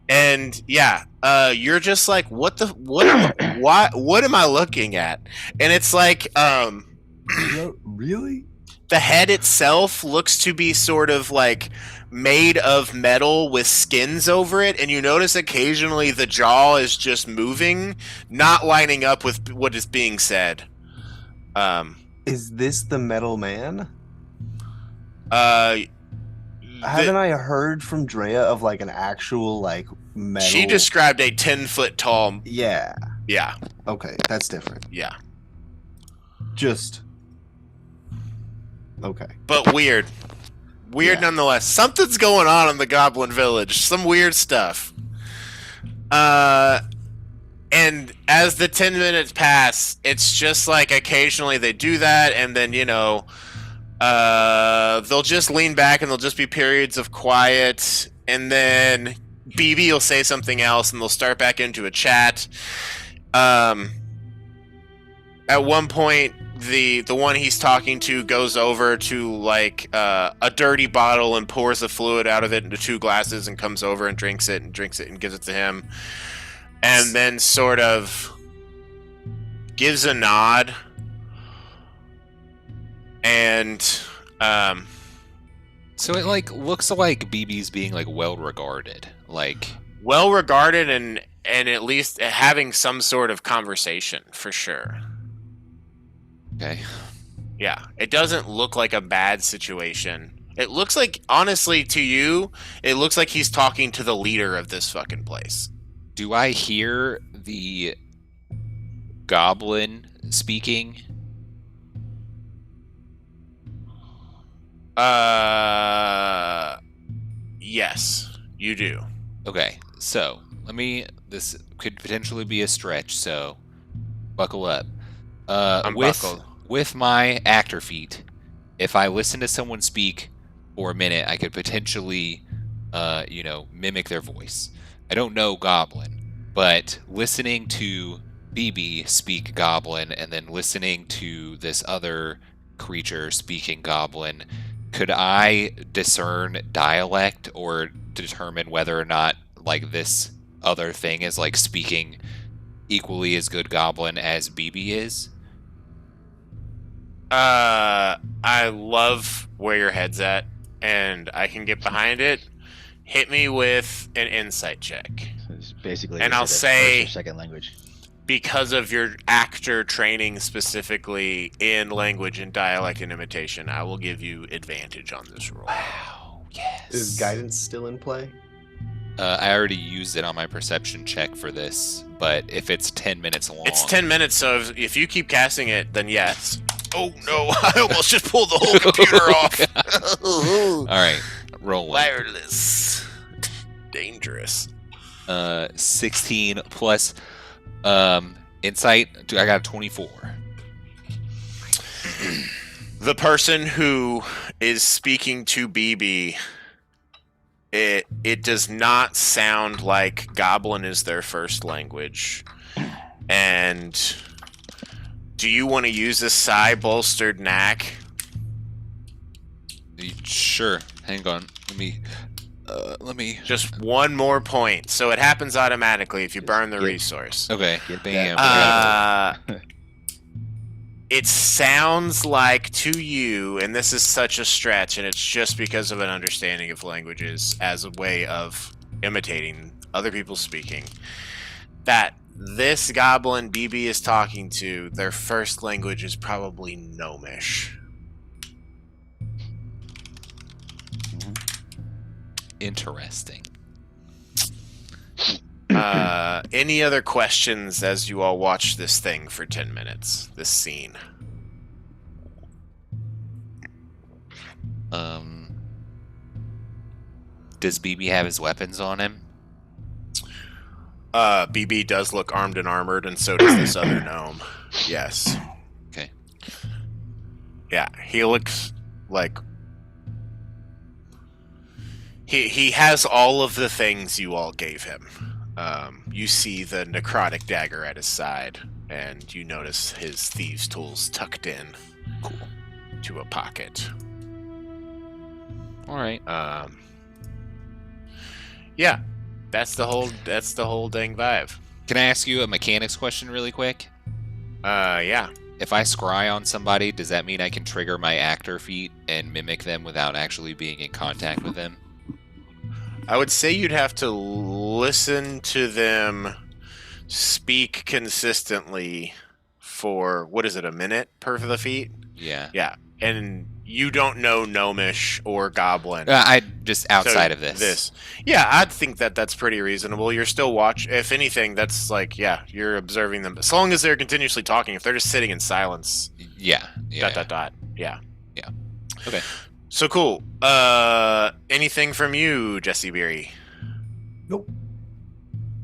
And yeah, you're just like, what am I looking at? And it's like, Really? the head itself looks to be sort of like made of metal with skins over it, and you notice occasionally the jaw is just moving, not lining up with what is being said. Is this the metal man? Haven't I heard from Drea of like an actual like metal? She described a 10-foot tall. Yeah. Yeah. Okay, that's different. Yeah. Just. Okay. But weird. Weird nonetheless. Something's going on in the Goblin Village. Some weird stuff. And as the 10 minutes pass, it's just like occasionally they do that, and then, you know, they'll just lean back and there'll just be periods of quiet, and then BB will say something else and they'll start back into a chat. At one point, the one he's talking to goes over to like a dirty bottle and pours the fluid out of it into 2 glasses and comes over and drinks it and gives it to him, and then sort of gives a nod. And so it like looks like BB's being like well regarded, and at least having some sort of conversation for sure. Okay. Yeah, it doesn't look like a bad situation. It looks like, honestly, to you, it looks like he's talking to the leader of this fucking place. Do I hear the goblin speaking? Yes, you do. Okay, so this could potentially be a stretch, so buckle up. I'm buckled. With my actor feat, if I listen to someone speak for a minute, I could potentially, mimic their voice. I don't know Goblin, but listening to BB speak Goblin and then listening to this other creature speaking Goblin, could I discern dialect or determine whether or not like this other thing is like speaking equally as good Goblin as BB is? I love where your head's at, and I can get behind it. Hit me with an insight check. So it's basically, and I'll say first or second language. Because of your actor training specifically in language and dialect and imitation, I will give you advantage on this roll. Wow, yes. Is guidance still in play? I already used it on my perception check for this, but if it's 10 minutes long... It's 10 minutes, so if you keep casting it, then yes. Oh no, I almost just pulled the whole computer off. Alright, rolling. Wireless. Dangerous. 16 plus insight. I got a 24. The person who is speaking to BB, it does not sound like Goblin is their first language. And Do you want to use a psi bolstered knack? Sure. Hang on. Let me. Just one more point, so it happens automatically if you burn the resource. Okay. Get Bam. that. It sounds like to you, and this is such a stretch, and it's just because of an understanding of languages as a way of imitating other people speaking, that this goblin BB is talking to, their first language is probably Gnomish. Interesting. Any other questions as you all watch this thing for 10 minutes? This scene. Does BB have his weapons on him? BB does look armed and armored, and so does this other gnome. Yes. Okay. Yeah, he looks like he has all of the things you all gave him. You see the necrotic dagger at his side, and you notice his thieves' tools tucked in to a pocket. All right. Yeah, that's the whole dang vibe. Can I ask you a mechanics question really quick? Yeah. If I scry on somebody, does that mean I can trigger my actor feat and mimic them without actually being in contact with them? I would say you'd have to listen to them speak consistently for, what is it, a minute per the feat? Yeah. Yeah, and you don't know Gnomish or Goblin. I just outside So of this. Yeah, I'd think that that's pretty reasonable. You're still if anything, that's like, yeah, you're observing them. As long as they're continuously talking, if they're just sitting in silence, Yeah. yeah. Yeah. Okay. So cool. Anything from you, Jesse Beery? Nope.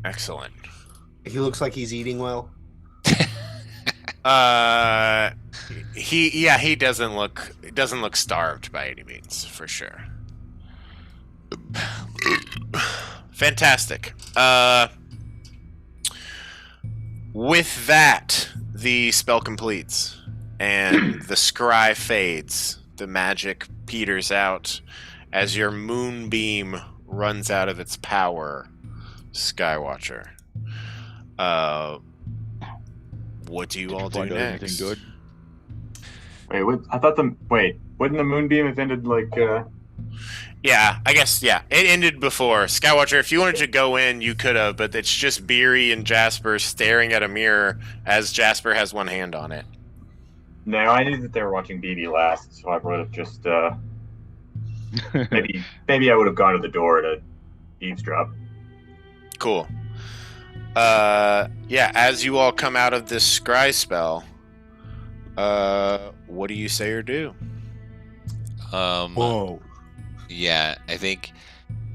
Excellent. He looks like he's eating well. He doesn't look starved by any means, for sure. Fantastic. With that, the spell completes and the scry fades. The magic peters out as your moonbeam runs out of its power, Skywatcher. What do you all do Find out next? anything good? Wouldn't the moonbeam have ended like? Yeah, I guess, yeah. It ended before. Skywatcher, if you wanted to go in, you could have, but it's just Beery and Jasper staring at a mirror as Jasper has one hand on it. No, I knew that they were watching BB last, so I would have just maybe I would have gone to the door to eavesdrop. Cool. Yeah, as you all come out of this scry spell, what do you say or do? Whoa. Yeah, I think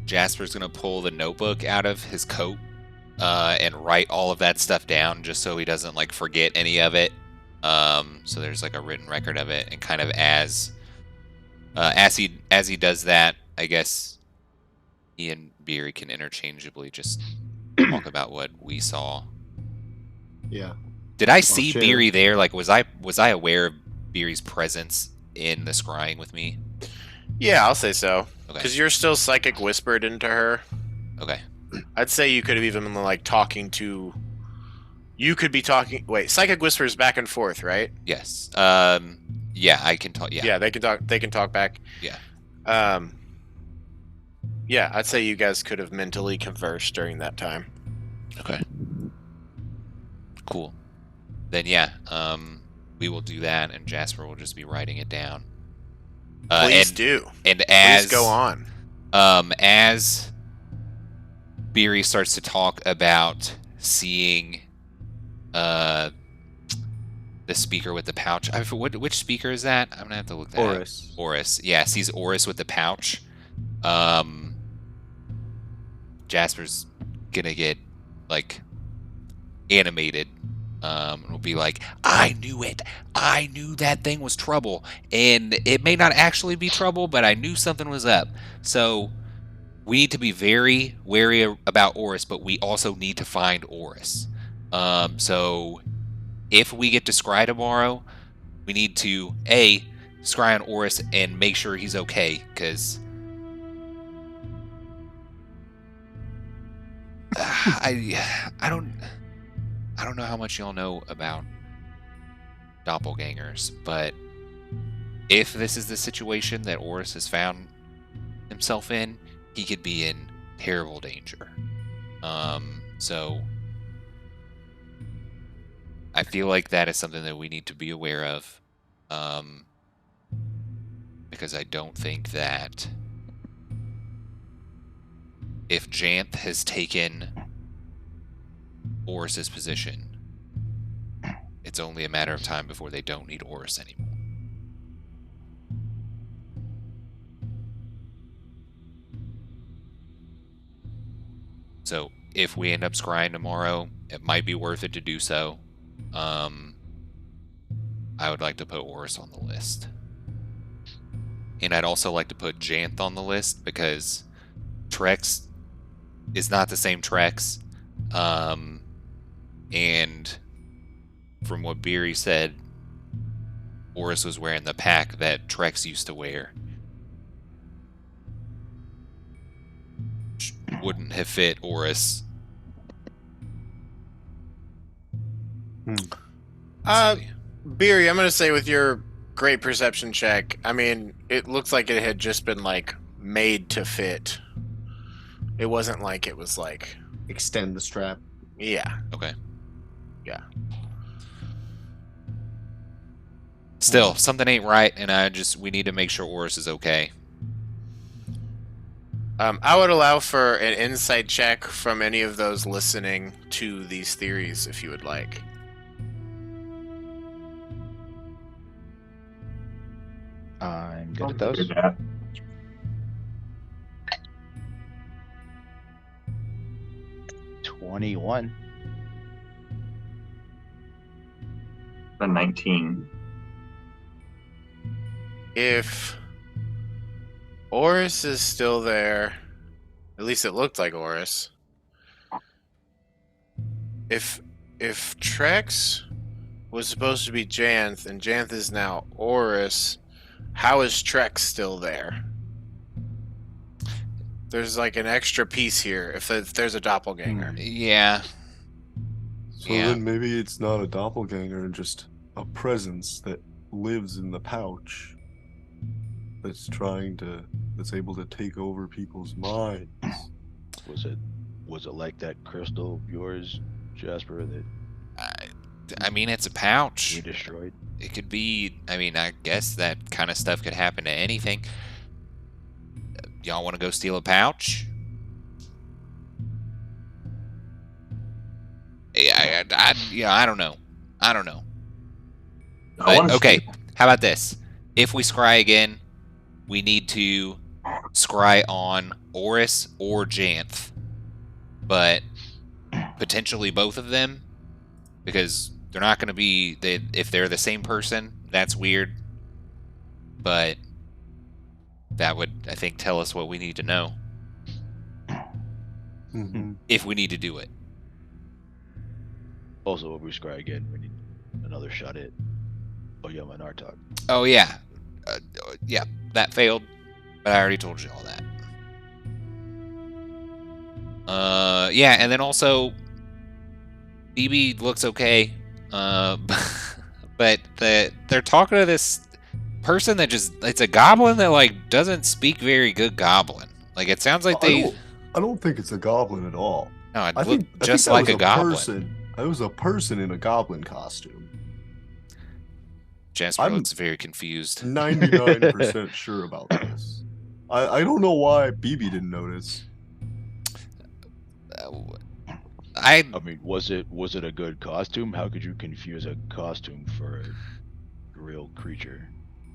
Jasper's gonna pull the notebook out of his coat and write all of that stuff down just so he doesn't like forget any of it. So there's like a written record of it, and kind of as he does that, I guess he and Beery can interchangeably just talk about what we saw. Yeah. Did I see share. Beery there? Like, was I aware of Beery's presence in the scrying with me? Yeah, I'll say so. Okay. Because you're still psychic whispered into her. Okay. I'd say you could have even been like talking to. You could be talking. Wait, psychic whispers back and forth, right? Yes. Yeah, I can talk. Yeah. Yeah, they can talk. They can talk back. Yeah. Yeah, I'd say you guys could have mentally conversed during that time. Okay. Cool. Then yeah, we will do that, and Jasper will just be writing it down. Please do. And as Please go on. As Beery starts to talk about seeing the speaker with the pouch. I forget which speaker is that? I'm gonna have to look that up. Oris. Yeah, sees Oris with the pouch. Jasper's gonna get like animated. And will be like, I knew it. I knew that thing was trouble. And it may not actually be trouble, but I knew something was up. So we need to be very wary about Oris, but we also need to find Oris. So if we get to scry tomorrow, we need to A, scry on Oris and make sure he's okay, because I don't know how much y'all know about doppelgangers, but if this is the situation that Oris has found himself in, he could be in terrible danger. So I feel like that is something that we need to be aware of, because I don't think that if Janth has taken Oris's position, it's only a matter of time before they don't need Oris anymore. So if we end up scrying tomorrow, it might be worth it to do so. I would like to put Oris on the list. And I'd also like to put Janth on the list because Trex is not the same Trex. And from what Beery said, Oris was wearing the pack that Trex used to wear. Which wouldn't have fit Oris. Beery, I'm gonna say with your great perception check, I mean, it looks like it had just been like made to fit. It wasn't like it was like Extend the strap. yeah. Okay. Yeah. Still, something ain't right, and we need to make sure Oris is okay. I would allow for an insight check from any of those listening to these theories if you would like. I'm good at I'll do those. that. $21. The 19. If Oris is still there, at least it looked like Oris. If Trex was supposed to be Janth and Janth is now Oris, how is Trex still there? There's like an extra piece here if there's a doppelganger. Yeah. So Yeah. then maybe it's not a doppelganger, just a presence that lives in the pouch that's able to take over people's minds. Was it like that crystal of yours, Jasper, that I mean, it's a pouch. you destroyed? It could be, I mean, I guess that kind of stuff could happen to anything. Y'all want to go steal a pouch? Yeah, I don't know. I But, wanna okay, see- how about this? If we scry again, we need to scry on Oris or Janth. But potentially both of them, because they're not going to be, if they're the same person, that's weird. But that would, I think, tell us what we need to know Mhm. if we need to do it. Also, if we scry again, we need another shot at Oyama and Artok. Oh, yeah. Yeah, that failed, but I already told you all that. Yeah, and then also, BB looks okay, but they're talking to this person that it's a goblin that, like, doesn't speak very good goblin. Like, it sounds like I don't think it's a goblin at all. No, it I looked think just that like was a goblin. Person. That was a person in a goblin costume. Jasper I'm looks very confused. 99% sure about this. I don't know why BB didn't notice. I I mean, was it a good costume? How could you confuse a costume for a real creature?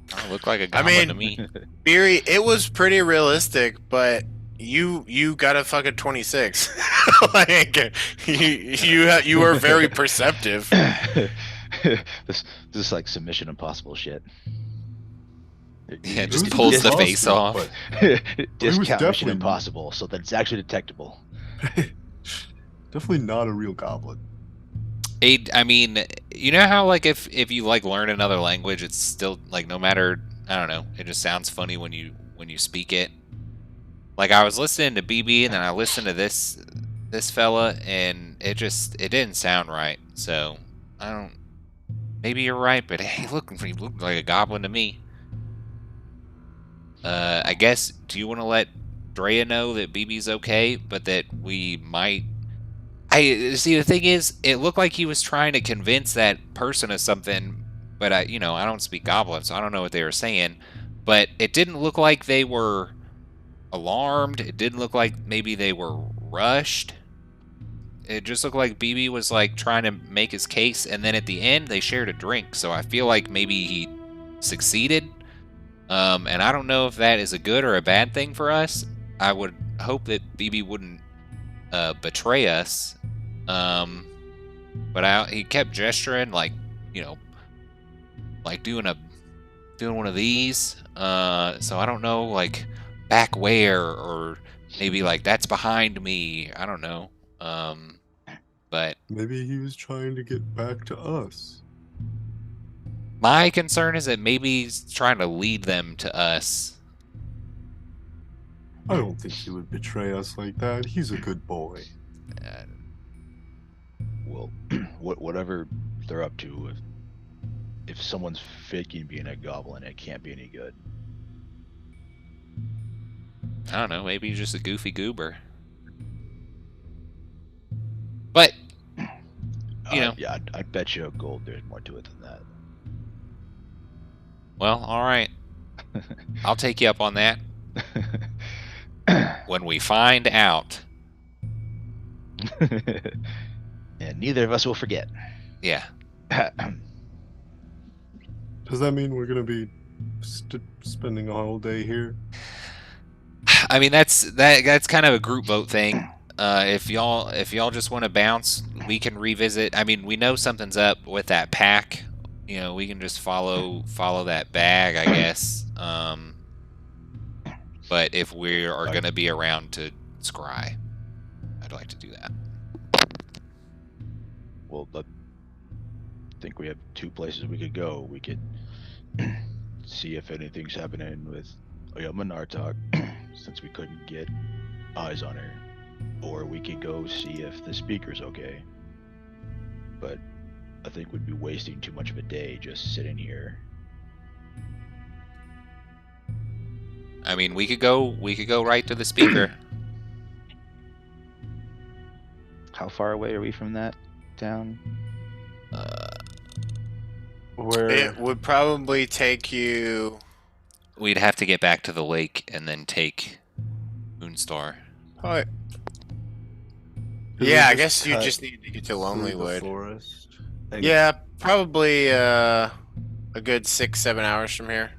don't look like a goblin to me. Beery, it was pretty realistic, but you got a fucking 26. Like, you were very perceptive. this is like submission impossible shit. Yeah, It just was a pulls good the face costume, off. but Discount Mission definitely- Impossible, so that it's actually detectable. definitely not a real goblin. I mean, you know how like if you like learn another language, it's still like no matter, I don't know, it just sounds funny when you speak it. Like I was listening to BB and then I listened to this fella and it didn't sound right. So I don't. Maybe you're right, but he looked like a goblin to me. I guess. Do you want to let Drea know that BB's okay, but that we might? I see. The thing is, it looked like he was trying to convince that person of something, but I don't speak goblin, so I don't know what they were saying. But it didn't look like they were alarmed. It didn't look like maybe they were rushed. It just looked like BB was like trying to make his case, and then at the end they shared a drink. So I feel like maybe he succeeded. And I don't know if that is a good or a bad thing for us. I would hope that BB wouldn't betray us. But he kept gesturing like, like doing one of these. So I don't know, like back where, or maybe like that's behind me. I don't know. But Maybe he was trying to get back to us. my concern is that maybe he's trying to lead them to us. I don't think he would betray us like that. He's a good boy. Well, whatever they're up to, if someone's faking being a goblin, it can't be any good. I don't know. Maybe he's just a goofy goober. But Yeah, I bet you gold there's more to it than that. well, all right. I'll take you up on that. When we find out. And neither of us will forget. Yeah. Does that mean we're gonna be spending a whole day here? I mean that's kind of a group vote thing. If y'all just want to bounce, we can revisit. I mean, we know something's up with that pack. We can just follow that bag, I guess. But if we are going to be around to scry, I'd like to do that. Well, I think we have two places we could go. We could see if anything's happening with Oyama and Artok, since we couldn't get eyes on her. Or we could go see if the speaker's okay. But I think we'd be wasting too much of a day just sitting here. I mean, we could go right to the speaker. How far away are we from that town? It would probably take you. We'd have to get back to the lake and then take Moonstar. Oh, Could we yeah, I just guess you cut just need to get to through the Lonelywood. forest? Yeah, probably a good 6-7 hours from here.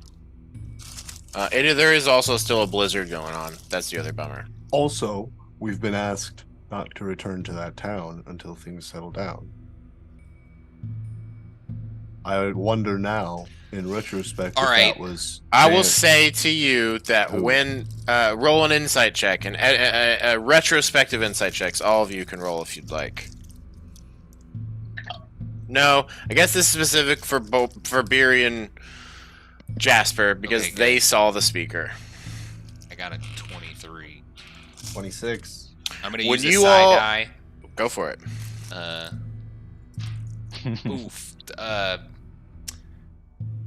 There is also still a blizzard going on. That's the other bummer. Also, we've been asked not to return to that town until things settle down. I wonder now, in retrospect, All if right. that was. I will Janet. say to you that Who? when roll an insight check and retrospective insight checks, all of you can roll if you'd like. No, I guess this is specific for Beery and Jasper because Okay, good. they saw the speaker. I got a 23. 26. I'm gonna When use a you side all- die. Go for it. Oof.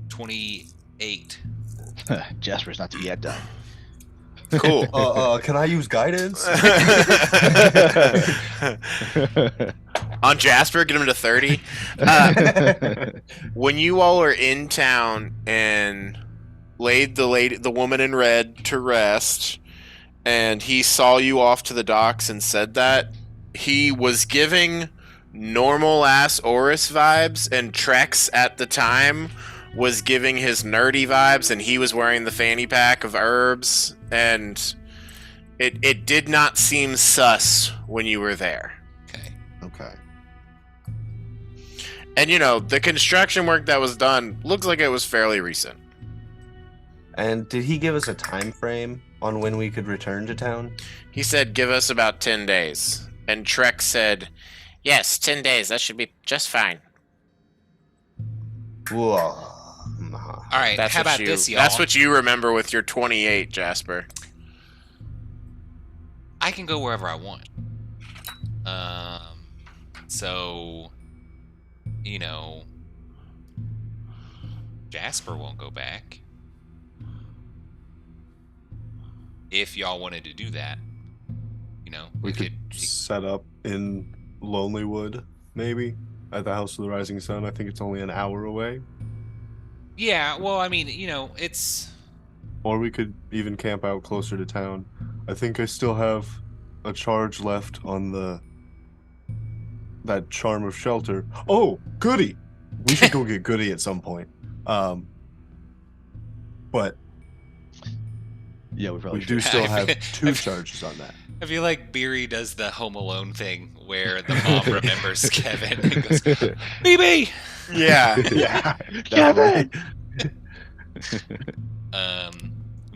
28. Jasper's not yet done. Cool. Can I use guidance? On Jasper, get him to 30. When you all are in town and laid the woman in red to rest, and he saw you off to the docks and said that, he was giving normal ass Oris vibes, and Trex at the time was giving his nerdy vibes, and he was wearing the fanny pack of herbs, and it did not seem sus when you were there. Okay. Okay. And the construction work that was done looks like it was fairly recent. And did he give us a time frame on when we could return to town? He said, give us about 10 days. And Trek said, Yes, 10 days. That should be just fine. Whoa. All right, how about this, y'all? That's what you remember with your 28, Jasper. I can go wherever I want. So, Jasper won't go back. If y'all wanted to do that, We could set up in Lonelywood, maybe, at the House of the Rising Sun. I think it's only an hour away. Yeah, well, I mean, it's... Or we could even camp out closer to town. I think I still have a charge left on that charm of shelter. Oh, Goody! We should go get Goody at some point. But Yeah, we probably we should. do still have 2 charges on that. I feel like Beery does the Home Alone thing where the mom remembers Kevin and goes, BB! Yeah. Yeah. Kevin!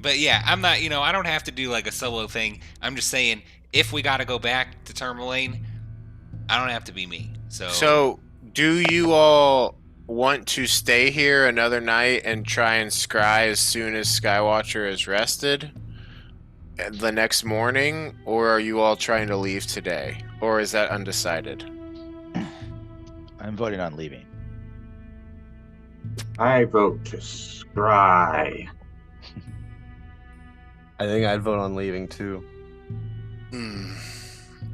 But yeah, I'm not, I don't have to do like a solo thing. I'm just saying, if we got to go back to Tourmaline, I don't have to be me. So, do you all want to stay here another night and try and scry as soon as Skywatcher is rested the next morning, or are you all trying to leave today, or is that undecided? I'm voting on leaving. I vote to scry. I think I'd vote on leaving too.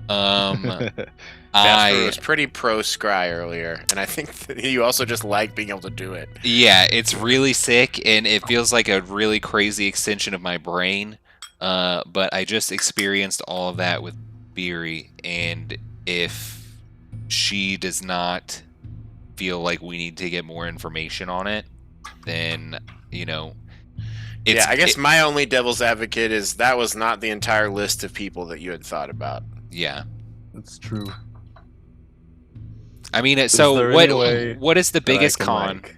Jasper was pretty pro scry earlier, and I think that you also just like being able to do it. Yeah, it's really sick, and it feels like a really crazy extension of my brain. But I just experienced all of that with Beery, and if she does not feel like we need to get more information on it, then, I guess my only devil's advocate is that was not the entire list of people that you had thought about. Yeah. That's true. I mean, there so any way what is the that I biggest can, con? like,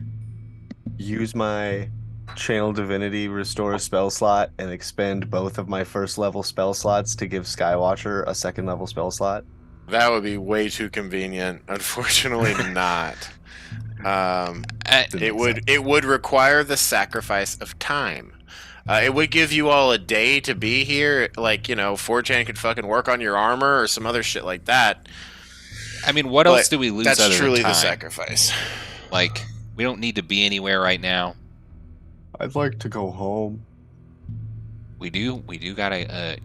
use my Channel Divinity restore spell slot and expend both of my first level spell slots to give Skywatcher a second level spell slot? That would be way too convenient. Unfortunately, not. It would require the sacrifice of time. It would give you all a day to be here. Like, 4chan could fucking work on your armor or some other shit like that. I mean, what else do we lose? That's other truly than time? the sacrifice. Like, we don't need to be anywhere right now. I'd like to go home. We do gotta,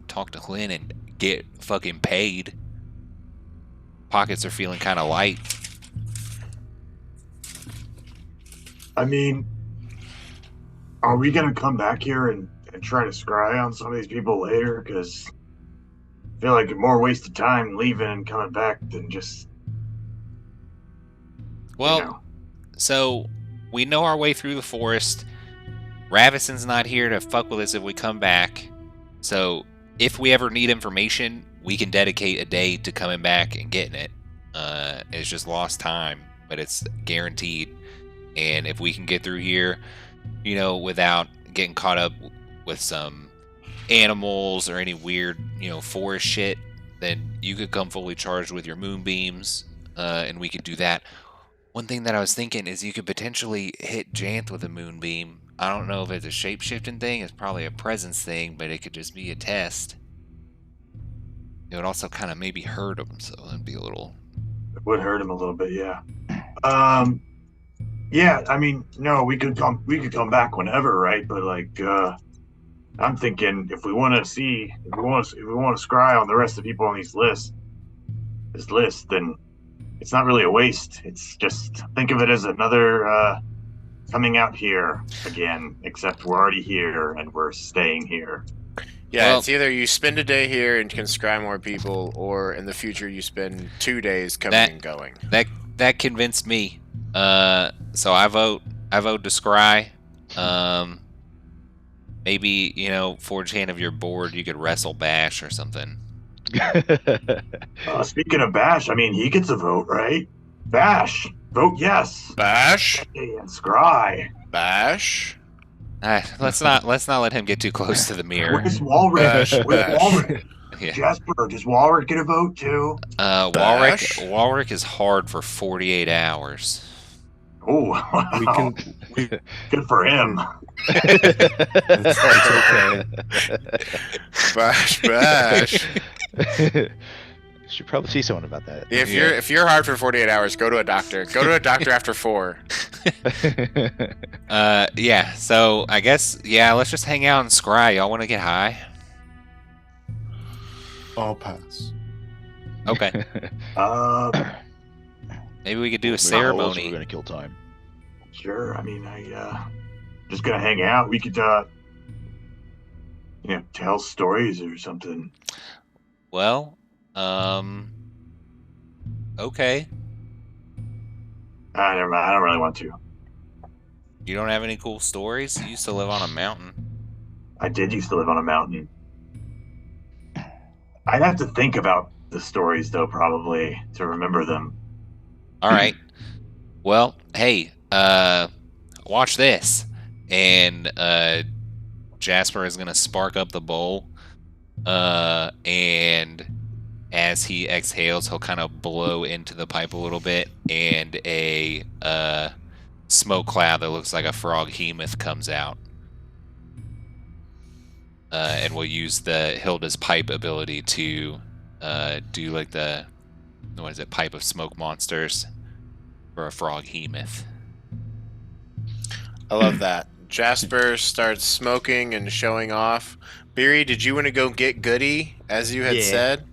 talk to Clint and get fucking paid. Pockets are feeling kind of light. I mean, are we gonna come back here and try to scry on some of these people later? Because I feel like more wasted time leaving and coming back than just. Well, so we know our way through the forest. Ravison's not here to fuck with us if we come back. So if we ever need information, we can dedicate a day to coming back and getting it. It's just lost time, but it's guaranteed. And if we can get through here, without getting caught up with some animals or any weird, forest shit, then you could come fully charged with your moonbeams, and we could do that. One thing that I was thinking is you could potentially hit Janth with a moonbeam. I don't know if it's a shape-shifting thing. It's probably a presence thing, but it could just be a test. It would also kind of maybe hurt him, so it'd be a little... It would hurt him a little bit, yeah. Yeah, I mean, no, we could come back whenever, right? But I'm thinking if we want to scry on the rest of the people on this list, then it's not really a waste. It's just think of it as another coming out here again, except we're already here and we're staying here. Yeah, it's either you spend a day here and can scry more people, or in the future you spend 2 days coming and going. That convinced me. So I vote to scry. Maybe, 4chan of your board, you could wrestle Bash or something. Speaking of Bash, I mean, he gets a vote, right? Bash, vote yes. Bash? And scry. Bash? Let's not let him get too close to the mirror. Where's Walrus? Where's Walrus? Yeah. Jasper, does Walrick get a vote too? Bash? Walrick is hard for 48 hours. Oh, We wow. can. Good for him. It's okay. Bash. Should probably see someone about that. If you're hard for 48 hours, go to a doctor. Go to a doctor after 4. Yeah. So I guess let's just hang out and scry. Y'all want to get high? I'll pass. Okay. Maybe we could do a We're ceremony. gonna kill time. Sure. I mean, just gonna hang out. We could, tell stories or something. Well, okay. Never mind. I don't really want to. You don't have any cool stories? You used to live on a mountain. I did used to live on a mountain. I'd have to think about the stories, though, probably, to remember them. All right. Well, hey, watch this. And Jasper is gonna spark up the bowl. And as he exhales, he'll kind of blow into the pipe a little bit, and a smoke cloud that looks like a froghemoth comes out. And we'll use the Hilda's pipe ability to do like the pipe of smoke monsters for a froghemoth. I love that. Jasper starts smoking and showing off. Beery, did you want to go get Goody, as you had said?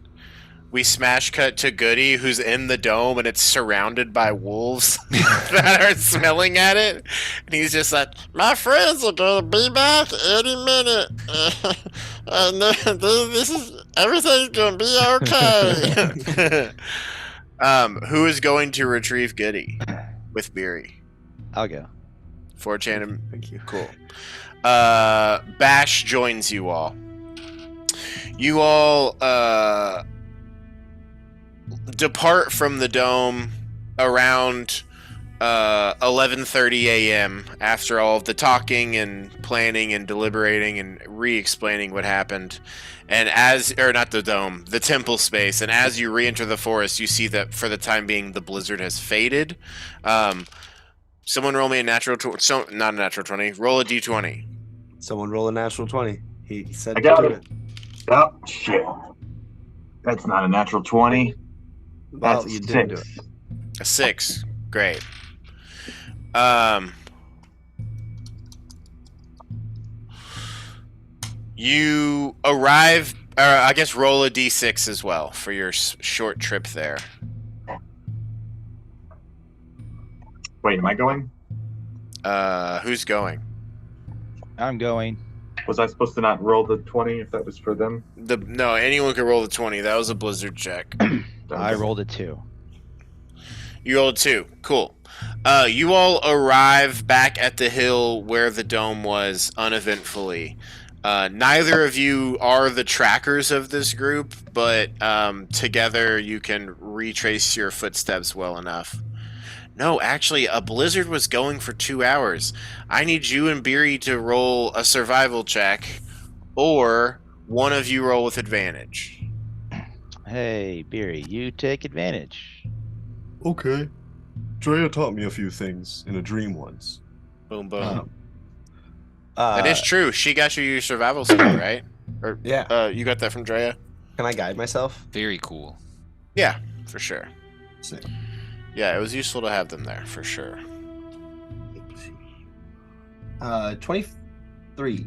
We smash cut to Goody, who's in the dome, and it's surrounded by wolves that are smelling at it. And he's just like, my friends are going to be back any minute. And everything's going to be okay. Who is going to retrieve Goody with Beery? I'll go. 4chan and Thank you. cool. Bash joins you all. You all depart from the dome around 11:30 a.m. after all of the talking and planning and deliberating and re-explaining what happened. And not the dome, the temple space. And as you re-enter the forest, you see that for the time being, the blizzard has faded. Someone roll me a natural not a natural 20. Roll a d20. Someone roll a natural 20. He said I got to do it. Oh, shit. That's not a natural 20. Well, That's you a didn't do 6. A 6. Great. You arrive, I guess roll a d6 as well for your short trip there. Wait, am I going? Who's going? I'm going. Was I supposed to not roll the 20 if that was for them? No, anyone can roll the 20. That was a blizzard check. I rolled a 2. You rolled a 2. Cool. You all arrive back at the hill where the dome was uneventfully. Neither of you are the trackers of this group, but together you can retrace your footsteps well enough. No, actually, a blizzard was going for 2 hours. I need you and Beery to roll a survival check, or one of you roll with advantage. Hey, Beery, you take advantage. Okay. Drea taught me a few things in a dream once. Boom, boom. Uh, That is true. She got you your survival skill, right? Or Yeah. you got that from Drea? Can I guide myself? Very cool. Yeah, for sure. Sick. Yeah, it was useful to have them there, for sure. 23.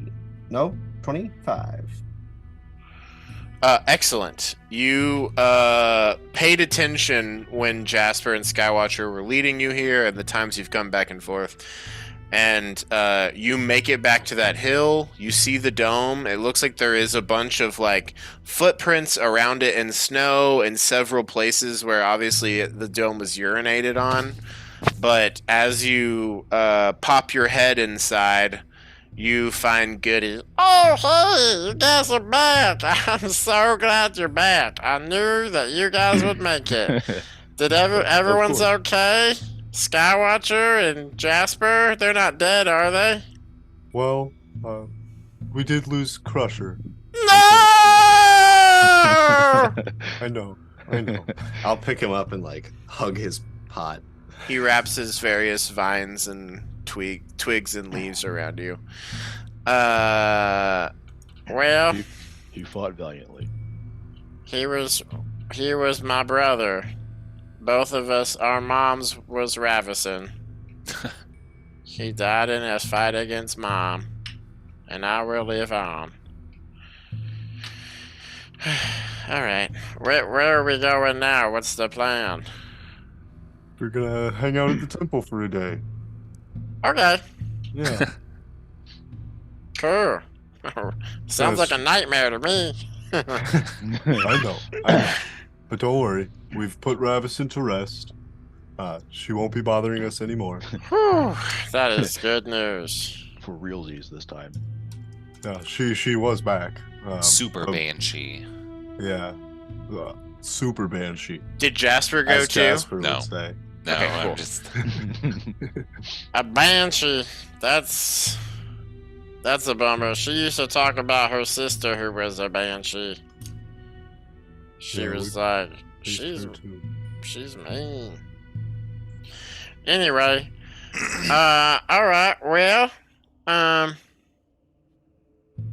No, 25. Excellent. You paid attention when Jasper and Skywatcher were leading you here and the times you've come back and forth. And you make it back to that hill. You see the dome. It looks like there is a bunch of like footprints around it in snow in several places where obviously the dome was urinated on. But as you pop your head inside, you find Goody. Oh, hey, you guys are back. I'm so glad you're back. I knew that you guys would make it. Did everyone's okay? Skywatcher and Jasper, they're not dead, are they? Well, we did lose Crusher. No! I know. I'll pick him up and like hug his pot. He wraps his various vines and twigs and leaves around you. Well, You fought valiantly. he was my brother. Both of us, our moms was Ravison. He died in a fight against Mom, and I will live on. All right, where are we going now? What's the plan? We're gonna hang out at the temple for a day. Okay, Yeah. cool. Sounds like a nightmare to me. I know. But don't worry. We've put Ravison to rest. She won't be bothering us anymore. Whew, that is good news. For realsies this time. Yeah, she was back. Super uh, Banshee. Yeah. Super Banshee. Did Jasper go As too? Jasper No. would say. No, Okay, I'm cool. just A banshee. That's a bummer. She used to talk about her sister who was a banshee. She Yeah, was we- like, He's her too. she's mean. Anyway, all right. Well,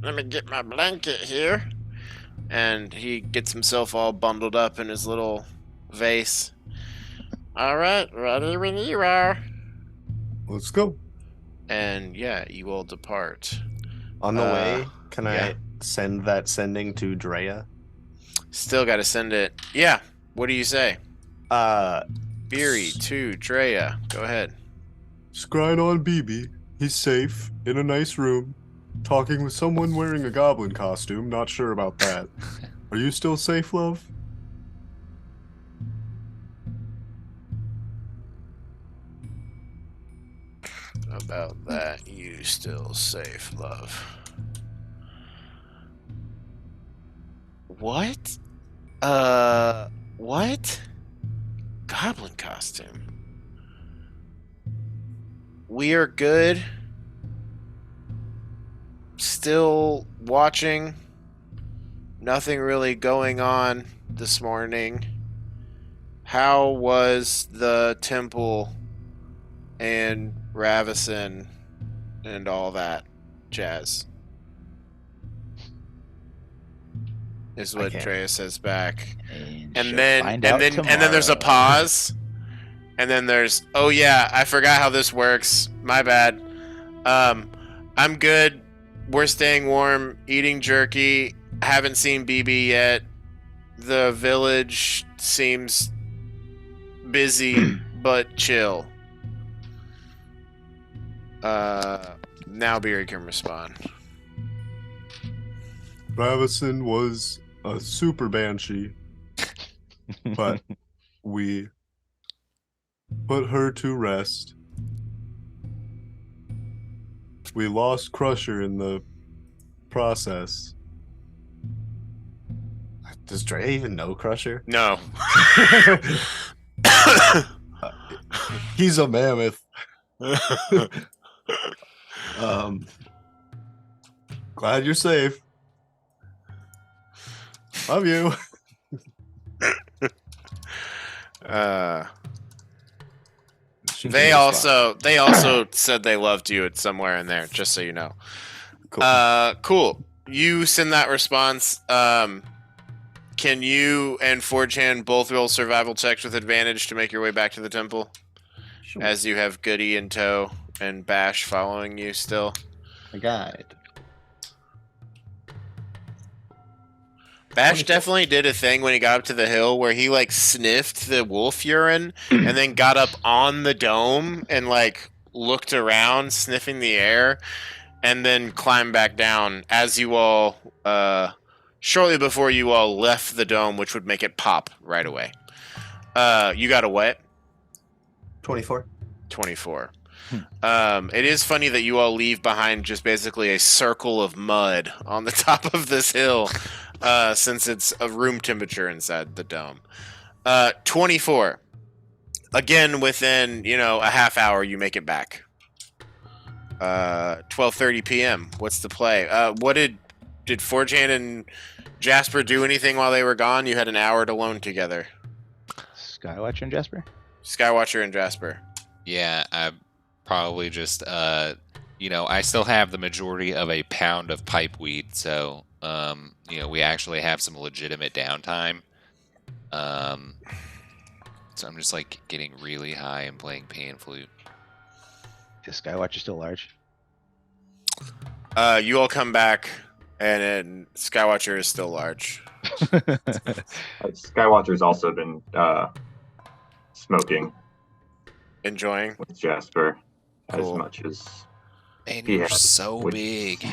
let me get my blanket here. And he gets himself all bundled up in his little vase. All right, ready when you are. Let's go. And yeah, you all depart. On the way, can yeah. I send that sending to Drea? Still got to send it. Yeah. What do you say? Uh, Beery to Drea. Go ahead. Scrying on BB. He's safe, in a nice room, talking with someone wearing a goblin costume. Not sure about that. Are you still safe, love? About that, you still safe, love. What? What? Goblin costume. We are good. Still watching. Nothing really going on this morning. How was the temple and Ravison and all that jazz? Is I what can't. Drea says back. And And she'll then find and out then and then there's a tomorrow. pause. And then there's, oh yeah, I forgot how this works. My bad. I'm good. We're staying warm, eating jerky. Haven't seen BB yet. The village seems busy but chill. Now Beery can respond. Ravison was a super banshee, but we put her to rest. We lost Crusher in the process. does Drea even know Crusher? No. He's a mammoth. Glad you're safe. Love you. She They can respond. also said they loved you at somewhere in there, just so you know. Cool. Cool. You send that response. Can you and Forgehand both roll survival checks with advantage to make your way back to the temple? Sure. As you have Goody in tow and Bash following you still. A guide. Bash 24. definitely did a thing when he got up to the hill where he like sniffed the wolf urine and then got up on the dome and like looked around sniffing the air and then climbed back down as you all shortly before you all left the dome, which would make it pop right away. You got a what? 24. 24. It is funny that you all leave behind just basically a circle of mud on the top of this hill, since it's a room temperature inside the dome. 24. Again, within, a half hour, you make it back. 12:30 p.m. What's the play? What did did Forjan and Jasper do anything while they were gone? You had an hour alone together. Skywatcher and Jasper? Skywatcher and Jasper. Yeah, I probably just I still have the majority of a pound of pipe weed, so we actually have some legitimate downtime. So I'm just like getting really high and playing pan flute. Is Skywatcher still large? You all come back, and then Skywatcher is still large. Skywatcher's also been smoking Enjoying. with Jasper Cool. as much as And he you're has, so which- big.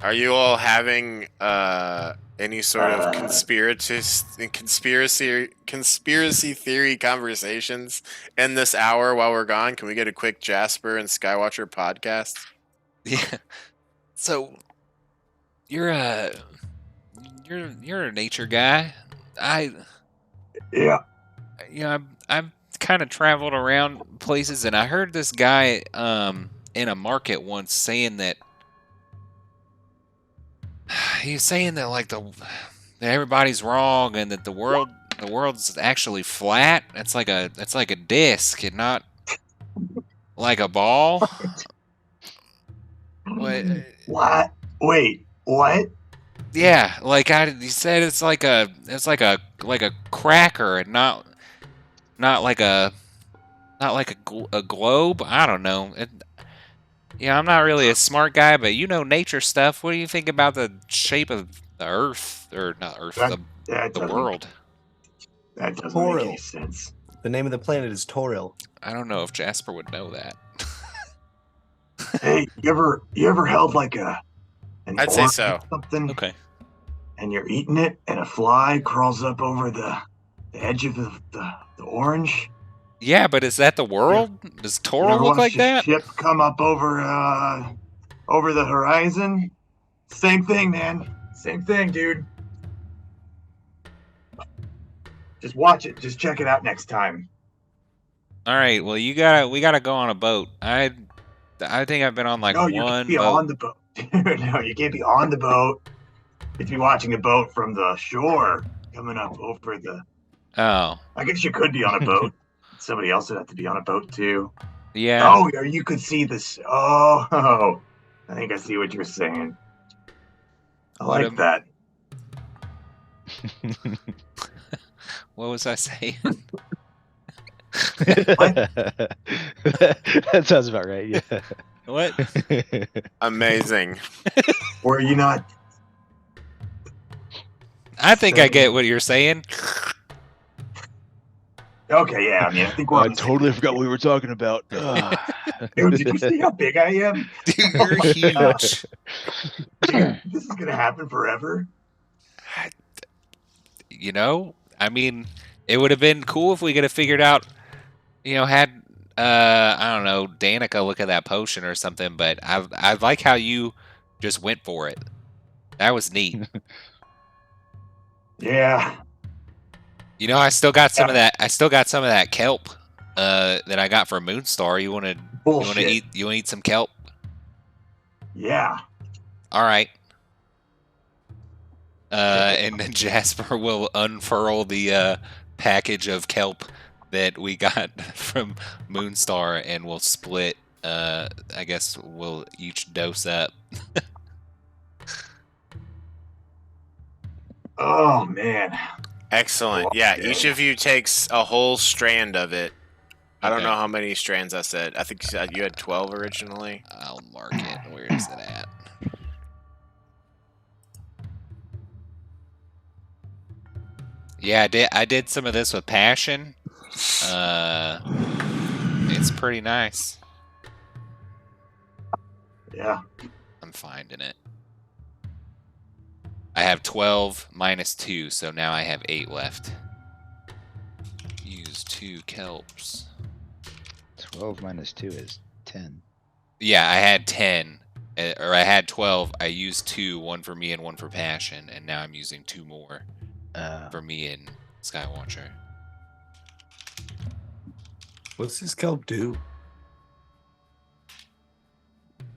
Are you all having any sort of conspiracy theory conversations in this hour while we're gone? Can we get a quick Jasper and Skywatcher podcast? Yeah. So you're a nature guy. Yeah. I've kind of traveled around places, and I heard this guy in a market once saying that he's saying that like that everybody's wrong and that the world's actually flat. It's like a disc and not like a ball. What? Wait, what? Yeah, like he said, it's like a cracker and not like a globe. I don't know. I'm not really a smart guy, but you know nature stuff. What do you think about the shape of the Earth, or not Earth, That the doesn't- world? That doesn't make any Toril. sense. The name of the planet is Toril. I don't know if Jasper would know that. Hey, you ever held like an I'd say orange so. or something, Okay. and you're eating it, and a fly crawls up over the edge of the orange? Yeah, but is that the world? Does You Toro ever look like watched a that? ship come up over the horizon? Same thing, man. Same thing, dude. Just watch it. Just check it out next time. All right. Well, we gotta go on a boat. I think I've been on like No, you one can't be boat. on the boat. No, you can't be on the boat. If you're watching a boat from the shore coming up over the. Oh, I guess you could be on a boat. Somebody else would have to be on a boat too. yeah. Oh, or you could see this. Oh, I think I see what you're saying. I What like am- that. What was I saying? That sounds about right. Yeah. What? Amazing. Were you not? I think I get what you're saying. Okay, yeah. I mean, I think we're. I on the same totally page forgot what here. we were talking about. Dude, did you see how big I am? Dude, you're huge. Dude, this is gonna happen forever. I mean, it would have been cool if we could have figured out, had I don't know, Danica look at that potion or something. But I like how you just went for it. That was neat. Yeah. I still got some of that. I still got some of that kelp that I got from Moonstar. You want to Bullshit. eat some kelp? Yeah. All right. And then Jasper will unfurl the package of kelp that we got from Moonstar, and we'll split. I guess we'll each dose up. Oh man. Excellent. Yeah, each of you takes a whole strand of it. I don't Okay. know how many strands I said. I think you had 12 originally. I'll mark it. Where is it at? Yeah, I did some of this with passion. It's pretty nice. Yeah. I'm finding it. I have 12 minus 2, so now I have 8 left. Use 2 kelps. 12 minus 2 is 10. Yeah, I had 10. Or I had 12. I used 2, one for me and one for passion, and now I'm using 2 more for me and Skywatcher. What's this kelp do?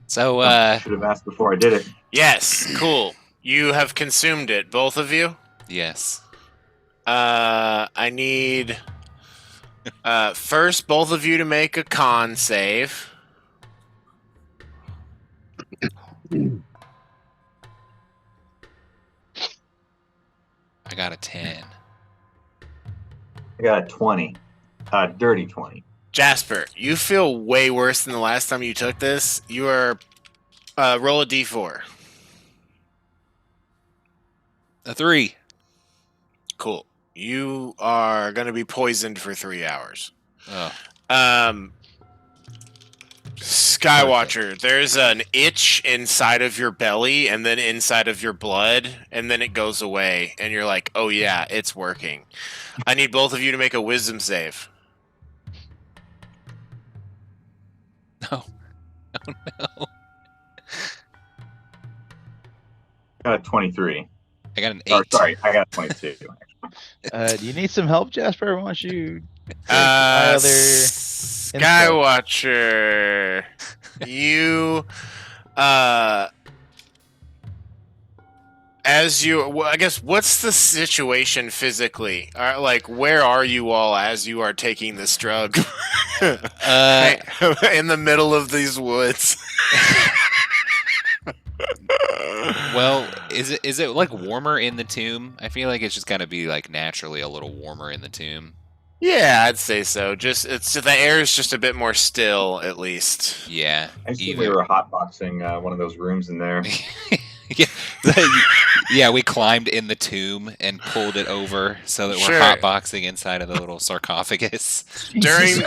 So, Should have asked before I did it. Yes, cool. You have consumed it, both of you. Yes. I need first both of you to make a con save. I got a 10. I got a 20. Dirty 20. Jasper, you feel way worse than the last time you took this. You are roll a d4. A 3. Cool. You are going to be poisoned for 3 hours. Oh. Skywatcher, there's an itch inside of your belly and then inside of your blood, and then it goes away, and you're like, oh yeah, it's working. I need both of you to make a wisdom save. No. Oh no. I got a 23. I got an 8. Or, sorry, I got a 22. Do you need some help, Jasper? Why don't you my other Skywatcher, you as you, well, I guess, what's the situation physically? Like, where are you all as you are taking this drug? In the middle of these woods. Well, is it like warmer in the tomb? I feel like it's just gotta be like naturally a little warmer in the tomb. Yeah, I'd say so. Just the air is just a bit more still, at least. Yeah. I assume we were hotboxing one of those rooms in there. Yeah, we climbed in the tomb and pulled it over so that Sure. we're hotboxing inside of the little sarcophagus. During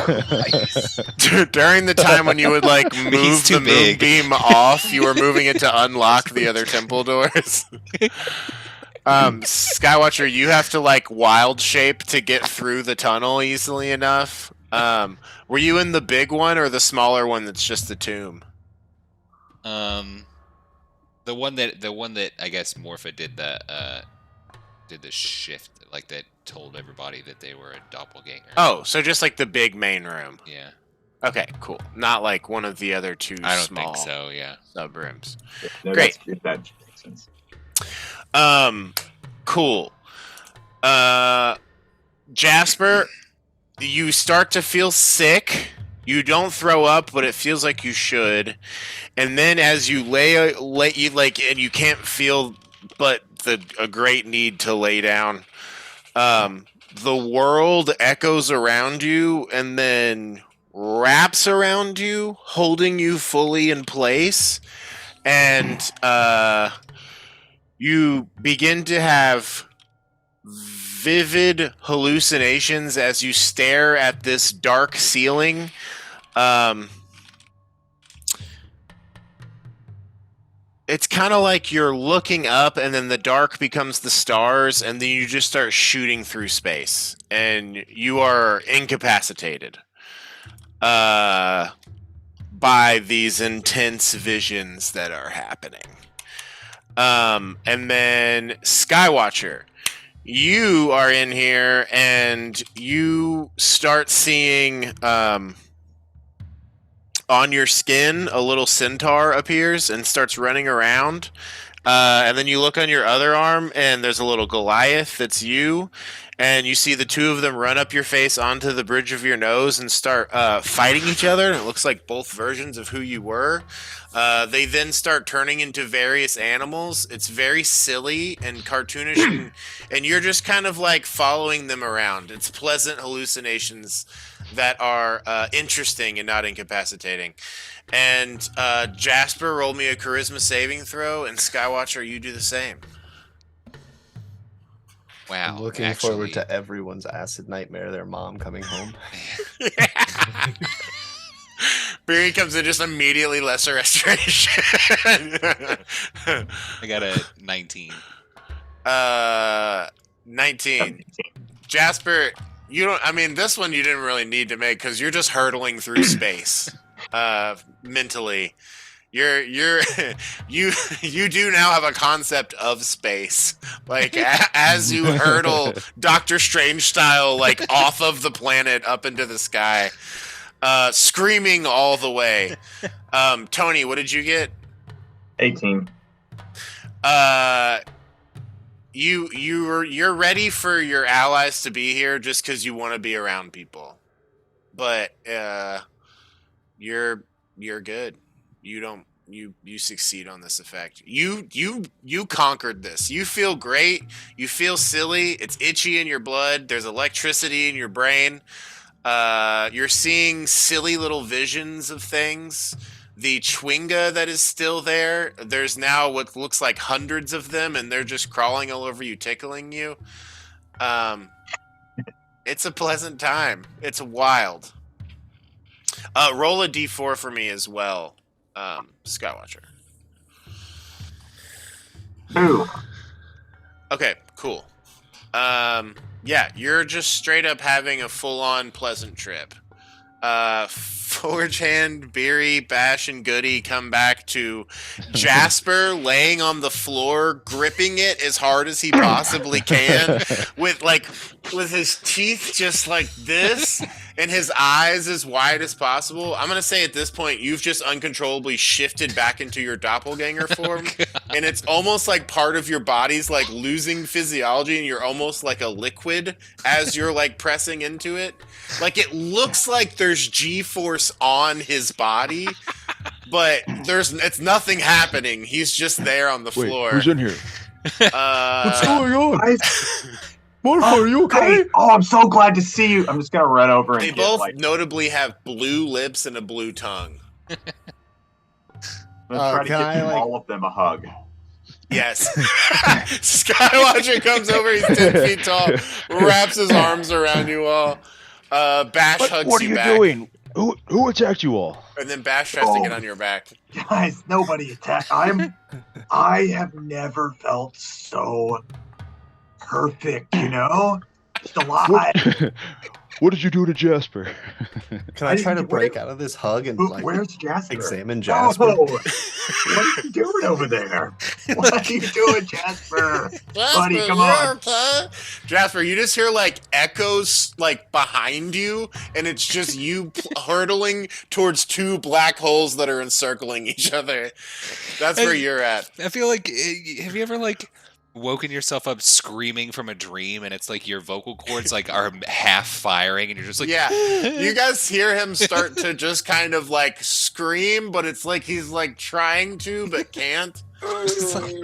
the time when you would like He's move too the big. moonbeam off, you were moving it to unlock the other temple doors. Skywatcher, you have to like wild shape to get through the tunnel easily enough. Were you in the big one or the smaller one that's just the tomb? The one that I guess Morpha did the shift, like that told everybody that they were a doppelganger. Oh, so just like the big main room. Yeah. Okay, cool. Not like one of the other two I don't small think so, yeah. sub rooms. No, Great. that makes sense. Cool. Jasper, you start to feel sick. You don't throw up, but it feels like you should. And then as you lay you like, and you can't feel but a great need to lay down. The world echoes around you and then wraps around you, holding you fully in place. And you begin to have vivid hallucinations as you stare at this dark ceiling. It's kind of like you're looking up and then the dark becomes the stars and then you just start shooting through space and you are incapacitated by these intense visions that are happening. And then Skywatcher, you are in here and you start seeing on your skin a little centaur appears and starts running around. And then you look on your other arm and there's a little Goliath that's you. And you see the two of them run up your face onto the bridge of your nose and start fighting each other. And it looks like both versions of who you were. They then start turning into various animals. It's very silly and cartoonish, and you're just kind of like following them around. It's pleasant hallucinations that are interesting and not incapacitating. And Jasper, roll me a charisma saving throw, and Skywatcher, you do the same. Wow. I'm looking forward to everyone's acid nightmare, their mom coming home. Barry comes in just immediately lesser restoration. I got a 19. 19. Jasper, you don't. I mean, this one you didn't really need to make because you're just hurtling through space mentally. You do now have a concept of space, like as you hurtle Doctor Strange style, like off of the planet up into the sky, screaming all the way. Tony, what did you get? 18. You're ready for your allies to be here just because you want to be around people, but you're good. You succeed on this effect. You conquered this. You feel great. You feel silly. It's itchy in your blood. There's electricity in your brain. You're seeing silly little visions of things. The Chwinga that is still there, there's now what looks like hundreds of them, and they're just crawling all over you, tickling you. It's a pleasant time. It's wild. Roll a d4 for me as well, Skywatcher. 2. Okay, cool. Yeah, you're just straight up having a full-on pleasant trip. Forge Hand, Beery, Bash, and Goody come back to Jasper laying on the floor, gripping it as hard as he possibly can, with his teeth just like this, and his eyes as wide as possible. I'm gonna say at this point you've just uncontrollably shifted back into your doppelganger form, and it's almost like part of your body's like losing physiology, and you're almost like a liquid as you're like pressing into it. Like it looks like there's G-force on his body, but it's nothing happening. He's just there on the floor. Who's in here? What's going on? Guys, Martha, are you okay? hey, I'm so glad to see you. I'm just gonna run over and They get, both like, notably have blue lips and a blue tongue. I'm gonna try to can give I, like- all of them a hug. Yes. Skywatcher comes over, he's 10 feet tall, wraps his arms around you all. Bash hugs What are you you back. doing? Who attacked you all? And then Bash tries to get on your back. Guys, nobody attack. I have never felt so perfect, you know? Just alive. What did you do to Jasper? Can I try to break out of this hug and like Where's Jasper? examine Jasper? Oh, what are you doing over there? What are you doing, Jasper? Buddy, come on. Okay? Jasper, you just hear like echoes like behind you, and it's just you hurtling towards two black holes that are encircling each other. That's where you're at. I feel like, have you ever like woken yourself up screaming from a dream, and it's like your vocal cords like are half firing, and you're just like, Yeah, you guys hear him start to just kind of like scream, but it's like he's like trying to but can't. just like,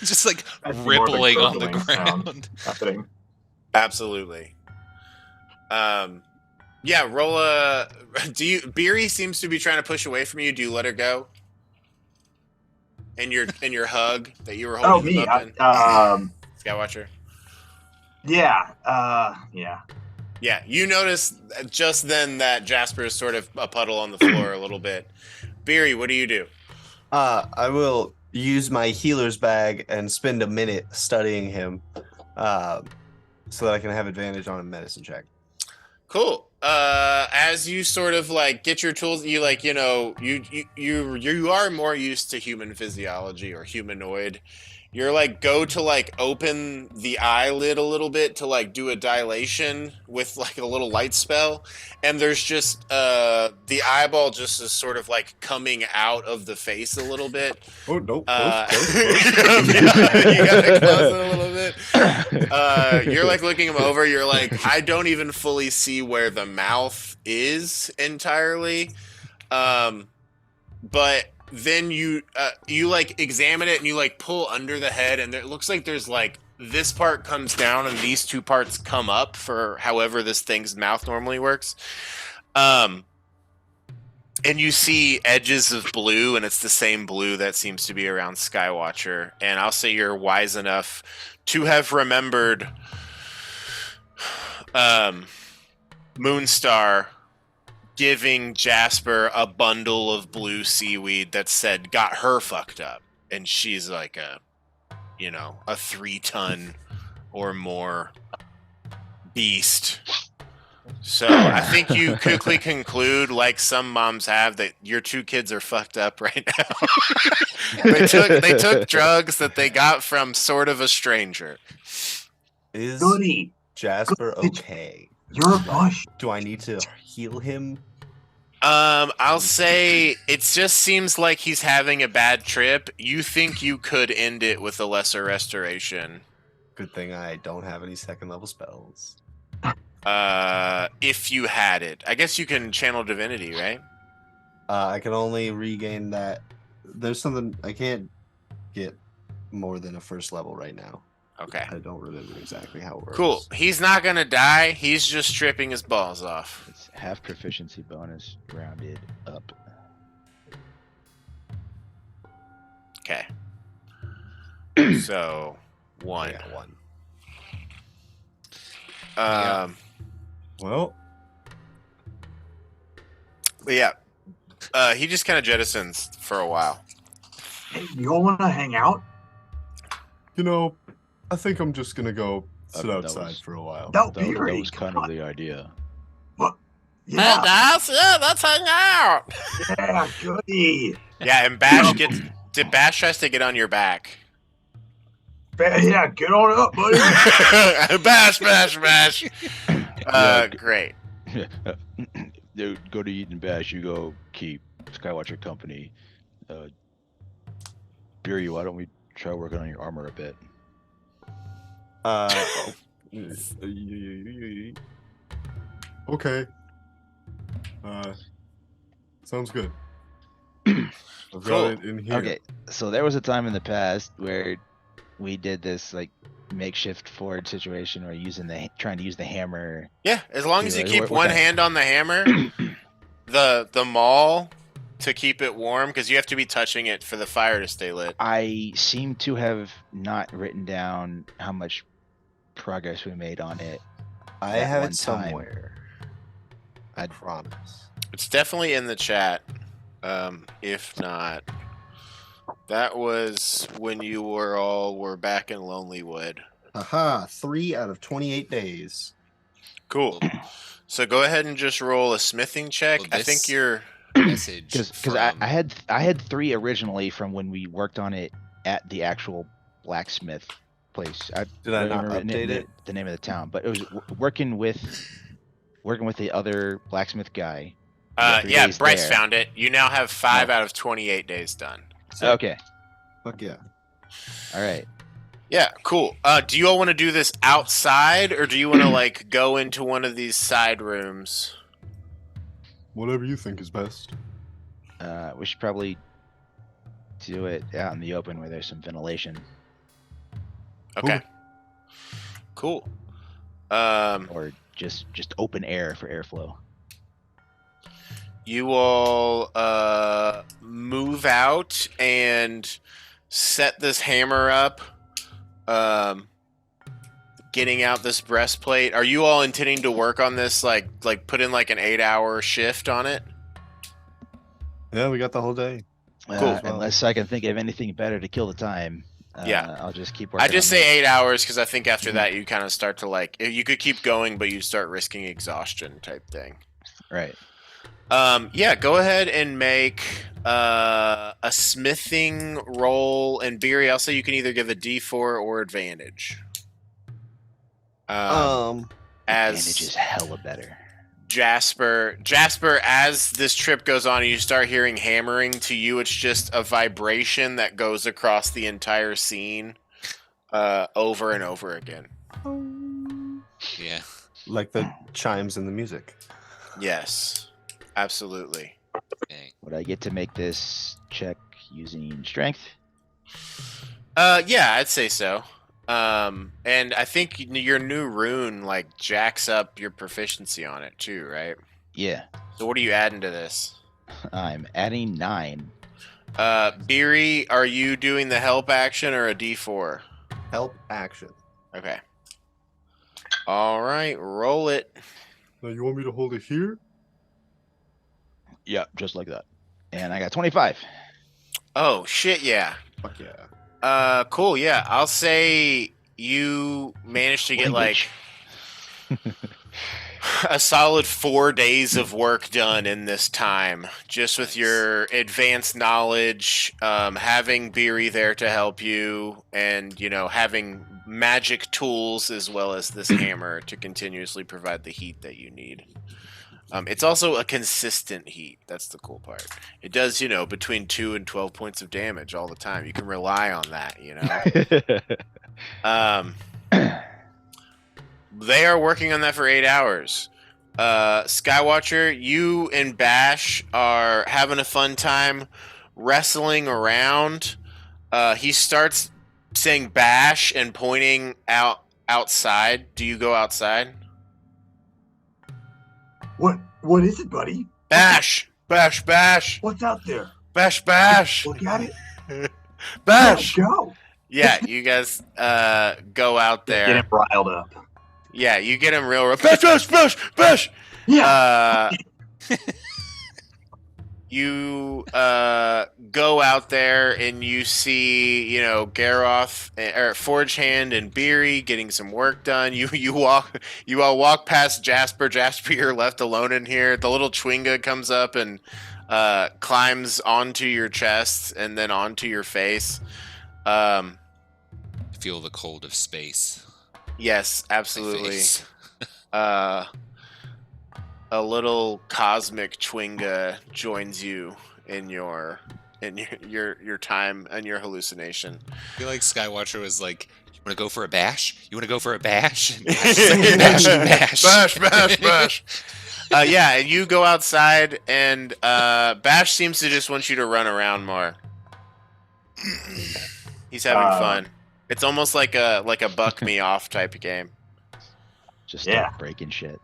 just like That's more of a rippling on the gurgling sound. ground. Happening. Absolutely. Yeah, roll a. Beery seems to be trying to push away from you. Do you let her go? In your hug that you were Oh, holding me. him up in? Skywatcher. Yeah. Yeah, you notice just then that Jasper is sort of a puddle on the floor a little bit. Beery, what do you do? I will use my healer's bag and spend a minute studying him, so that I can have advantage on a medicine check. Cool. As you sort of like get your tools, you like, you know, you are more used to human physiology or humanoid. You're like go to like open the eyelid a little bit to like do a dilation with like a little light spell, and there's just the eyeball just is sort of like coming out of the face a little bit. Oh no! You gotta close it a little bit. You're like looking him over. You're like, I don't even fully see where the mouth is entirely, but then you like examine it and you like pull under the head, and it looks like there's like this part comes down and these two parts come up for however this thing's mouth normally works. And you see edges of blue, and it's the same blue that seems to be around Skywatcher. And I'll say you're wise enough to have remembered Moonstar giving Jasper a bundle of blue seaweed that said got her fucked up. And she's like a 3-ton or more beast. So I think you quickly conclude, like some moms have, that your two kids are fucked up right now. They took drugs that they got from sort of a stranger. Is Goody. Jasper Good. okay? You're a bush. Do I need to heal him? I'll say it just seems like he's having a bad trip. You think you could end it with a lesser restoration. Good thing I don't have any second level spells. If you had it. I guess you can channel divinity, right? I can only regain that. There's something I can't get more than a first level right now. Okay. I don't remember exactly how it works. Cool. He's not gonna die. He's just stripping his balls off. It's half proficiency bonus rounded up. Okay. So, 1. Yeah, 1. Um, Well, but yeah. He just kind of jettisons for a while. Hey, you all want to hang out? you know, I think I'm just gonna go sit that outside was- for a while. No, That Beery, was kind come of on. the idea. Yeah, guys, yeah, let's hang out. yeah, goody. Yeah, and Bash tries to get on your back. Yeah, get on up, buddy. Bash. Great. Dude, go to Eat and Bash. You go keep Skywatcher company. Beery, why don't we try working on your armor a bit? Okay. Sounds good. I've Cool. got it in here. Okay, so there was a time in the past where we did this like makeshift forward situation where trying to use the hammer. Yeah, as long as you Yeah, keep what one kind- hand on the hammer, the maul to keep it warm, because you have to be touching it for the fire to stay lit. I seem to have not written down how much progress we made on it. I That have one it time. somewhere. I promise. It's definitely in the chat. If not, that was when you were back in Lonelywood. Aha, 3 out of 28 days. Cool. So go ahead and just roll a smithing check. Well, I think this- you're Message Because I had 3 originally from when we worked on it at the actual blacksmith place. Did I don't not remember update it? the name of the town, but it was working with the other blacksmith guy. got 3 yeah, days Bryce there. found it. You now have 5 Oh. out of 28 days done. Okay, Fuck yeah. all right. Yeah, cool. Do you all want to do this outside, or do you want to like go into one of these side rooms? Whatever you think is best. We should probably do it out in the open where there's some ventilation, Okay. Cool. or just open air for airflow. You all move out and set this hammer up. Getting out this breastplate. Are you all intending to work on this? Like put in like an 8-hour shift on it? Yeah, we got the whole day. Cool. Unless I can think of anything better to kill the time. Yeah. I'll just keep working. I just on say this. 8 hours because I think after that you kind of start to like you could keep going, but you start risking exhaustion type thing. Right. Yeah, go ahead and make a smithing roll, and Beery, I'll say you can either give a D4 or advantage. Advantage As is hella better. Jasper, as this trip goes on, you start hearing hammering. To you, it's just a vibration that goes across the entire scene, over and over again. Yeah. Like the chimes in the music. Yes, absolutely. Dang. Would I get to make this check using strength? Yeah, I'd say so. And I think your new rune like jacks up your proficiency on it too, right? Yeah. So what are you adding to this? I'm adding 9. Beery, are you doing the help action or a D4? Help action. Okay. All right, roll it. Now you want me to hold it here? Yeah, just like that. And I got 25. Oh shit, yeah. Fuck yeah. Cool, yeah. I'll say you managed to get Language. a solid 4 days of work done in this time, just with your advanced knowledge, having Beery there to help you, and having magic tools as well as this hammer to continuously provide the heat that you need. It's also a consistent heat. That's the cool part. It does, between 2 and 12 points of damage all the time. You can rely on that, Um, they are working on that for 8 hours. Skywatcher, you and Bash are having a fun time wrestling around. He starts saying Bash and pointing outside. Do you go outside? What is it, buddy? Bash! Bash! Bash! What's out there? Bash! Bash! Look at it. Bash! Let's go. Yeah, you guys go out Get there. him riled up. Yeah, you get him real. Bash! Bash! Bash! Bash! Yeah. You go out there and you see, Garoth or Forge Hand and Beery getting some work done. You all walk past Jasper. Jasper, you're left alone in here. The little Chwinga comes up and climbs onto your chest and then onto your face. Feel the cold of space. Yes, My absolutely. face. A little cosmic Chwinga joins you in your time and your hallucination. I feel like Skywatcher was like, "You want to go for a bash? You want to go for a bash?" And Bash is like, bash, bash, Bash, bash, bash. Yeah, and you go outside, and Bash seems to just want you to run around more. He's having fun. It's almost like a buck me off type of game. Just Yeah. start breaking shit.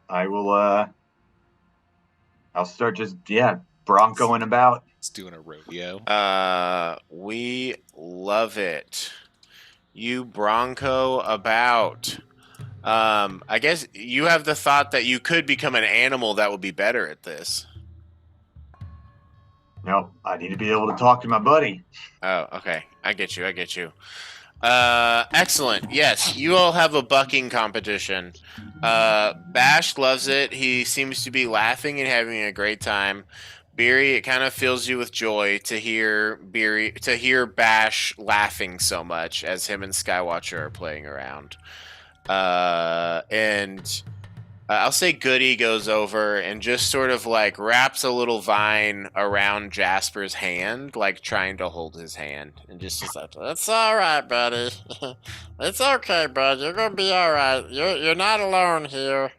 I will. I'll start just broncoing about. It's doing a rodeo. We love it. You Bronco about. I guess you have the thought that you could become an animal that would be better at this. No, I need to be able to talk to my buddy. Oh, okay. I get you. Excellent. Yes, you all have a bucking competition. Bash loves it. He seems to be laughing and having a great time. Beery, it kind of fills you with joy to hear Bash laughing so much as him and Skywatcher are playing around. And I'll say Goody goes over and just sort of like wraps a little vine around Jasper's hand, like trying to hold his hand, and just is like, "It's all right, buddy. It's okay, bud. You're gonna be all right. You're not alone here."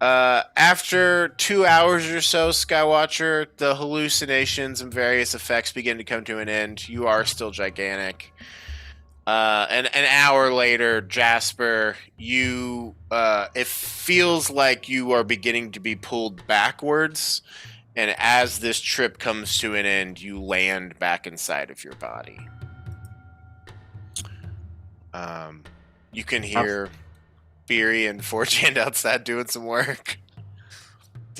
After 2 hours or so, Skywatcher, the hallucinations and various effects begin to come to an end. You are still gigantic. And an hour later, Jasper, it feels like you are beginning to be pulled backwards, and as this trip comes to an end, you land back inside of your body. You can hear Beery and Forehand outside doing some work.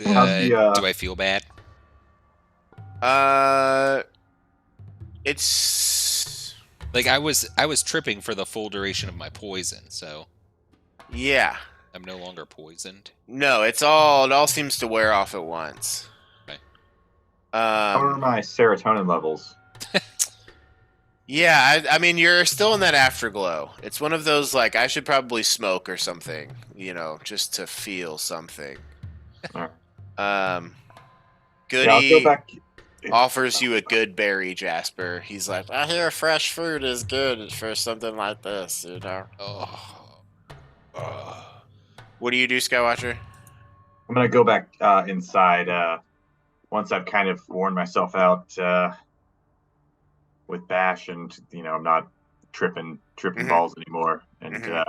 How's the, Do I feel bad? It's Like I was tripping for the full duration of my poison, so yeah. I'm no longer poisoned. No, it all seems to wear off at once. Okay. How are my serotonin levels? Yeah, I mean, you're still in that afterglow. It's one of those, like, I should probably smoke or something, just to feel something. Alright. Goody Yeah, I'll go back. offers you a good berry, Jasper. He's like, I hear fresh fruit is good for something like this, Oh. What do you do, Skywatcher? I'm gonna go back inside once I've kind of worn myself out with Bash, and I'm not tripping Mhm. balls anymore. And Mhm.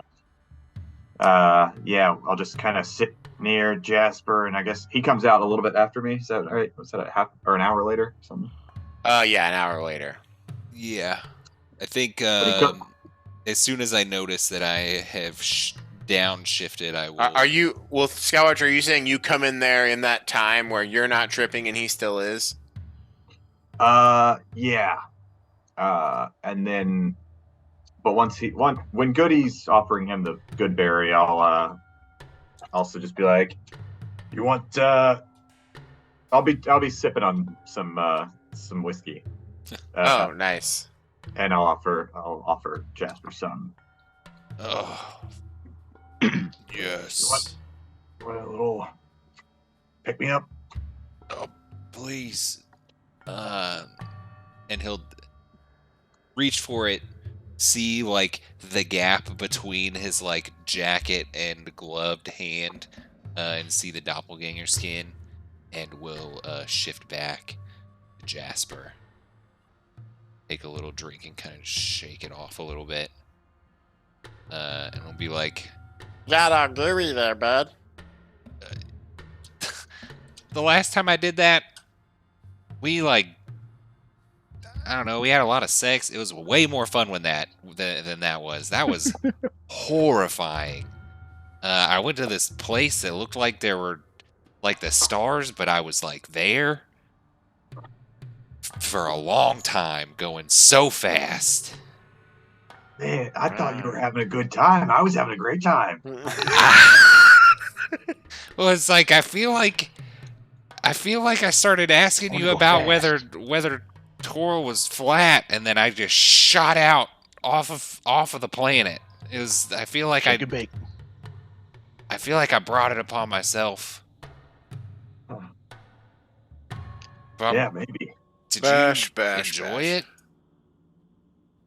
I'll just kind of sit near Jasper, and I guess he comes out a little bit after me. Is that right? Was that a half or an hour later? Or something. Yeah, an hour later. Yeah. I think But he co- as soon as I notice that I have downshifted, I will. Are you, well, Skywatcher, are you saying you come in there in that time where you're not tripping and he still is? Yeah. And then, but when Goody's offering him the good berry, I'll also just be like, "You want?" I'll be sipping on some whiskey. Oh, nice. And I'll offer Jasper some. Oh. Yes. Want a little pick me up? Oh, please. And he'll reach for it, see like the gap between his like jacket and gloved hand, and see the doppelganger skin, and will shift back to Jasper. Take a little drink and kind of shake it off a little bit. And we'll be like, Got all gooey there, bud. the last time I did that, we like, I don't know, we had a lot of sex. It was way more fun than that was. That was horrifying. I went to this place that looked like there were like the stars, but I was like there for a long time, going so fast. Man, I thought you were having a good time. I was having a great time. Well, it's like I feel like I started asking you about whether Toro was flat, and then I just shot out off of the planet. It was. I feel like I brought it upon myself. Yeah, maybe. Did Bash, you bash, enjoy bash. it?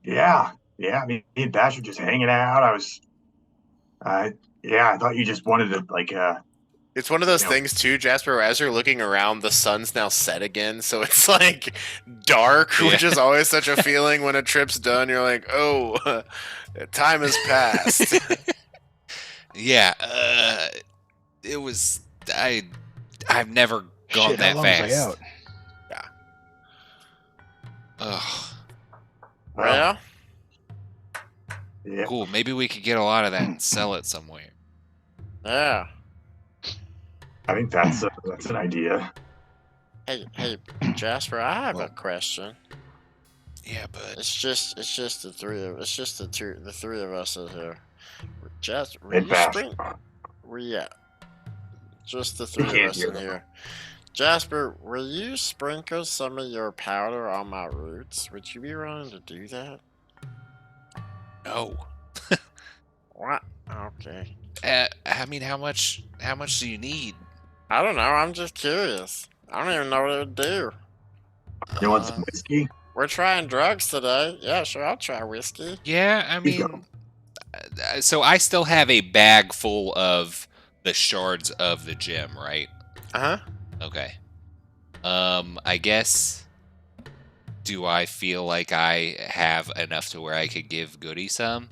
Yeah. I mean, me and Bash were just hanging out. I thought you just wanted to like. It's one of those You know. things too, Jasper, where as you're looking around, the sun's now set again, so it's like dark, Yeah. which is always such a feeling when a trip's done. You're like, oh, time has passed. Yeah. It was. I've never gone Shit, how that long was I fast. out? Ugh. Well, Yeah. Cool. Maybe we could get a lot of that and sell it somewhere. yeah. I think that's an idea. Hey, Jasper, I have a question. Yeah, but It's just the three of the three of us in here. Jasper, And Bash. just the He three can't of us hear in them. here. Jasper, will you sprinkle some of your powder on my roots? Would you be willing to do that? no. What? Okay. I mean, how much do you need? I don't know. I'm just curious. I don't even know what it would do. You want some whiskey? We're trying drugs today. Yeah, sure. I'll try whiskey. Yeah, I You mean, so I still have a bag full of the shards of the gem, right? Uh huh. Okay. I guess. Do I feel like I have enough to where I could give Goody some?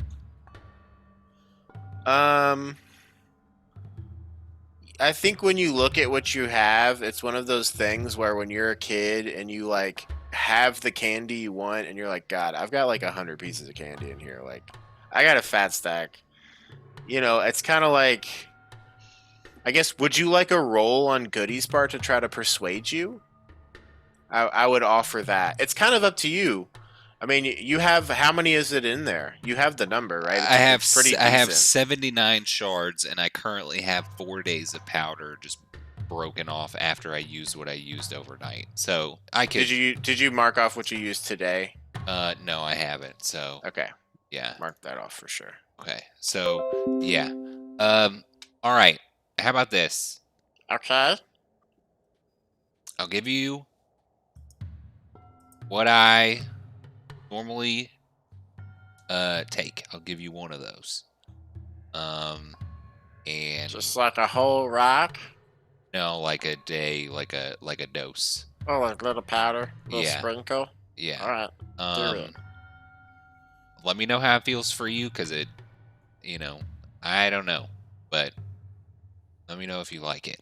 I think when you look at what you have, it's one of those things where when you're a kid and you like have the candy you want, and you're like, God, I've got like 100 pieces of candy in here. Like, I got a fat stack. You know, it's kind of like, I guess, would you like a roll on Goody's part to try to persuade you? I would offer that. It's kind of up to you. I mean, you have, how many is it in there? You have the number, right? It's pretty I have decent. 79 shards, and I currently have 4 days of powder just broken off after I used what I used overnight. So I could. Did you mark off what you used today? No, I haven't. So Okay, yeah. mark that off for sure. Okay. So yeah. All right. How about this? Okay. I'll give you what I normally take. I'll give you one of those. And Just like a whole rock? no, like a day, like a dose. Oh, like little powder? Little Yeah. sprinkle? Yeah. Alright. it. Let me know how it feels for you, because it, I don't know, but let me know if you like it.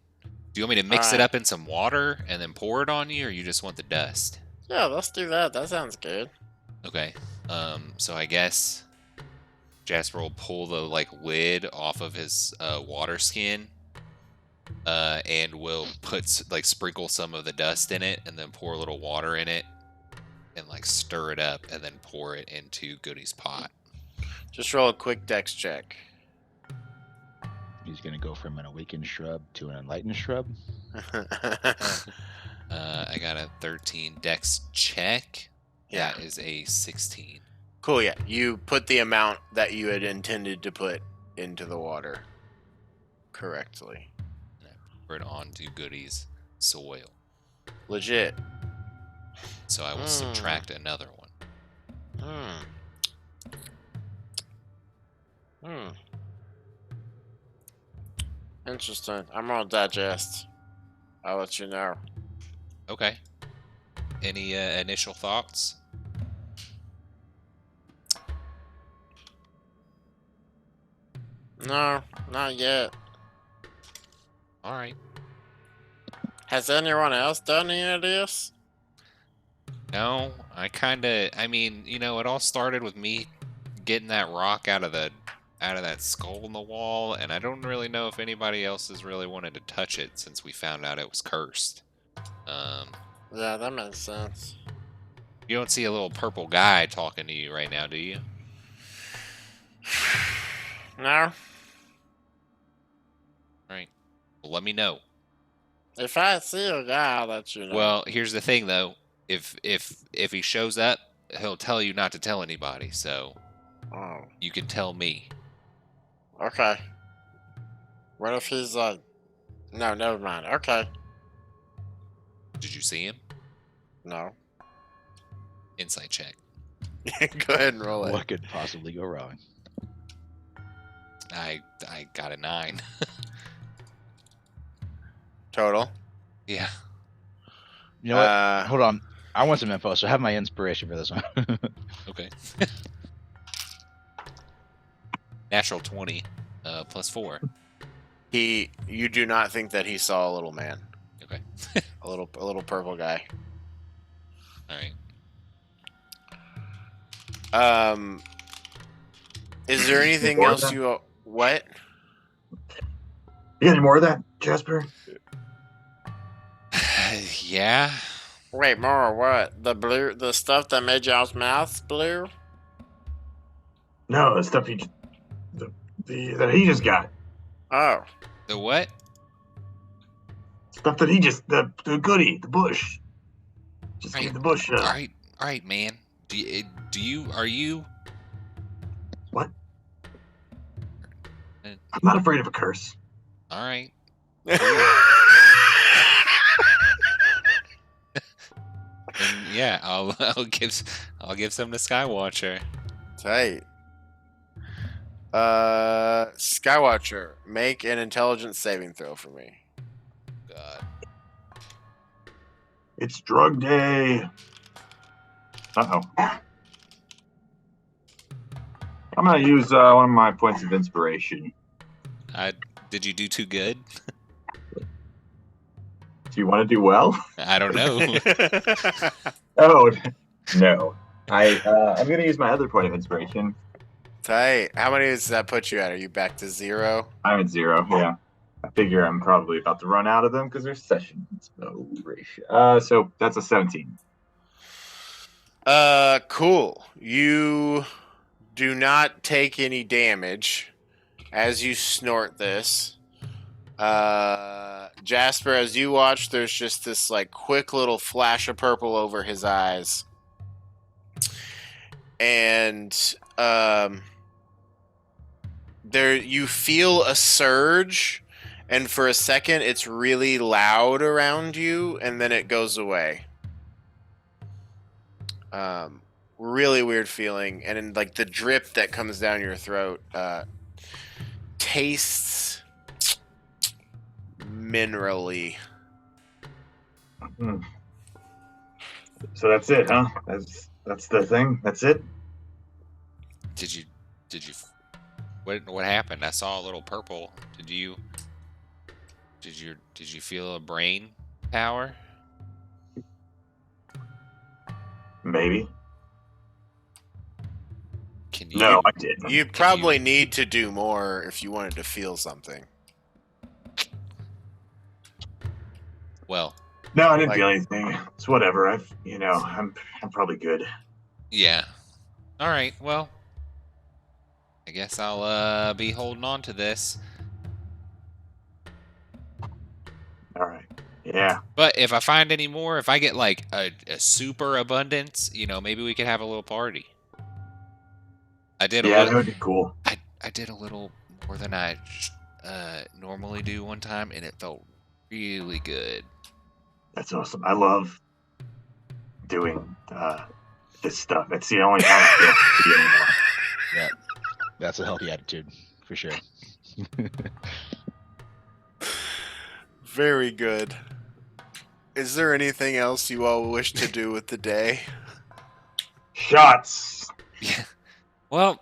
Do you want me to mix it Alright. up in some water and then pour it on you, or you just want the dust? Yeah, let's do that. That sounds good. Okay. So I guess Jasper will pull the lid off of his water skin, and will sprinkle some of the dust in it, and then pour a little water in it, and stir it up, and then pour it into Goody's pot. Just roll a quick dex check. He's gonna go from an awakened shrub to an enlightened shrub. I got a 13 dex check. Yeah. That is a 16. Cool, yeah. You put the amount that you had intended to put into the water. correctly. Put it onto Goody's soil. Legit. So I will subtract another one. Interesting. I'm gonna digest. I'll let you know. Okay. Any initial thoughts? No, not yet. All right. Has anyone else done any of this? No, I mean, you know, it all started with me getting that rock out of that skull in the wall, and I don't really know if anybody else has really wanted to touch it since we found out it was cursed. Yeah, that makes sense. You don't see a little purple guy talking to you right now, do you? No. All right. Well, let me know. If I see a guy, I'll let you know. Well, here's the thing though. If he shows up, he'll tell you not to tell anybody, so Oh, you can tell me. okay. What if he's like, no, never mind. Okay. Did you see him? No. Insight check. Go ahead and roll it. What could possibly go wrong? I got a 9. Total. Yeah. You know what? Hold on. I want some info, so I have my inspiration for this one. Okay. Natural 20, +4. You do not think that he saw a little man. Okay. a little purple guy. All right. Is there anything More else than- you what? You got any more of that, Jasper? Yeah. Wait, more what? The stuff that made y'all's mouths blue? No, the stuff that he just got. Oh. The what? Stuff that he just the goodie, the bush. Just Right. gave the bush. All right, man. Are you? What? I'm not afraid of a curse. All right. And yeah, I'll give some to Skywatcher. Tight. Skywatcher, make an intelligence saving throw for me. God. It's drug day. Uh-oh. I'm gonna use one of my points of inspiration. Did you do too good? Do you want to do well? I don't know. Oh no. I'm gonna use my other point of inspiration. Tight. How many does that put you at? Are you back to 0? I'm at 0. Yeah. I figure I'm probably about to run out of them because there's session inspiration. So that's a 17. Cool. You do not take any damage as you snort this. Jasper, as you watch, there's just this like quick little flash of purple over his eyes. And there you feel a surge, and for a second it's really loud around you, and then it goes away. Really weird feeling, and then, like the drip that comes down your throat tastes minerally. So that's it, huh? That's the thing. That's it. Did you? What happened? I saw a little purple. Did you feel a brain power? Maybe. Can you? No, I didn't. You probably need to do more if you wanted to feel something. Well. No, I didn't feel anything. It's whatever. I'm probably good. Yeah. All right. Well, I guess I'll be holding on to this. All right. Yeah. But if I find any more, if I get like a super abundance, maybe we could have a little party. I did. Yeah, that would be cool. I did a little more than I normally do one time, and it felt really good. That's awesome. I love doing this stuff. It's the only time I feel free anymore. Yeah, that's a healthy attitude for sure. Very good. Is there anything else you all wish to do with the day? Shots. Yeah. Well,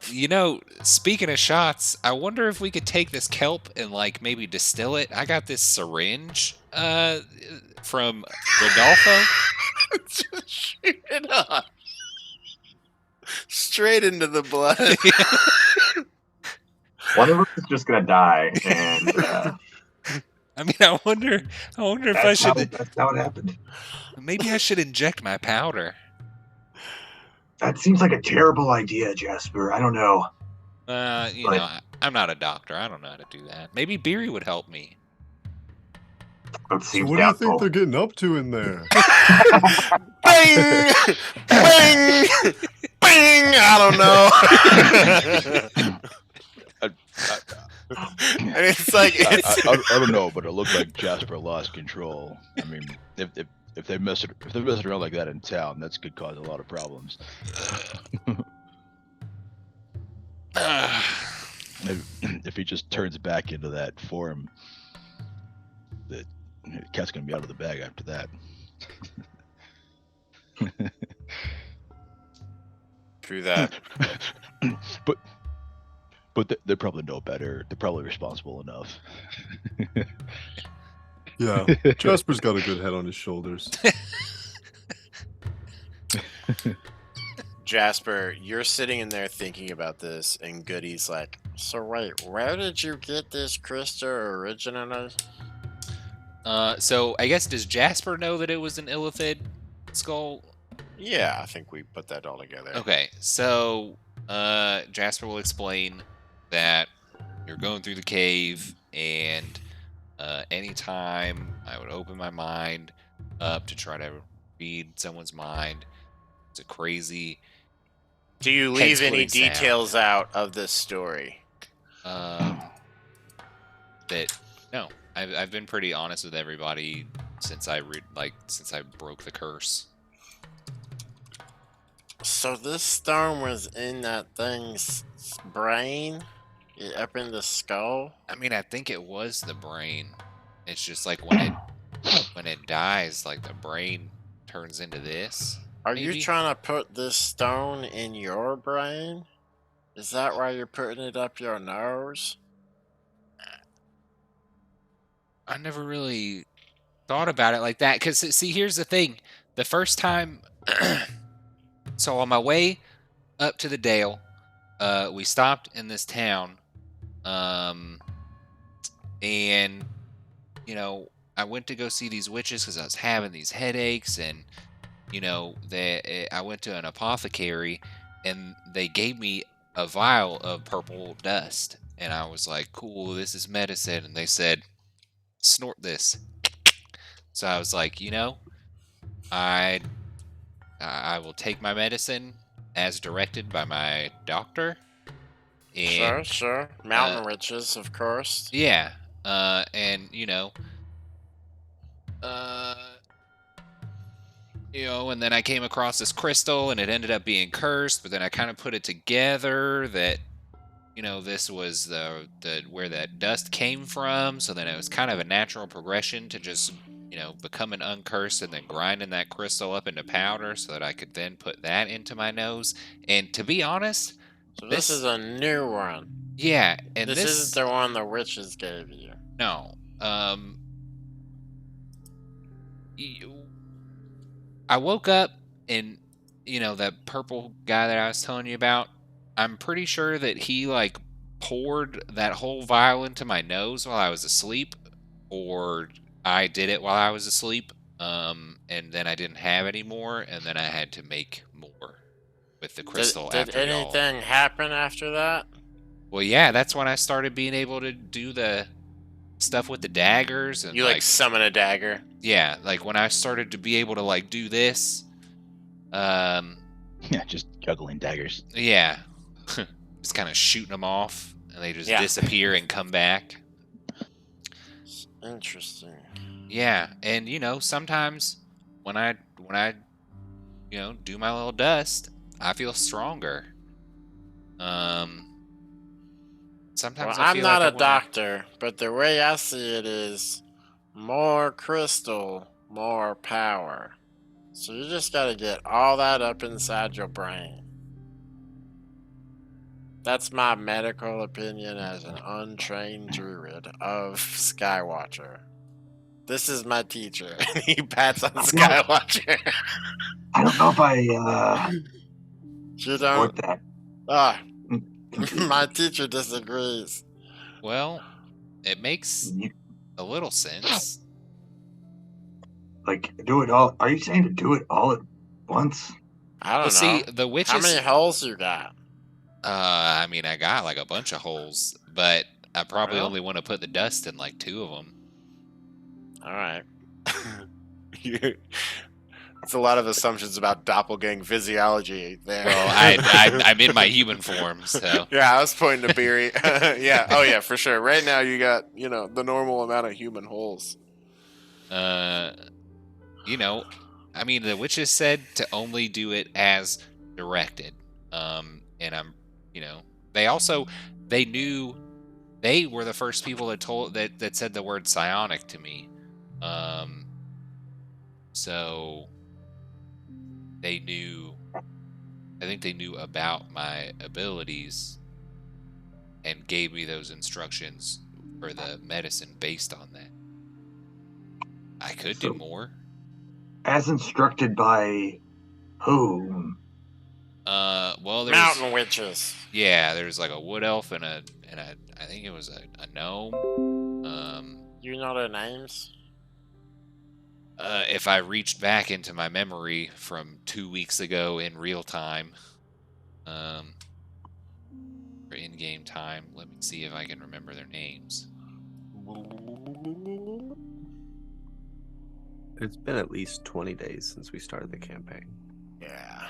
speaking of shots, I wonder if we could take this kelp and like maybe distill it. I got this syringe from Rodolfo. Just shoot it up. Straight into the blood. One of us is just gonna die, and I mean, I wonder if I that's should. how it happened. Maybe I should inject my powder. That seems like a terrible idea, Jasper. I don't know. I'm not a doctor. I don't know how to do that. Maybe Beery would help me. That So seems what do you doubtful. think they're getting up to in there? Bang! Bang! Bang! I don't know. And it's like I don't know, but it looked like Jasper lost control. I mean, if they're messing around like that in town, that's could cause a lot of problems. If he just turns back into that form, the cat's gonna be out of the bag after that. True that. But they probably know better. They're probably responsible enough. Yeah, Jasper's got a good head on his shoulders. Jasper, you're sitting in there thinking about this, and Goody's like, so wait, where did you get this crystal originally? So I guess, does Jasper know that it was an illithid skull? Yeah, I think we put that all together. Okay, so Jasper will explain that you're going through the cave, and anytime I would open my mind up to try to read someone's mind, it's a crazy. Do you leave any head-splitting sound. details out of this story? That no, I've been pretty honest with everybody since I broke the curse. So this stone was in that thing's brain? Up in the skull? I mean, I think it was the brain. It's just like when it dies, like the brain turns into this. Are maybe? you trying to put this stone in your brain? Is that why you're putting it up your nose? I never really thought about it like that. Because, see, here's the thing. The first time... so on my way up to the Dale, we stopped in this town. And, I went to go see these witches because I was having these headaches. And, I went to an apothecary, and they gave me a vial of purple dust. And I was like, cool, this is medicine. And they said, snort this. So I was like, I will take my medicine as directed by my doctor. And, Sure. Mountain witches, of course. yeah. And, and then I came across this crystal, and it ended up being cursed, but then I kind of put it together that, this was the where that dust came from, so then it was kind of a natural progression to just, becoming uncursed and then grinding that crystal up into powder so that I could then put that into my nose. And to be honest... So this is a new one. Yeah, and this isn't the one the witches gave you. No. I woke up and, that purple guy that I was telling you about, I'm pretty sure that he, poured that whole vial into my nose while I was asleep, or I did it while I was asleep, and then I didn't have any more, and then I had to make more with the crystal Did after y'all. anything happen after that? Well, yeah, that's when I started being able to do the stuff with the daggers. And you, summon a dagger? Yeah, when I started to be able to, do this. Yeah, just juggling daggers. Yeah. Just kind of shooting them off, and they just disappear and come back. Interesting. Yeah, and sometimes when I do my little dust, I feel stronger. Well, Sometimes I I'm feel not like I a want to. doctor, but the way I see it is more crystal, more power. So you just gotta get all that up inside your brain. That's my medical opinion as an untrained druid of Skywatcher. This is my teacher, and he pats on Skywatcher. I don't know if I You support don't? that. Ah, Continue. my teacher disagrees. Well, it makes You, a little sense. like, do it all. Are you saying to do it all at once? I don't Well, see, know. the How witches. many holes you got? I mean, I got like a bunch of holes, but I probably Well. only want to put the dust in like 2 of them. All right. That's a lot of assumptions about doppelgang physiology there. Well, I'm in my human form, so. Yeah, I was pointing to Beery. Yeah. Oh, yeah, for sure. Right now, you got the normal amount of human holes. I mean, the witches said to only do it as directed. And they knew they were the first people that said the word psionic to me. So they knew. I think they knew about my abilities and gave me those instructions for the medicine based on that. I could do more. As instructed by whom? Well, there's Mountain witches. there's like a wood elf and a I think it was a gnome. You know their names? If I reached back into my memory from 2 weeks ago in real time, or in-game time, let me see if I can remember their names. It's been at least 20 days since we started the campaign. Yeah.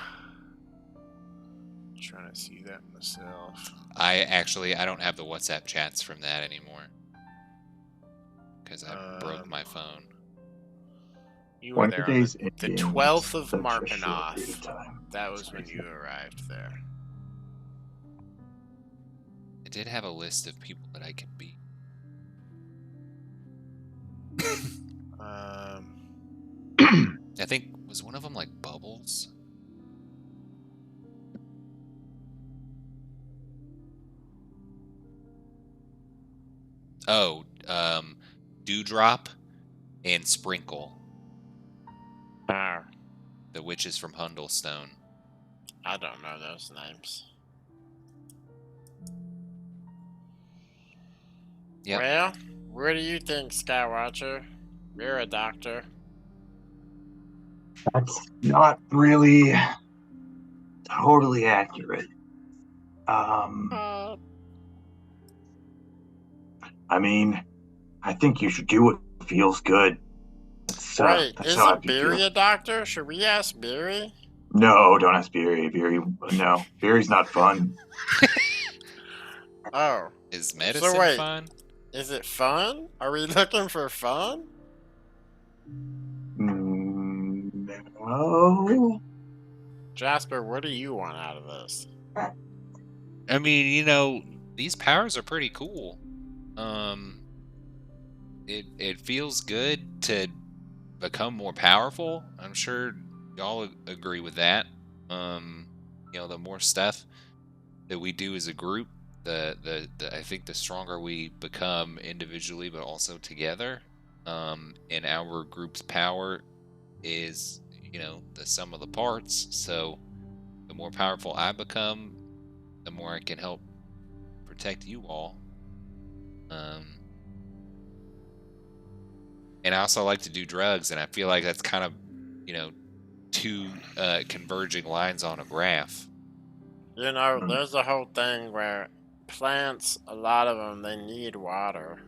Trying to see that myself. I don't have the WhatsApp chats from that anymore because I broke my phone. You were 20 there on days the in 12th of such a short period Markanoth. of time. That That's was when crazy. you arrived there. I did have a list of people that I can beat. I think was one of them like Bubbles. Oh, Dewdrop and Sprinkle, Ah, the witches from Hundlestone. I don't know those names. Yep. Well, what do you think, Skywatcher? You're a doctor. That's not really totally accurate. I mean, I think you should do what feels good. Wait, That's how I isn't Beery feel. a doctor? Should we ask Beery? No, don't ask Beery. No, Beery's not fun. Oh, Is medicine wait. fun? Is it fun? Are we looking for fun? No. Jasper, what do you want out of this? I mean, these powers are pretty cool. It feels good to become more powerful. I'm sure y'all agree with that. The more stuff that we do as a group, the I think the stronger we become individually, but also together. And our group's power is, the sum of the parts. So the more powerful I become, the more I can help protect you all. And I also like to do drugs, and I feel like that's kind of, two converging lines on a graph. There's a whole thing where plants, a lot of them, they need water.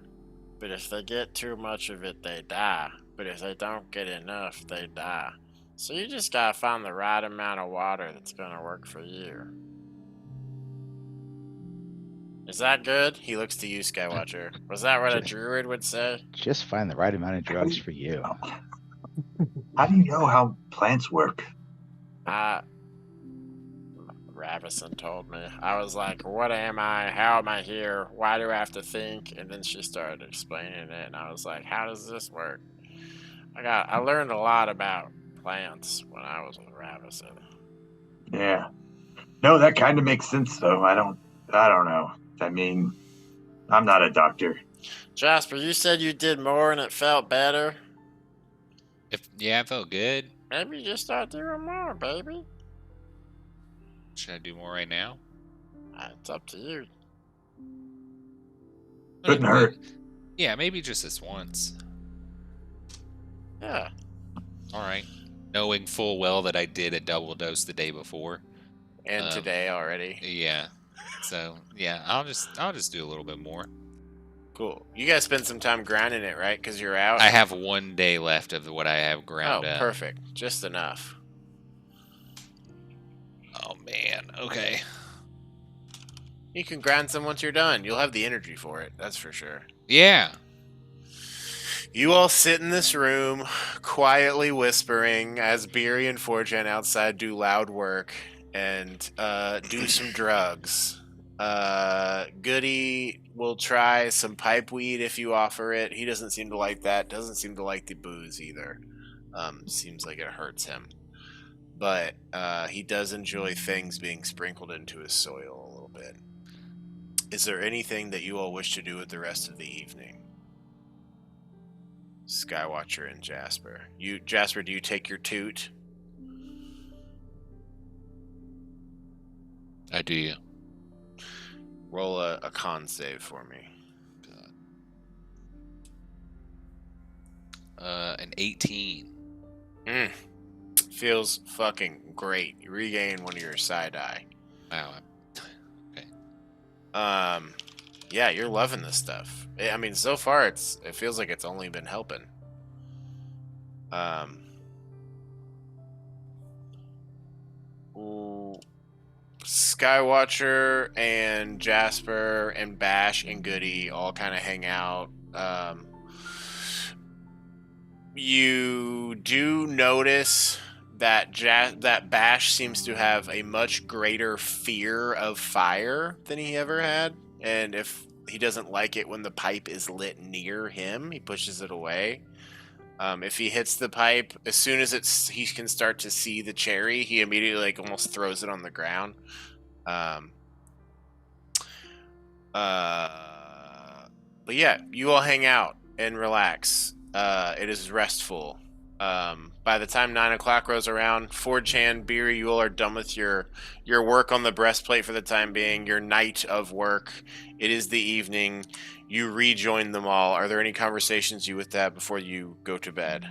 But if they get too much of it, they die. But if they don't get enough, they die. So you just gotta find the right amount of water that's gonna work for you. Is that good? He looks to you, Skywatcher. Was that what a Just- druid would say? Just find the right amount of drugs for you. How do you know how plants work? Ravison told me. I was like, what am I? How am I here? Why do I have to think? And then she started explaining it, and I was like, how does this work? I learned a lot about plants when I was with Ravison. Yeah. No, that kind of makes sense though. I don't know. I mean, I'm not a doctor. Jasper, you said you did more and it felt better. It felt good. Maybe you just start doing more, baby. Should I do more right now? It's up to you. Couldn't hurt. Yeah, maybe just this once. Yeah. All right. Knowing full well that I did a double dose the day before. And today already. Yeah. So yeah, I'll just do a little bit more. Cool. You guys spend some time grinding it, right? Because you're out. I have 1 day left of what I have ground up. Perfect. Just enough. Oh man. Okay. You can grind some once you're done. You'll have the energy for it. That's for sure. Yeah. You all sit in this room, quietly whispering as Beery and Forgen outside do loud work and do some drugs. Goody will try some pipe weed if you offer it. He doesn't seem to like that. Doesn't seem to like the booze either. Seems like it hurts him. But he does enjoy things being sprinkled into his soil a little bit. Is there anything that you all wish to do with the rest of the evening? Skywatcher and Jasper. Jasper, do you take your toot? I do. Roll a con save for me. An 18. Feels fucking great. You regain one of your side eye. Wow. Yeah, you're loving this stuff. I mean, so far it feels like it's only been helping. Skywatcher and Jasper and Bash and Goody all kind of hang out. You do notice that that Bash seems to have a much greater fear of fire than he ever had, and if he doesn't like it when the pipe is lit near him, he pushes it away. If he hits the pipe, as soon as he can start to see the cherry, he immediately almost throws it on the ground. But yeah, you all hang out and relax. It is restful. By the time 9 o'clock rolls around, Forchan, Beery, you all are done with your work on the breastplate for the time being, your night of work. It is the evening. You rejoin them all. Are there any conversations you with that before you go to bed?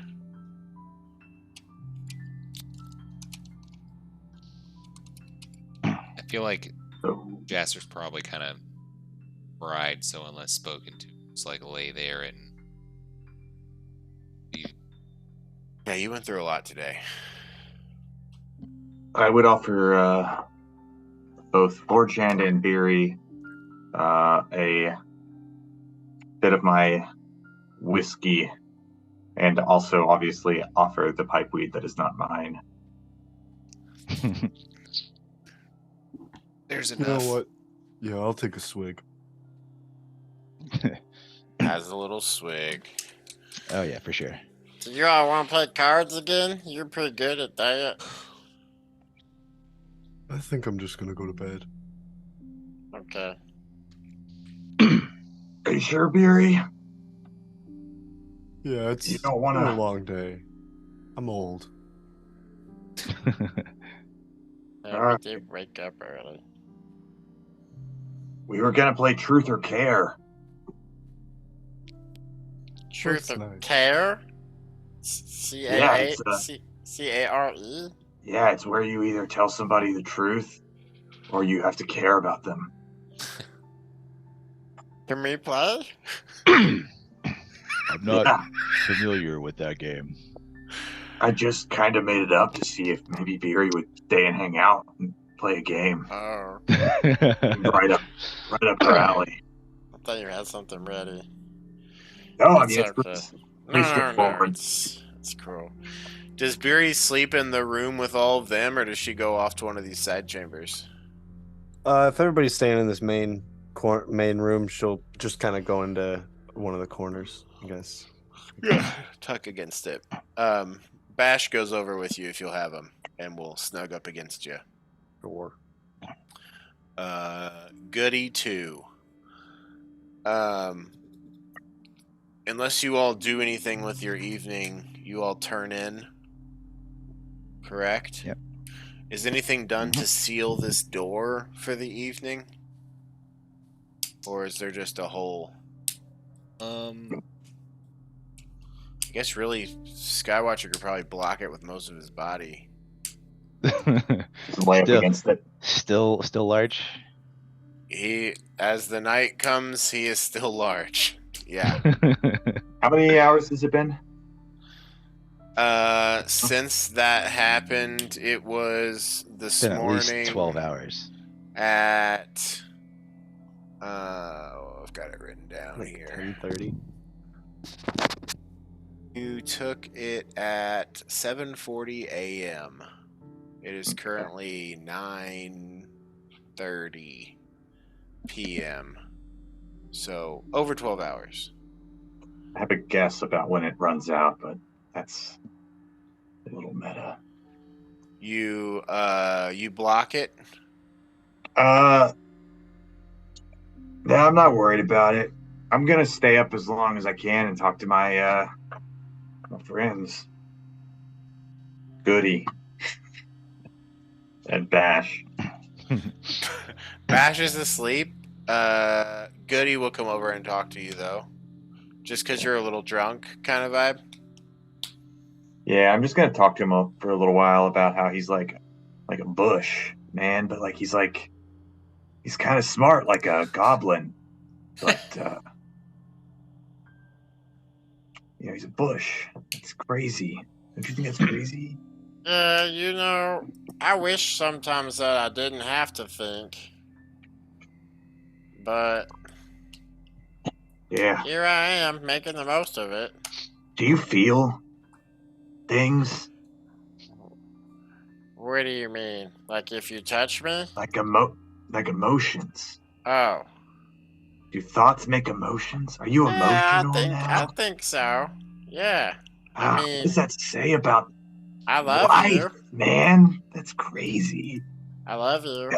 I feel like Jasper's probably kind of bride, so unless spoken to, it's lay there and Yeah, you went through a lot today. I would offer both Borchand and Beery a bit of my whiskey, and also obviously offer the pipe weed that is not mine. there's You enough. know what? Yeah, I'll take a swig. Has a little swig. Oh yeah, for sure. Do you all want to play cards again? You're pretty good at that. I think I'm just gonna go to bed. Okay. Are you sure, Beery? Yeah, it's You don't been wanna- a long day. I'm old. Yeah, we did wake up early. We were gonna play Truth or Care. Truth That's or nice. Care? Yeah, it's, C-A-R-E? Yeah, it's where you either tell somebody the truth or you have to care about them. Can we play? I'm not Yeah. familiar with that game. I just kind of made it up to see if maybe Beery would stay and hang out and play a game. Oh, Right up her alley. I thought you had something ready. No, I It's mean, it's okay. pretty No, straightforward. it's cool. Does Beery sleep in the room with all of them, or does she go off to one of these side chambers? If everybody's staying in this main room, she'll just kind of go into one of the corners, I guess. Tuck against it. Bash goes over with you if you'll have him, and we'll snug up against you. Sure. Goody too. Unless you all do anything with your evening, you all turn in. Correct? Yep. Is anything done to seal this door for the evening? Or is there just a hole? I guess really Skywatcher could probably block it with most of his body. Just lay up Still- against it. Still large. As the night comes, he is still large. Yeah. How many hours has it been? Since that happened, it was this Been at morning. least 12 hours. At I've got it written down Like here. 10:30. You took it at 7:40 a.m. It is currently 9:30 p.m. So over 12 hours. I have a guess about when it runs out, but that's a little meta. You block it. No, I'm not worried about it. I'm gonna stay up as long as I can and talk to my friends. Goody. And Bash. Bash is asleep. Goody will come over and talk to you though, just because you're a little drunk, kind of vibe. Yeah, I'm just gonna talk to him for a little while about how he's like a bush, man, but like he's kind of smart, like a goblin. But he's a bush. It's crazy. Don't you think that's crazy? Yeah, I wish sometimes that I didn't have to think. But Yeah. here I am, making the most of it. Do you feel things What do you mean? Like if you touch me? like emotions? Oh. Do thoughts make emotions? Are you Yeah, emotional now? I think so. Yeah. I mean, what does that say about I love life, you. man? That's crazy. I love you.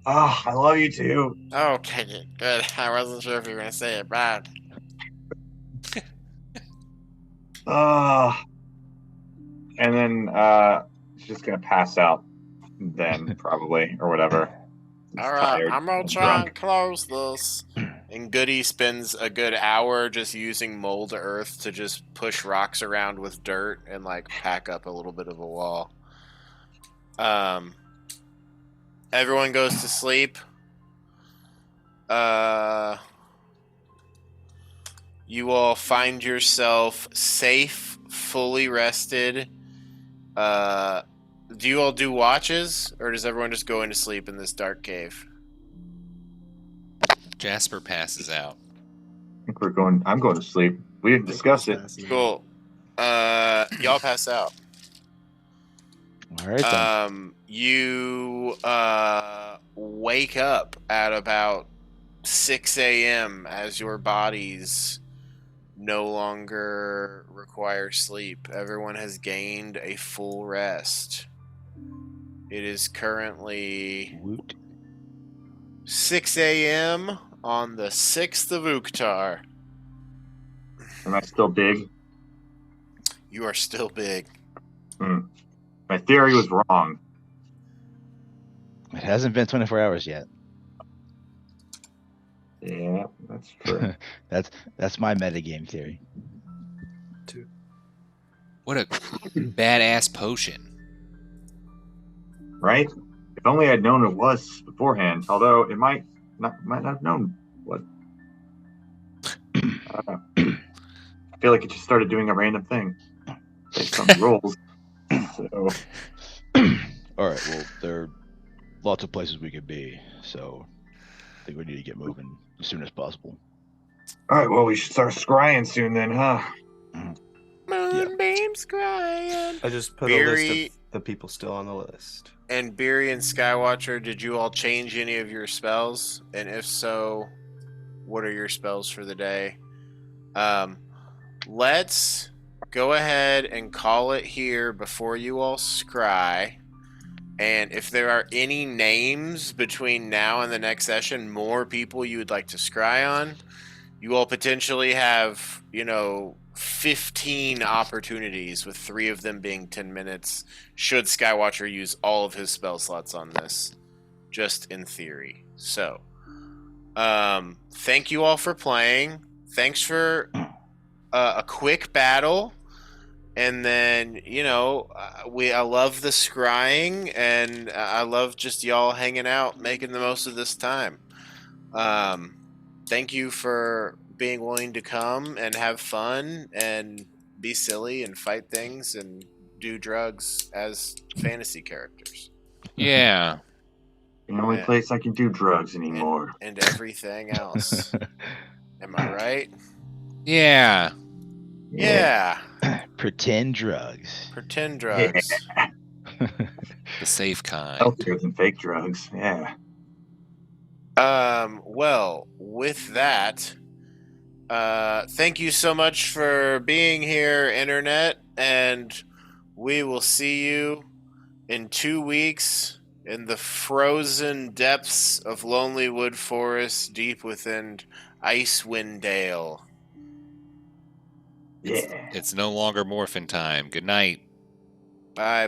Oh, I love you too. Okay, good. I wasn't sure if you were gonna say it bad. And then he's just gonna pass out then probably or whatever. He's All right, tired I'm gonna and try drunk. and close this. And Goody spends a good hour just using mold earth to just push rocks around with dirt and like pack up a little bit of a wall. Everyone goes to sleep. You all find yourself safe, fully rested. Do you all do watches, or does everyone just go into sleep in this dark cave? Jasper passes out. I think I'm going to sleep. We didn't discuss it. Cool. Y'all pass out. All right then. You wake up at about 6 a.m. as your bodies no longer require sleep. Everyone has gained a full rest. It is currently Woot. 6 a.m. on the 6th of Uktar. Am I still big? You are still big. My theory was wrong. It hasn't been 24 hours yet. Yeah, that's true. That's my metagame theory. What a badass potion. Right? If only I'd known it was beforehand. Although it might not have known what. I don't know. I feel like it just started doing a random thing based on the rolls. So All right. Well, they're lots of places we could be. So I think we need to get moving as soon as possible. All right, well, we should start scrying soon then, huh? Moonbeam scrying. I just put a list Beery- of the people still on the list. And Beery and Skywatcher, did you all change any of your spells? And if so, what are your spells for the day? Let's go ahead and call it here before you all scry. And if there are any names between now and the next session, more people you would like to scry on, you all potentially have, 15 opportunities, with 3 of them being 10 minutes, should Skywatcher use all of his spell slots on this, just in theory. So, thank you all for playing. Thanks for a quick battle. And then, I love the scrying, and I love just y'all hanging out, making the most of this time. Thank you for being willing to come and have fun and be silly and fight things and do drugs as fantasy characters. Yeah. The only Yeah. place I can do drugs anymore. And everything else. Am I right? Yeah. Yeah. Pretend drugs. Pretend drugs. The safe kind. Healthier than fake drugs. Yeah. Well, with that, thank you so much for being here, Internet, and we will see you in 2 weeks in the frozen depths of Lonely Wood Forest, deep within Icewind Dale. Yeah. It's no longer morphin time. Good night. Bye.